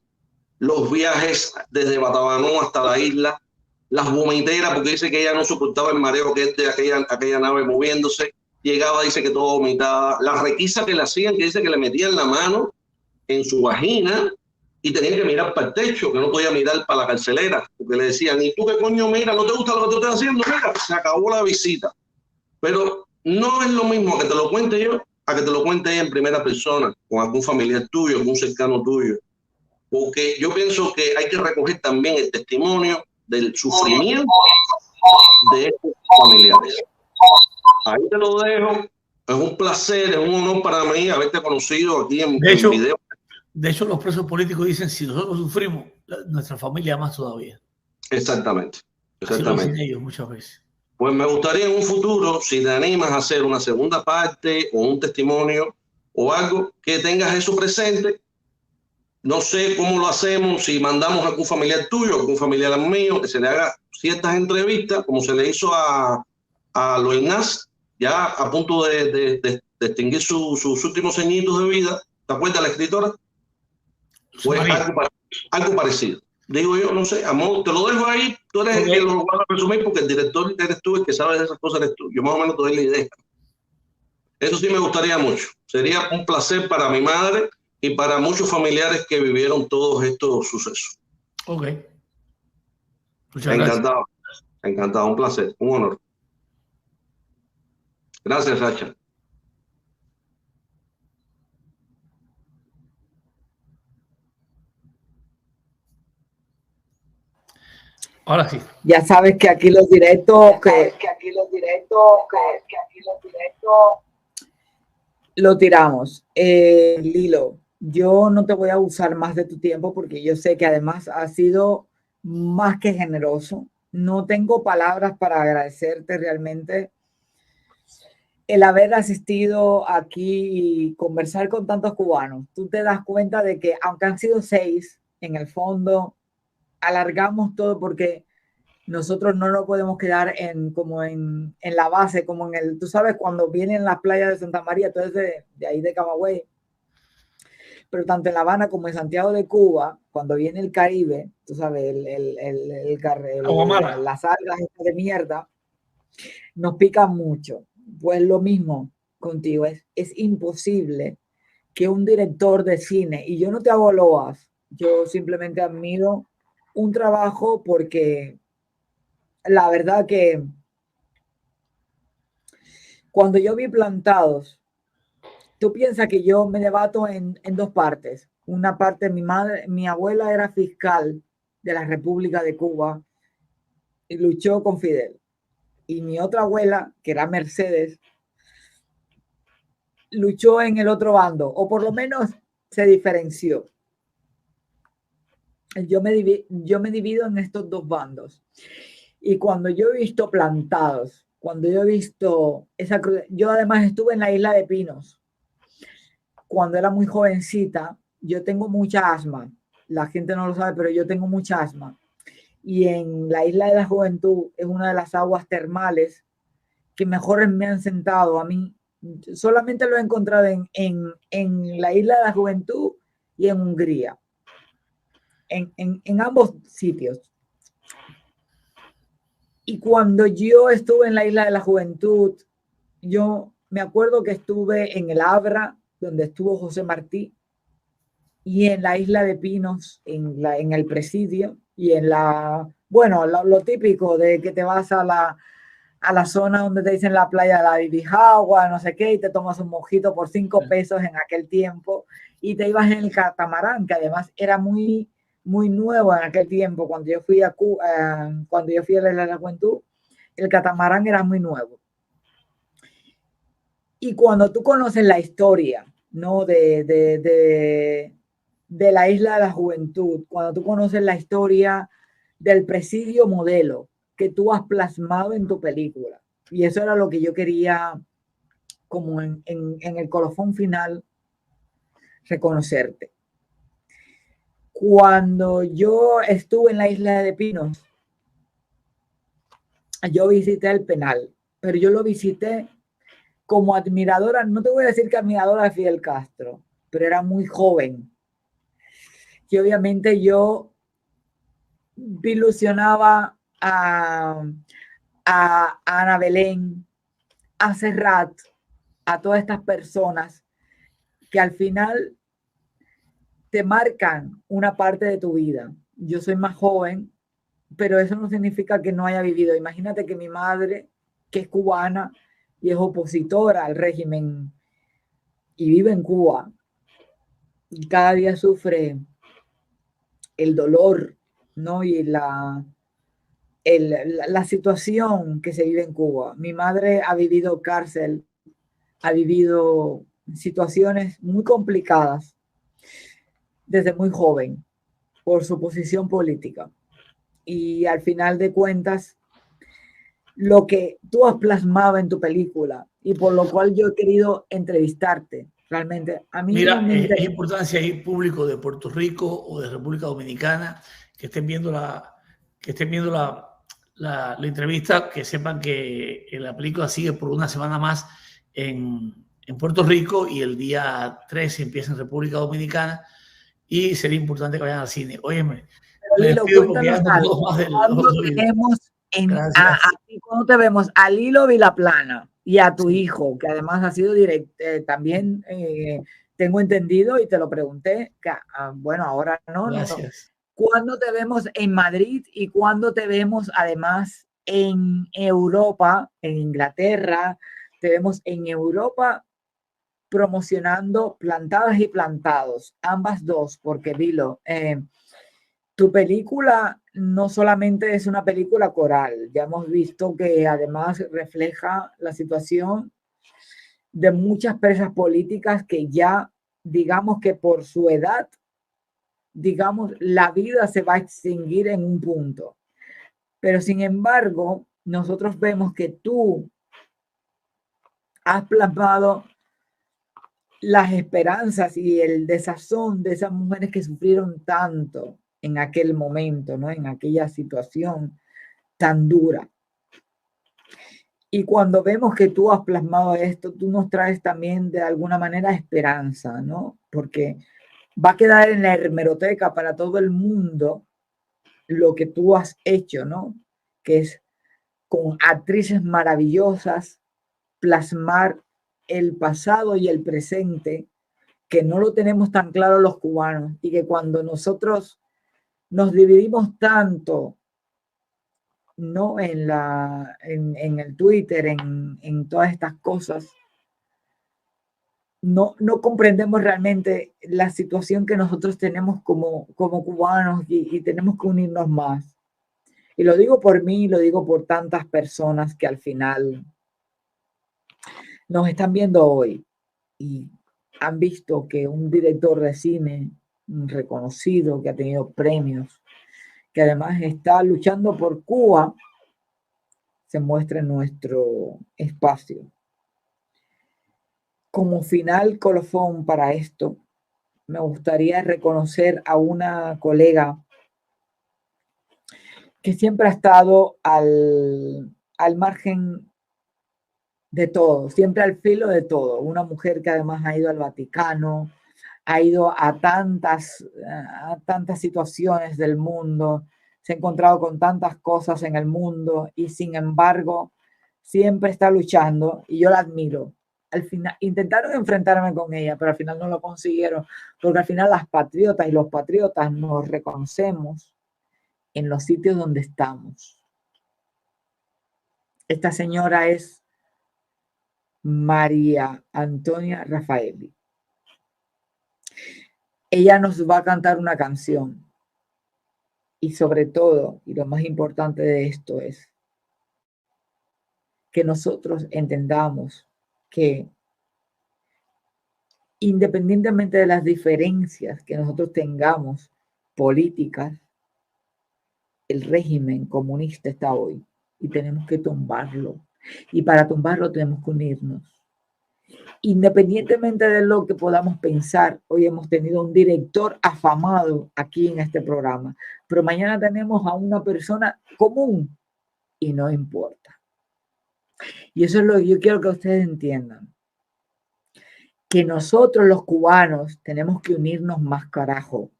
[SPEAKER 4] Los viajes desde Batabanó hasta la isla, las vomiteras, porque dice que ella no soportaba el mareo que es de aquella nave moviéndose, llegaba, dice que todo vomitaba, la requisa que le hacían, que dice que le metían la mano en su vagina y tenía que mirar para el techo, que no podía mirar para la carcelera, porque le decían, ¿y tú qué coño mira? ¿No te gusta lo que te estoy haciendo? Mira, se acabó la visita. Pero no es lo mismo que te lo cuente yo a que te lo cuente ella en primera persona, con algún familiar tuyo, algún cercano tuyo. Porque yo pienso que hay que recoger también el testimonio del sufrimiento de estos familiares. Ahí te lo dejo. Es un placer, es un honor para mí haberte conocido aquí en video.
[SPEAKER 7] De hecho, los presos políticos dicen, si nosotros sufrimos, nuestra familia más todavía.
[SPEAKER 4] Exactamente.
[SPEAKER 7] Así lo dicen ellos muchas veces.
[SPEAKER 4] Pues me gustaría en un futuro, si te animas a hacer una segunda parte o un testimonio o algo, que tengas eso presente. No sé cómo lo hacemos, si mandamos a algún familiar tuyo, a algún familiar mío, que se le haga ciertas entrevistas, como se le hizo a Loinaz, ya a punto de extinguir sus últimos añitos de vida. ¿Te acuerdas la escritora? Pues algo parecido. Digo yo, no sé, amor, te lo dejo ahí. Tú eres el que lo va a resumir porque el director eres tú, el que sabe de esas cosas eres tú. Yo más o menos te doy la idea. Eso sí me gustaría mucho. Sería un placer para mi madre y para muchos familiares que vivieron todos estos sucesos.
[SPEAKER 7] Ok. Muchas gracias.
[SPEAKER 4] Encantado, un placer, un honor. Gracias, Sacha.
[SPEAKER 7] Ahora sí.
[SPEAKER 6] Ya sabes que aquí los directos, lo tiramos. Lilo, yo no te voy a usar más de tu tiempo porque yo sé que además has sido más que generoso. No tengo palabras para agradecerte realmente el haber asistido aquí y conversar con tantos cubanos. Tú te das cuenta de que aunque han sido 6, en el fondo alargamos todo porque nosotros no nos podemos quedar como en la base, como en el, tú sabes, cuando vienen las playas de Santa María, entonces de ahí de Camagüey, pero tanto en La Habana como en Santiago de Cuba, cuando viene el Caribe, tú sabes, las algas de mierda, nos pican mucho. Pues lo mismo contigo, es imposible que un director de cine, y yo no te hago loas, yo simplemente admiro un trabajo porque la verdad que cuando yo vi Plantados, tú piensas que yo me debato en 2 partes. Una parte, mi abuela era fiscal de la República de Cuba y luchó con Fidel. Y mi otra abuela, que era Mercedes, luchó en el otro bando, o por lo menos se diferenció. Yo me divido en estos 2 bandos. Y cuando yo he visto Plantados, cuando yo he visto esa cruz, yo además estuve en la Isla de Pinos. Cuando era muy jovencita, yo tengo mucha asma. La gente no lo sabe, pero yo tengo mucha asma. Y en la Isla de la Juventud es una de las aguas termales que mejor me han sentado a mí. Solamente lo he encontrado en la Isla de la Juventud y en Hungría. En ambos sitios. Y cuando yo estuve en la Isla de la Juventud, yo me acuerdo que estuve en el Abra, donde estuvo José Martí, y en la Isla de Pinos, en el presidio, y en lo típico de que te vas a la zona donde te dicen la playa de la Bibijagua, no sé qué, y te tomas un mojito por 5 pesos en aquel tiempo, y te ibas en el catamarán, que además era muy nuevo en aquel tiempo. Cuando yo fui a la Isla de la Juventud, el catamarán era muy nuevo. Y cuando tú conoces la historia, ¿no? de la Isla de la Juventud, cuando tú conoces la historia del presidio modelo que tú has plasmado en tu película, y eso era lo que yo quería, como en el colofón final, reconocerte. Cuando yo estuve en la Isla de Pinos, yo visité el penal, pero yo lo visité como admiradora, no te voy a decir que admiradora de Fidel Castro, pero era muy joven. Y obviamente yo ilusionaba a Ana Belén, a Serrat, a todas estas personas que al final te marcan una parte de tu vida. Yo soy más joven, pero eso no significa que no haya vivido. Imagínate que mi madre, que es cubana y es opositora al régimen y vive en Cuba, y cada día sufre el dolor, ¿no? Y la situación que se vive en Cuba. Mi madre ha vivido cárcel, ha vivido situaciones muy complicadas desde muy joven por su posición política. Y al final de cuentas, lo que tú has plasmado en tu película y por lo cual yo he querido entrevistarte. Realmente, a mí
[SPEAKER 7] mira,
[SPEAKER 6] me
[SPEAKER 7] es importante si hay público de Puerto Rico o de República Dominicana que estén viendo la entrevista, que sepan que la película sigue por una semana más en Puerto Rico y el día 13 empieza en República Dominicana y sería importante que vayan al cine. Óyeme, me despido porque ya no puedo más del
[SPEAKER 6] ¿Cuándo te vemos a Lilo Vilaplana y a tu hijo, que además ha sido también tengo entendido y te lo pregunté, que, bueno, ahora no.
[SPEAKER 7] Gracias.
[SPEAKER 6] ¿Cuándo te vemos en Madrid y cuándo te vemos además en Europa, en Inglaterra? Te vemos en Europa promocionando Plantadas y Plantados, ambas dos, porque Lilo, tu película no solamente es una película coral, ya hemos visto que además refleja la situación de muchas presas políticas que ya, digamos que por su edad, digamos, la vida se va a extinguir en un punto. Pero sin embargo, nosotros vemos que tú has plasmado las esperanzas y el desazón de esas mujeres que sufrieron tanto en aquel momento, ¿no? En aquella situación tan dura. Y cuando vemos que tú has plasmado esto, tú nos traes también de alguna manera esperanza, ¿no? Porque va a quedar en la hemeroteca para todo el mundo lo que tú has hecho, ¿no? Que es con actrices maravillosas plasmar el pasado y el presente, que no lo tenemos tan claro los cubanos, y que cuando nosotros nos dividimos tanto, no en el Twitter, en todas estas cosas, no comprendemos realmente la situación que nosotros tenemos como cubanos y tenemos que unirnos más. Y lo digo por mí, lo digo por tantas personas que al final nos están viendo hoy y han visto que un director de cine reconocido, que ha tenido premios, que además está luchando por Cuba, se muestra en nuestro espacio. Como final colofón para esto, me gustaría reconocer a una colega que siempre ha estado al margen de todo, siempre al filo de todo. Una mujer que además ha ido al Vaticano, ha ido a tantas situaciones del mundo, se ha encontrado con tantas cosas en el mundo y sin embargo siempre está luchando y yo la admiro. Al final intentaron enfrentarme con ella, pero al final no lo consiguieron, porque al final las patriotas y los patriotas nos reconocemos en los sitios donde estamos. Esta señora es María Antonia Raffaelli. Ella nos va a cantar una canción y sobre todo, y lo más importante de esto es que nosotros entendamos que independientemente de las diferencias que nosotros tengamos políticas, el régimen comunista está hoy y tenemos que tumbarlo. Y para tumbarlo tenemos que unirnos. Independientemente de lo que podamos pensar, hoy hemos tenido un director afamado aquí en este programa, pero mañana tenemos a una persona común y no importa. Y eso es lo que yo quiero que ustedes entiendan. Que nosotros los cubanos tenemos que unirnos más, carajo.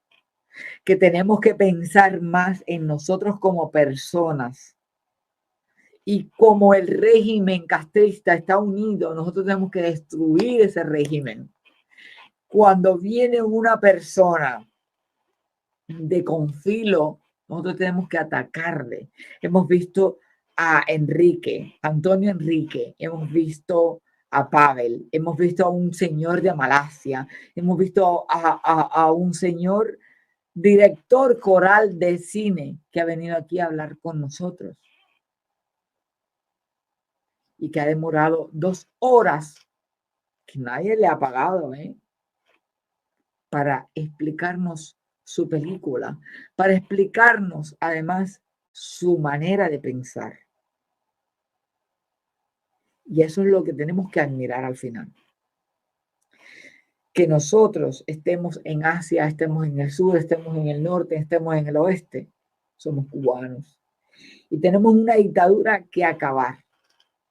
[SPEAKER 6] Que tenemos que pensar más en nosotros como personas. Y como el régimen castrista está unido, nosotros tenemos que destruir ese régimen. Cuando viene una persona de confilo, nosotros tenemos que atacarle. Hemos visto a Antonio Enrique, hemos visto a Pavel, hemos visto a un señor de Malasia, hemos visto a un señor director coral de cine que ha venido aquí a hablar con nosotros. Y que ha demorado 2 horas, que nadie le ha pagado, para explicarnos su película, para explicarnos además su manera de pensar. Y eso es lo que tenemos que admirar al final. Que nosotros estemos en Asia, estemos en el sur, estemos en el norte, estemos en el oeste, somos cubanos. Y tenemos una dictadura que acabar.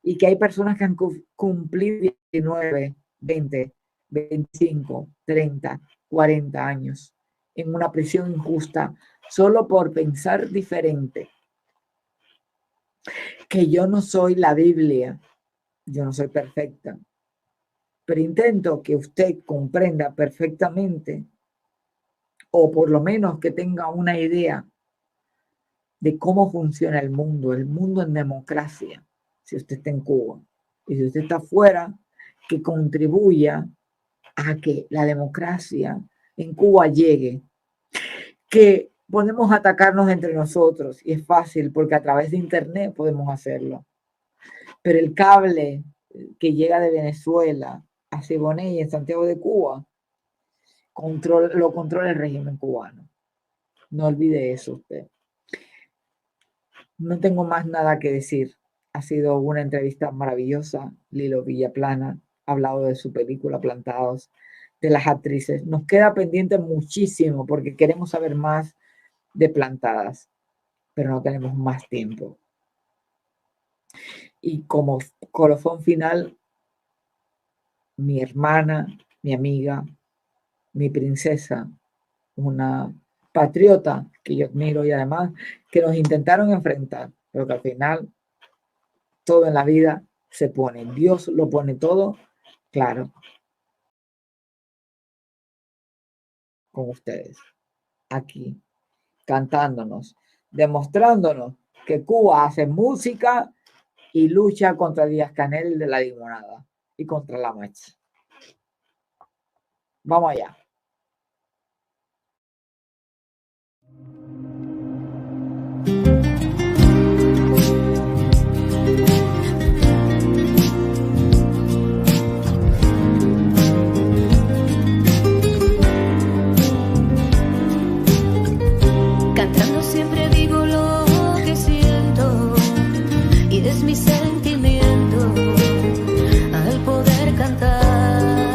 [SPEAKER 6] Y que hay personas que han cumplido 19, 20, 25, 30, 40 años en una prisión injusta solo por pensar diferente. Que yo no soy la Biblia, yo no soy perfecta, pero intento que usted comprenda perfectamente, o por lo menos que tenga una idea de cómo funciona el mundo en democracia, si usted está en Cuba. Y si usted está fuera, que contribuya a que la democracia en Cuba llegue. Que podemos atacarnos entre nosotros, y es fácil porque a través de internet podemos hacerlo. Pero el cable que llega de Venezuela a Siboney y en Santiago de Cuba, lo controla el régimen cubano. No olvide eso usted. No tengo más nada que decir. Ha sido una entrevista maravillosa. Lilo Villaplana ha hablado de su película Plantados, de las actrices. Nos queda pendiente muchísimo porque queremos saber más de Plantadas, pero no tenemos más tiempo. Y como colofón final, mi hermana, mi amiga, mi princesa, una patriota que yo admiro y además que nos intentaron enfrentar, pero que al final todo en la vida se pone. Dios lo pone todo claro. Con ustedes, aquí, cantándonos, demostrándonos que Cuba hace música y lucha contra Díaz-Canel de la limonada y contra la marcha. Vamos allá.
[SPEAKER 3] Cantando siempre digo lo que siento y es mi sentimiento al poder cantar.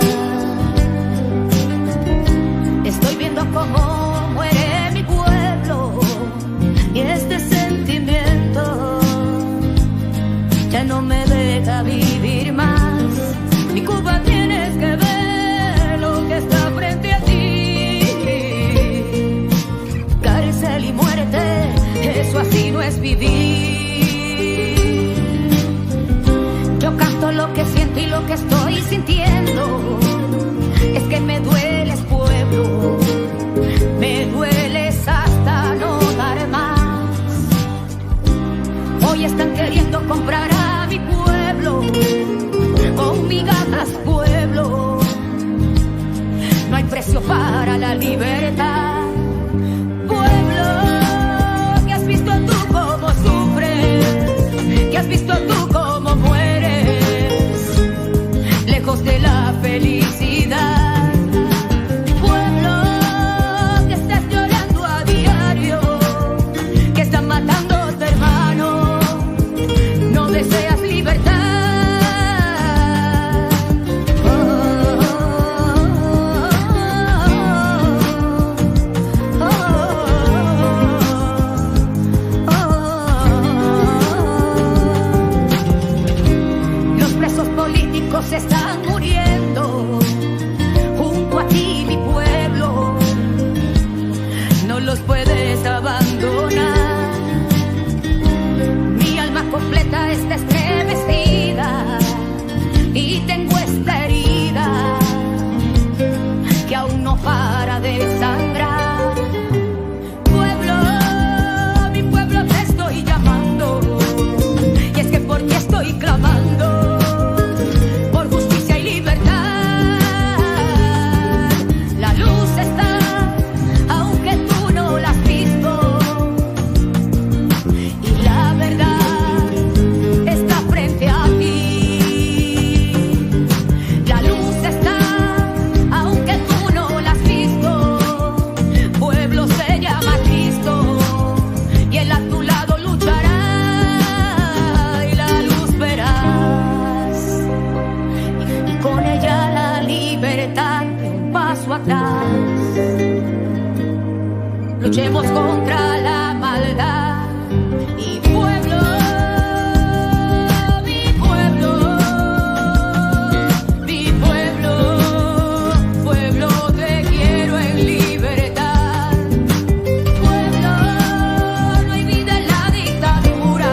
[SPEAKER 3] Luchemos contra la maldad y pueblo, mi pueblo, mi pueblo, pueblo te quiero en libertad. Pueblo, no hay vida en la dictadura,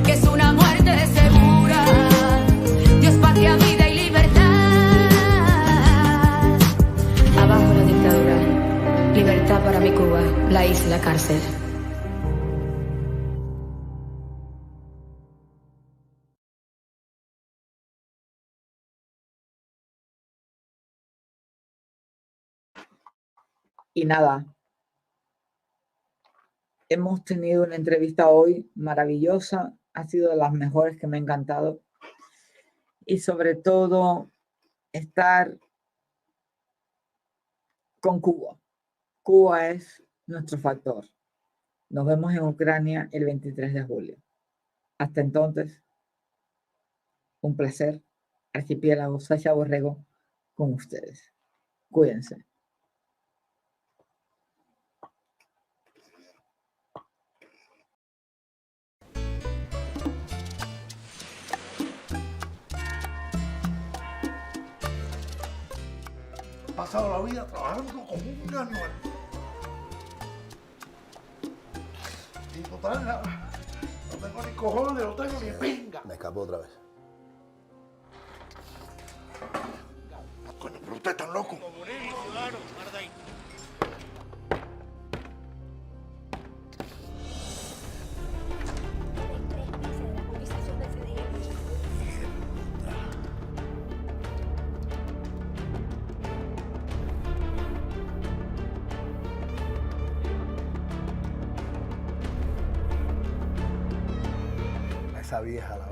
[SPEAKER 3] que es una muerte segura. Dios, patria, vida y libertad. Abajo la dictadura, libertad para mi Cuba, la isla cárcel.
[SPEAKER 6] Y nada, hemos tenido una entrevista hoy maravillosa, ha sido de las mejores que me ha encantado. Y sobre todo, estar con Cuba. Cuba es nuestro factor. Nos vemos en Ucrania el 23 de julio. Hasta entonces, un placer. Archipiélago Sasha Borrego con ustedes. Cuídense.
[SPEAKER 1] He pasado la vida trabajando como un animal. Y total, no tengo ni cojones, no tengo ni pinga.
[SPEAKER 22] Me escapó otra vez.
[SPEAKER 1] Coño, pero usted está loco.
[SPEAKER 22] Esa vieja, la